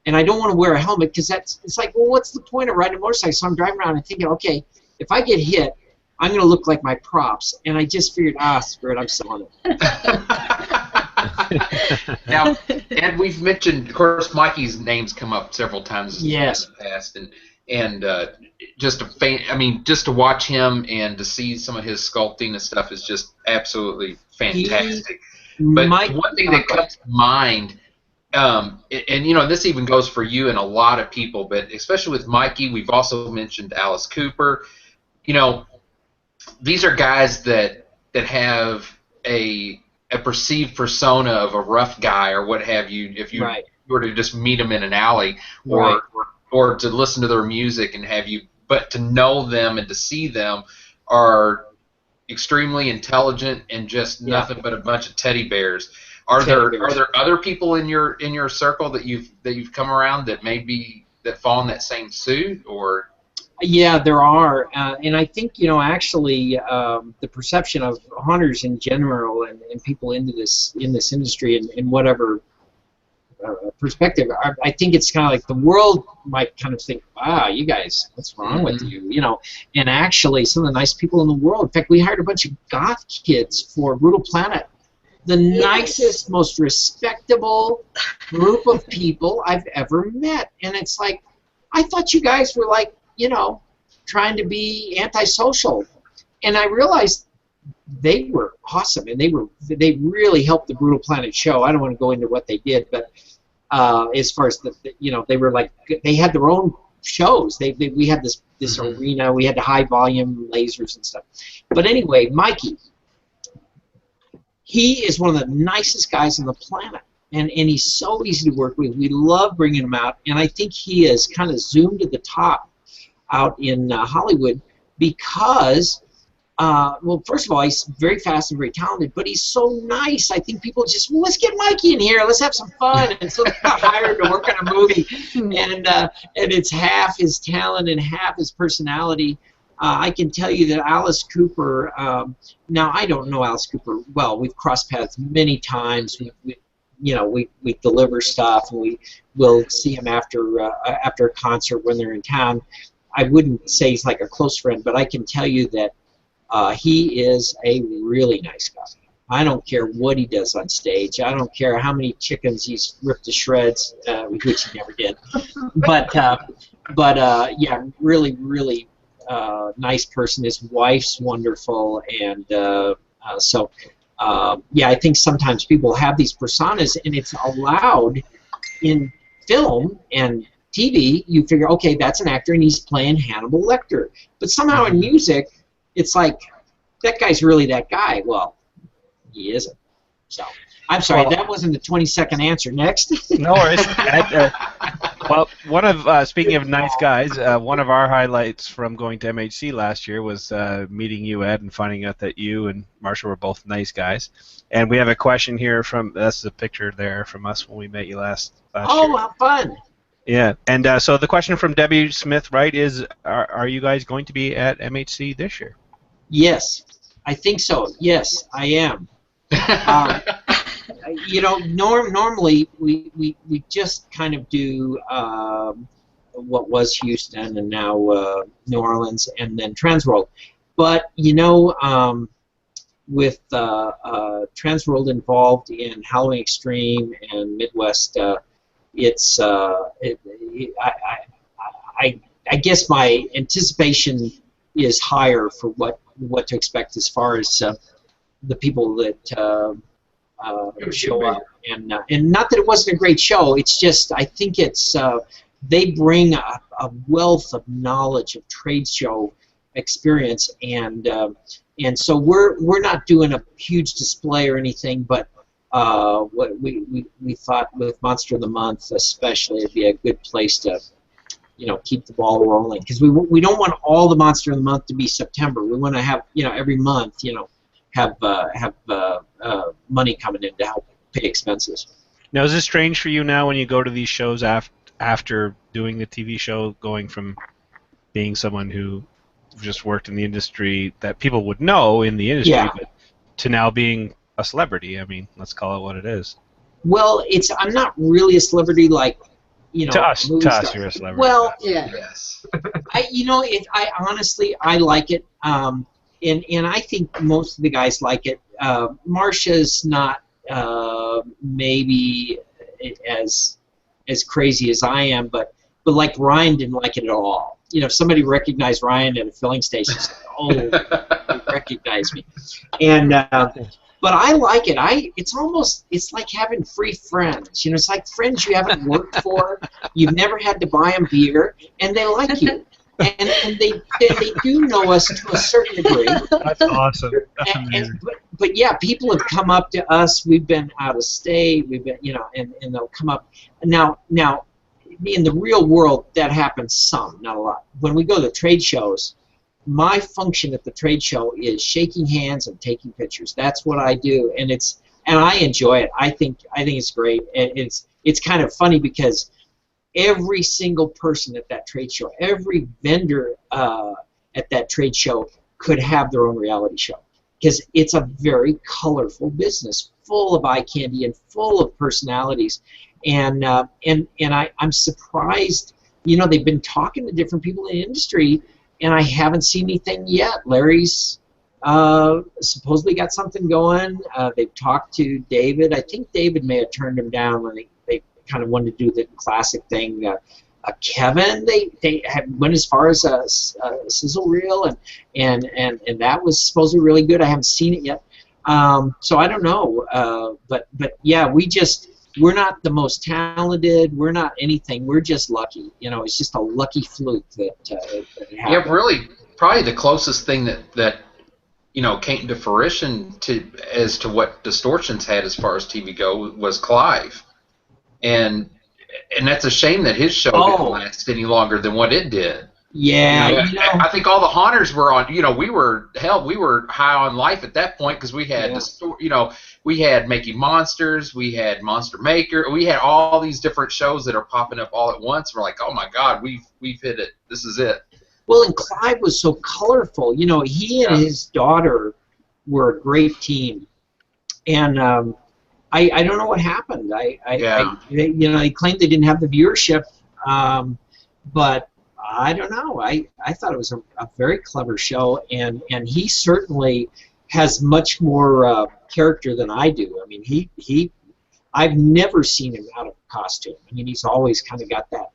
and I don't want to wear a helmet because it's like, well, what's the point of riding a motorcycle? So I'm driving around and thinking, okay, if I get hit, I'm going to look like my props. And I just figured, screw it, I'm selling it. Now, Ed, we've mentioned, of course, Mikey's name's come up several times in the past, and just to watch him and to see some of his sculpting and stuff is just absolutely fantastic. But one thing that comes to mind, and this even goes for you and a lot of people, but especially with Mikey, we've also mentioned Alice Cooper. These are guys that have a perceived persona of a rough guy or what have you. If you were to just meet them in an alley, or to listen to their music and have you, but to know them and to see them are extremely intelligent and just nothing but a bunch of teddy bears. Are there other people in your circle that you've come around that maybe that fall in that same suit, or? Yeah, there are, and I think actually the perception of hunters in general and people into this industry in whatever perspective, I think it's kind of like the world might kind of think, wow, you guys, what's wrong with you, And actually, some of the nice people in the world. In fact, we hired a bunch of goth kids for Brutal Planet. The nicest, most respectable group of people I've ever met, and it's like, I thought you guys were like, trying to be antisocial, and I realized they were awesome, and they really helped the Brutal Planet show. I don't want to go into what they did, but as far as they were like, they had their own shows. We had this arena, we had the high volume lasers and stuff. But anyway, Mikey, he is one of the nicest guys on the planet. And he's so easy to work with. We love bringing him out, and I think he has kind of zoomed to the top out in Hollywood because, well, first of all, he's very fast and very talented, but he's so nice. I think people just, well, let's get Mikey in here, let's have some fun, and so they got hired to work on a movie, and it's half his talent and half his personality. I can tell you that Alice Cooper, now I don't know Alice Cooper well. We've crossed paths many times. We deliver stuff, and we will see him after a concert when they're in town. I wouldn't say he's like a close friend, but I can tell you that he is a really nice guy. I don't care what he does on stage. I don't care how many chickens he's ripped to shreds, which he never did. But yeah, really, really nice person. His wife's wonderful, and so. Yeah, I think sometimes people have these personas, and it's allowed in film and TV. You figure, okay, that's an actor, and he's playing Hannibal Lecter. But somehow in music, it's like, that guy's really that guy. Well, he isn't. So, I'm sorry, that wasn't a 20-second answer. Next. No worries. Well, speaking of nice guys, one of our highlights from going to MHC last year was meeting you, Ed, and finding out that you and Marshall were both nice guys. And we have a question here that's the picture there from us when we met you last year. Oh, how fun! Yeah, and so the question from Debbie Smith, right, is are you guys going to be at MHC this year? Yes, I think so. Yes, I am. Normally we just kind of do what was Houston and now New Orleans and then Transworld. But with Transworld involved in Halloween Extreme and Midwest, I guess my anticipation is higher for what to expect as far as the people that show up, and not that it wasn't a great show. It's just I think it's they bring a wealth of knowledge of trade show experience, and so we're not doing a huge display or anything, but what we thought with Monster of the Month especially it'd be a good place to keep the ball rolling, because we don't want all the Monster of the Month to be September. We want to have every month have money coming in to help pay expenses. Now, is this strange for you now when you go to these shows after doing the TV show, going from being someone who just worked in the industry that people would know in the industry, but to now being a celebrity? I mean, let's call it what it is. Well, I'm not really a celebrity like to us, you're a celebrity. Well, yeah. Yes. I honestly like it. And I think most of the guys like it. Marsha's not maybe as crazy as I am, but like Ryan didn't like it at all. If somebody recognized Ryan at a filling station, said, oh, they recognize me. And but I like it. It's like having free friends. It's like friends you haven't worked for, you've never had to buy them beer, and they like you. And they do know us to a certain degree. That's awesome. That's amazing. But yeah, people have come up to us. We've been out of state. We've been, and they'll come up. Now, in the real world, that happens some, not a lot. When we go to trade shows, my function at the trade show is shaking hands and taking pictures. That's what I do, and I enjoy it. I think it's great. And it's kind of funny because every single person at that trade show, every vendor at that trade show could have their own reality show, because it's a very colorful business, full of eye candy and full of personalities. And I'm surprised, you know, they've been talking to different people in the industry, and I haven't seen anything yet. Larry's supposedly got something going. They've talked to David. I think David may have turned him down when they kind of wanted to do the classic thing. Kevin, they went as far as a sizzle reel, and that was supposedly really good. I haven't seen it yet, so I don't know. But yeah, we're not the most talented. We're not anything. We're just lucky. You know, it's just a lucky fluke that it happened. Yeah, really, probably the closest thing that you know came to fruition as to what Distortions had as far as TV go was Clive, and that's a shame that his show didn't last any longer than what it did. Yeah, you know, I think all the Haunters were on. You know, we were high on life at that point because we had we had Making Monsters, we had Monster Maker, we had all these different shows that are popping up all at once. We're like, oh my God, we've hit it. This is it. Well, and Clive was so colorful. You know, he and his daughter were a great team, and I don't know what happened. You know, they claimed they didn't have the viewership, but I don't know. I thought it was a very clever show, and he certainly has much more character than I do. I mean, I've never seen him out of costume. I mean, he's always kind of got that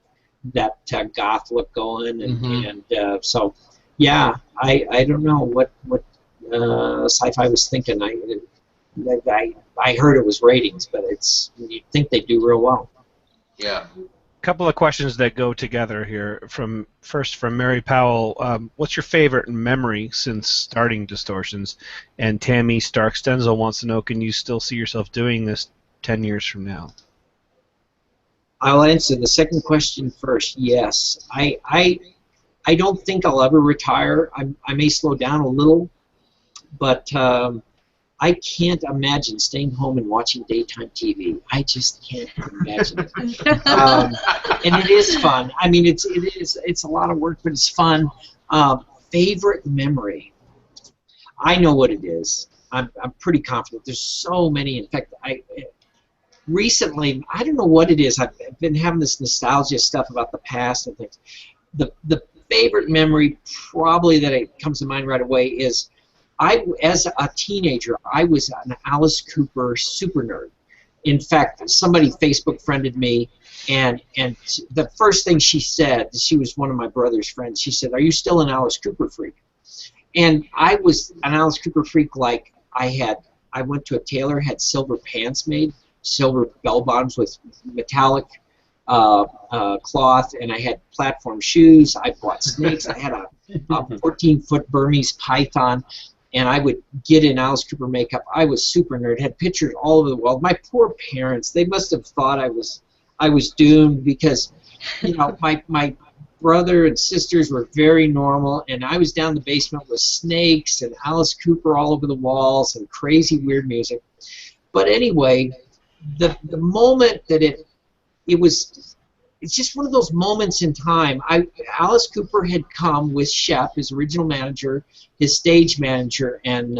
goth look going, and so yeah, I don't know what Sci-Fi was thinking. I heard it was ratings, but you'd think they'd do real well. Yeah. Couple of questions that go together here. First from Mary Powell, what's your favorite memory since starting Distortions? And Tammy Stark Stenzel wants to know, can you still see yourself doing this 10 years from now? I'll answer the second question first. Yes, I don't think I'll ever retire. I may slow down a little, but I can't imagine staying home and watching daytime TV. I just can't imagine it. And it is fun. I mean, it's a lot of work, but it's fun. Favorite memory? I know what it is. I'm pretty confident. There's so many. In fact, recently, I don't know what it is. I've been having this nostalgia stuff about the past and things. The favorite memory probably that it comes to mind right away is as a teenager, I was an Alice Cooper super nerd. In fact, somebody Facebook friended me, and the first thing she said, she was one of my brother's friends, she said, "Are you still an Alice Cooper freak?" And I was an Alice Cooper freak like I went to a tailor, had silver pants made, silver bell bottoms with metallic cloth, and I had platform shoes. I bought snakes. I had a 14-foot Burmese python, and I would get in Alice Cooper makeup. I was super nerd. Had pictures all over the world. My poor parents, they must have thought I was doomed because, you know, my brother and sisters were very normal, and I was down in the basement with snakes and Alice Cooper all over the walls and crazy weird music. But anyway, the moment that it's just one of those moments in time. Alice Cooper had come with Shep, his original manager, his stage manager, and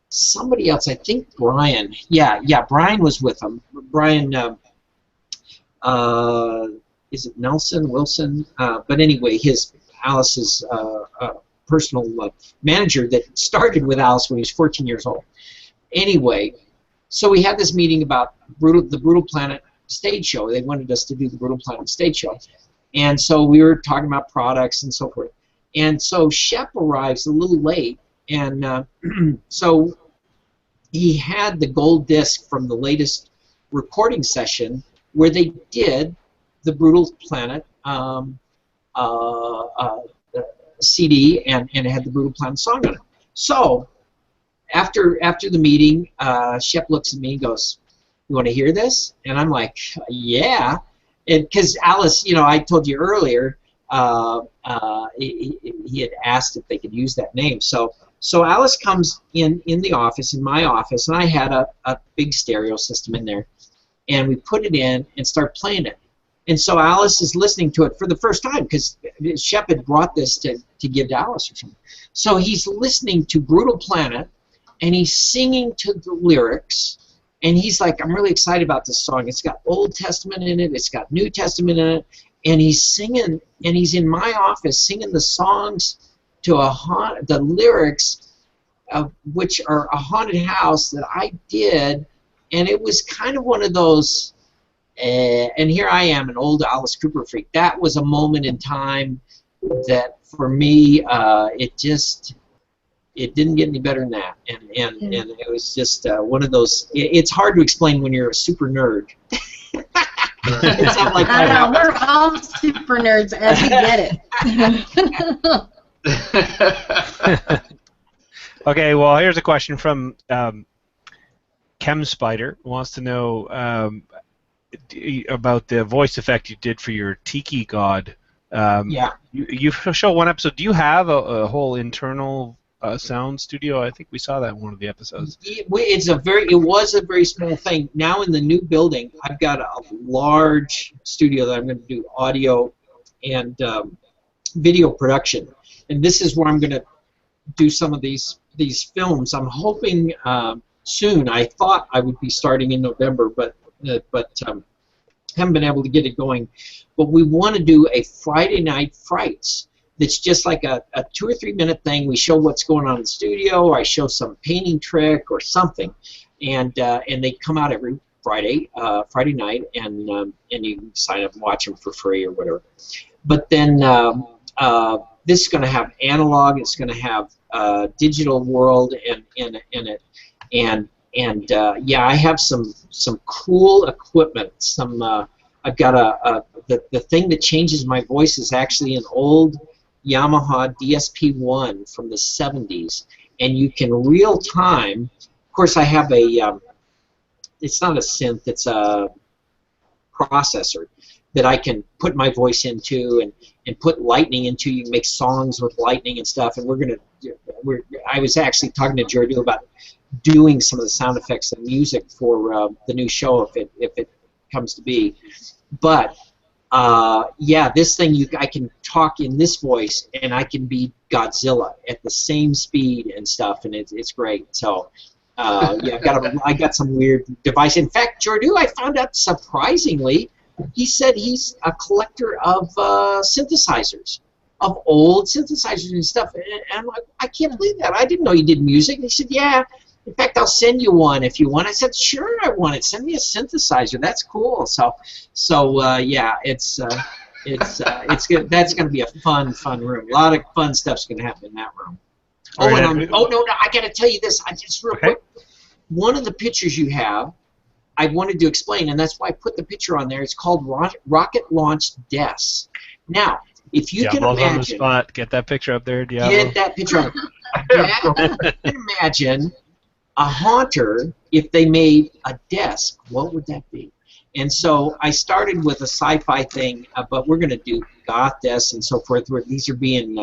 somebody else, I think Brian. Yeah, Brian was with him. Brian, is it Nelson, Wilson? But anyway, Alice's personal manager that started with Alice when he was 14 years old. Anyway, so we had this meeting about the Brutal Planet stage show. They wanted us to do the Brutal Planet stage show. And so we were talking about products and so forth. And so Shep arrives a little late, and so he had the gold disc from the latest recording session where they did the Brutal Planet CD, and it had the Brutal Planet song on it. So after the meeting, Shep looks at me and goes, "You want to hear this?" And I'm like, "Yeah," and because Alice, you know, I told you earlier, he had asked if they could use that name. So Alice comes in the office, in my office, and I had a big stereo system in there, and we put it in and start playing it. And so Alice is listening to it for the first time because Shep had brought this to give to Alice or something. So he's listening to Brutal Planet, and he's singing to the lyrics, and he's like, I'm really excited about this song. It's got Old Testament in it. It's got New Testament in it. And he's singing, and he's in my office singing the songs to the lyrics of which are a haunted house that I did, and it was kind of one of those, and here I am, an old Alice Cooper freak. That was a moment in time that, for me, it didn't get any better than that, and it was just one of those. It's hard to explain when you're a super nerd. It's not like I know, we're all super nerds, and we get it. Okay, well, here's a question from Chem Spider. Wants to know about the voice effect you did for your Tiki God. Yeah. You show one episode. Do you have a whole internal sound studio? I think we saw that in one of the episodes. It was a very small thing. Now in the new building, I've got a large studio that I'm going to do audio and video production, and this is where I'm going to do some of these films. I'm hoping soon. I thought I would be starting in November, but haven't been able to get it going. But we want to do a Friday Night Frights. That's just like a 2 or 3 minute thing. We show what's going on in the studio, or I show some painting trick or something, and they come out every Friday night, and you can sign up and watch them for free or whatever. But then this is going to have analog. It's going to have digital world in it, and yeah, I have some cool equipment. I've got the thing that changes my voice is actually an old Yamaha DSP-1 from the 70s, and you can real time. Of course, I have it's not a synth, it's a processor that I can put my voice into and put lightning into. You can make songs with lightning and stuff, and I was actually talking to Jordu about doing some of the sound effects and music for the new show if it comes to be. But yeah, this thing I can talk in this voice, and I can be Godzilla at the same speed and stuff, and it's great. So yeah, I got some weird device. In fact, Jordu, I found out surprisingly, he said he's a collector of synthesizers, of old synthesizers and stuff. And I'm like, I can't believe that. I didn't know you did music. And he said, yeah. In fact, I'll send you one if you want. I said, sure, I want it. Send me a synthesizer. That's cool. So yeah, it's good. That's going to be a fun room. A lot of fun stuff's going to happen in that room. Oh, and no, I got to tell you this. I just real quick. One of the pictures you have, I wanted to explain, and that's why I put the picture on there. It's called Rocket Launch Deaths. Now, if you can imagine, on the spot. Get that picture up there, Diablo. Get that picture up. You can imagine a haunter, if they made a desk, what would that be? And so I started with a sci-fi thing, but we're going to do goth desks and so forth, where these are being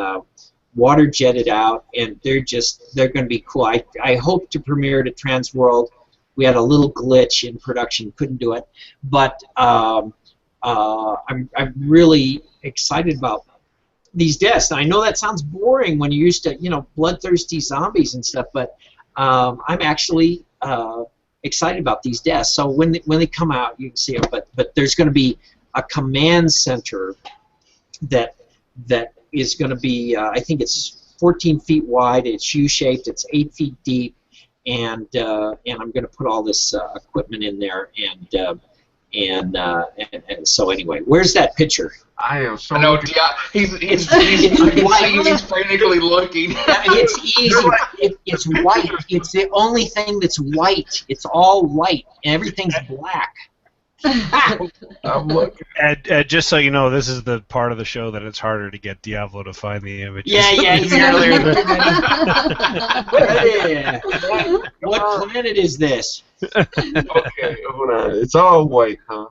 water jetted out, and they're going to be cool. I hope to premiere it at Trans World. We had a little glitch in production, couldn't do it, but I'm really excited about these desks. I know that sounds boring when you're used to bloodthirsty zombies and stuff, but I'm actually excited about these desks. So when they come out, you can see them. But there's going to be a command center that is going to be, I think it's 14 feet wide. It's U-shaped. It's 8 feet deep, and I'm going to put all this equipment in there. And so anyway, where's that picture? I am so. I know, he's frantically looking. It's easy. It's white. It's the only thing that's white. It's all white, and everything's black. I'm looking. Ed, just so you know, this is the part of the show that it's harder to get Diablo to find the images. Yeah. What planet is this? Okay, hold on. It's all white, huh?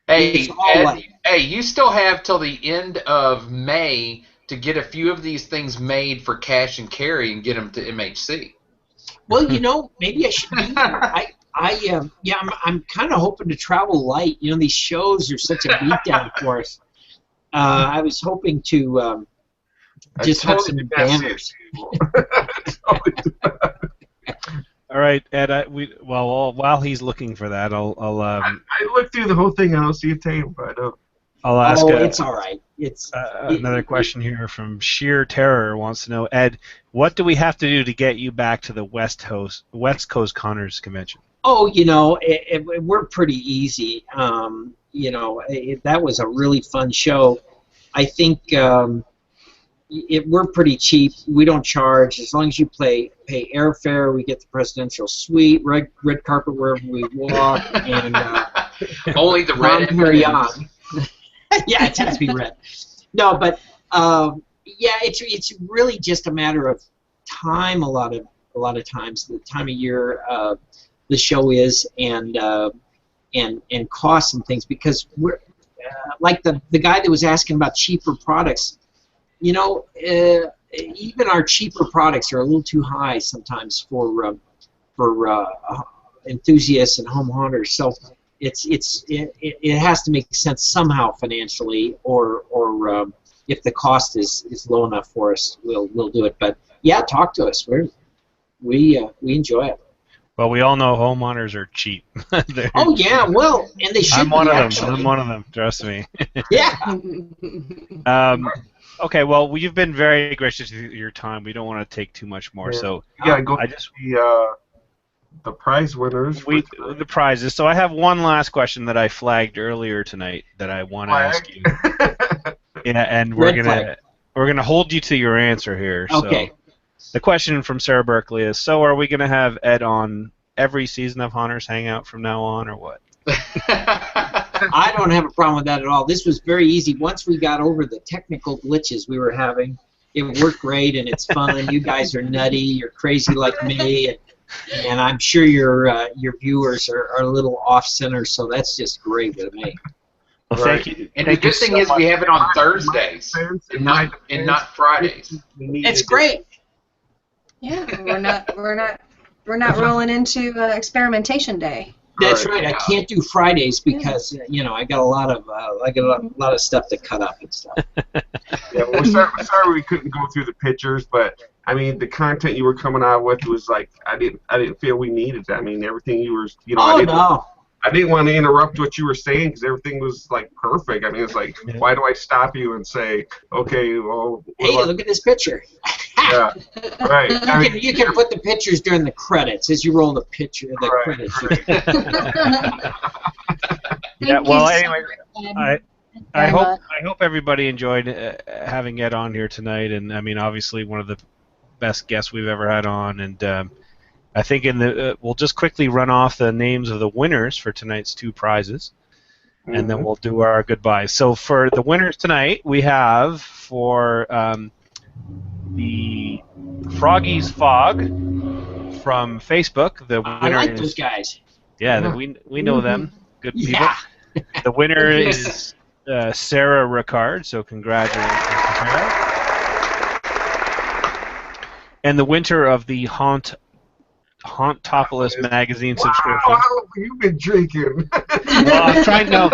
Hey, Ed, hey, you still have till the end of May to get a few of these things made for cash and carry and get them to MHC. Well, maybe I should do that. I'm kind of hoping to travel light. You know, these shows are such a beatdown for us. I was hoping to just have some banners. All right, Ed. While he's looking for that, I looked through the whole thing. I don't see a tape, but I'll ask. It's all right. It's another question here from Sheer Terror wants to know, Ed, what do we have to do to get you back to the West Coast Connors convention? Oh, you know, we're pretty easy. You know, that was a really fun show. I think we're pretty cheap. We don't charge as long as you pay airfare. We get the presidential suite, red carpet wherever we walk, and only the red very young. Yeah, it has to be red. No, but yeah, it's really just a matter of time. A lot of times, the time of year the show is, and costs and things, because we're like the guy that was asking about cheaper products. You know, even our cheaper products are a little too high sometimes for enthusiasts and home hunters. So it has to make sense somehow financially, or if the cost is low enough for us, we'll do it. But yeah, talk to us. We enjoy it. Well, we all know home hunters are cheap. Oh yeah, well, and they should. I'm one be, of them. actually. I'm one of them. Trust me. Yeah. Okay. Well, you've been very gracious with your time. We don't want to take too much more. Yeah. So yeah, go. The prize winners. The prizes. So I have one last question that I flagged earlier tonight that I want to ask you. Yeah, and we're gonna hold you to your answer here. Okay. So the question from Sarah Berkeley is: so are we gonna have Ed on every season of Hunters Hangout from now on, or what? I don't have a problem with that at all. This was very easy. Once we got over the technical glitches we were having, it worked great, and it's fun. You guys are nutty. You're crazy like me. And I'm sure your viewers are a little off-center, so that's just great with me. Well, thank you. And the good thing is we have it on Thursdays and not Fridays. It's great. Yeah, we're not rolling into experimentation day. That's right. I can't do Fridays because you know I got a lot of stuff to cut up and stuff. Yeah, we're sorry we couldn't go through the pictures, but I mean the content you were coming out with was like I didn't feel we needed that. I mean everything you were I didn't want to interrupt what you were saying because everything was like perfect. I mean it's like why do I stop you and say okay well hey look at this picture. Yeah, right. You can put the pictures during the credits as you roll the credits. Yeah. Well, anyway, I hope everybody enjoyed having Ed on here tonight, and I mean, obviously, one of the best guests we've ever had on, and I think we'll just quickly run off the names of the winners for tonight's two prizes, and then we'll do our goodbyes. So for the winners tonight, we have for the Froggy's Fog from Facebook. The winner I like those guys. Yeah, we know them. Good people. Yeah. The winner is Sarah Ricard, so congratulations to Sarah. And the winner of the Hauntopolis magazine subscription. Wow, how have you been drinking? Well, I'm trying no,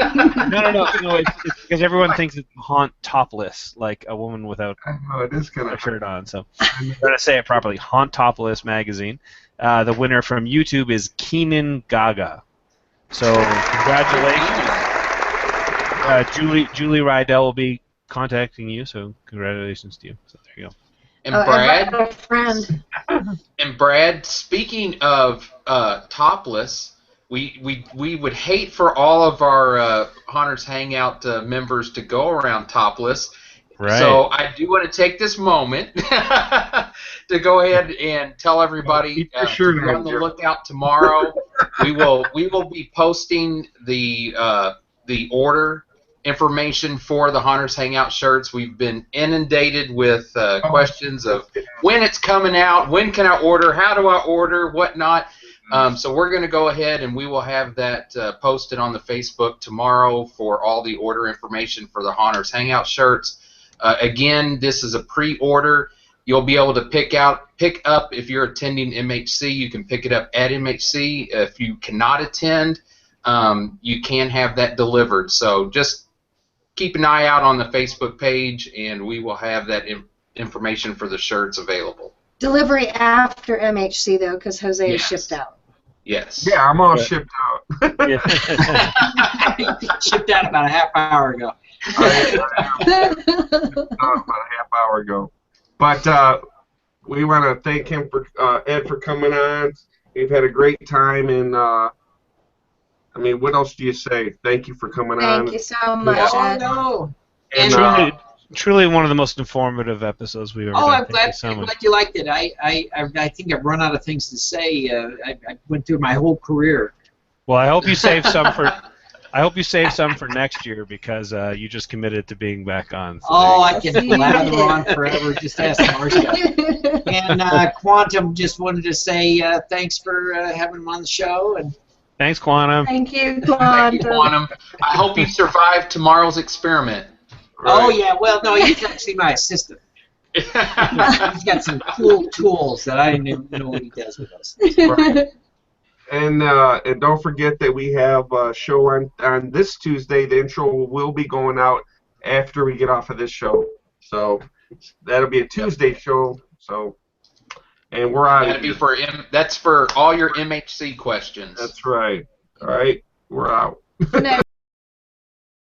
it's because everyone thinks it's Hauntopolis, like a woman without a shirt on. So I'm going to say it properly. Hauntopolis magazine. The winner from YouTube is Keenan Gaga. So congratulations. Julie Rydell will be contacting you, so congratulations to you. So there you go. And Brad, my friend. And Brad, speaking of topless, we would hate for all of our Hunters Hangout members to go around topless. Right. So I do want to take this moment to go ahead and tell everybody to be on the lookout tomorrow. We will be posting the order information for the Hunters Hangout shirts. We've been inundated with questions of when it's coming out, when can I order, how do I order, whatnot. So we're going to go ahead and we will have that posted on the Facebook tomorrow for all the order information for the Hunters Hangout shirts. Again, this is a pre-order. You'll be able to pick up if you're attending MHC. You can pick it up at MHC. If you cannot attend, you can have that delivered. So just keep an eye out on the Facebook page, and we will have that information for the shirts available. Delivery after MHC though, because Jose is shipped out. Yes. Yeah, I'm all shipped out. Shipped out about a half hour ago. About a half hour ago. But we want to thank him for Ed for coming on. We've had a great time, and I mean, what else do you say? Thank you for coming on. Thank you so much, Ed. No. And, Truly one of the most informative episodes we've ever done. I'm Thank glad, you so much. you liked it. I think I've run out of things to say. I went through my whole career. Well, I hope you save some for. I hope you save some for next year because you just committed to being back on. So I can lather on forever. Just ask Marcia. And Quantum just wanted to say thanks for having him on the show. And thanks, Quantum. Thank you, Thank you, Quantum. I hope you survived tomorrow's experiment. Oh yeah, well no, he's actually my assistant. He's got some cool tools that I didn't even know what he does with us. Right. And don't forget that we have a show on this Tuesday. The intro will be going out after we get off of this show. So that'll be a Tuesday show. So, and we're out of here. That's for all your MHC questions. That's right. All right, we're out. Good night.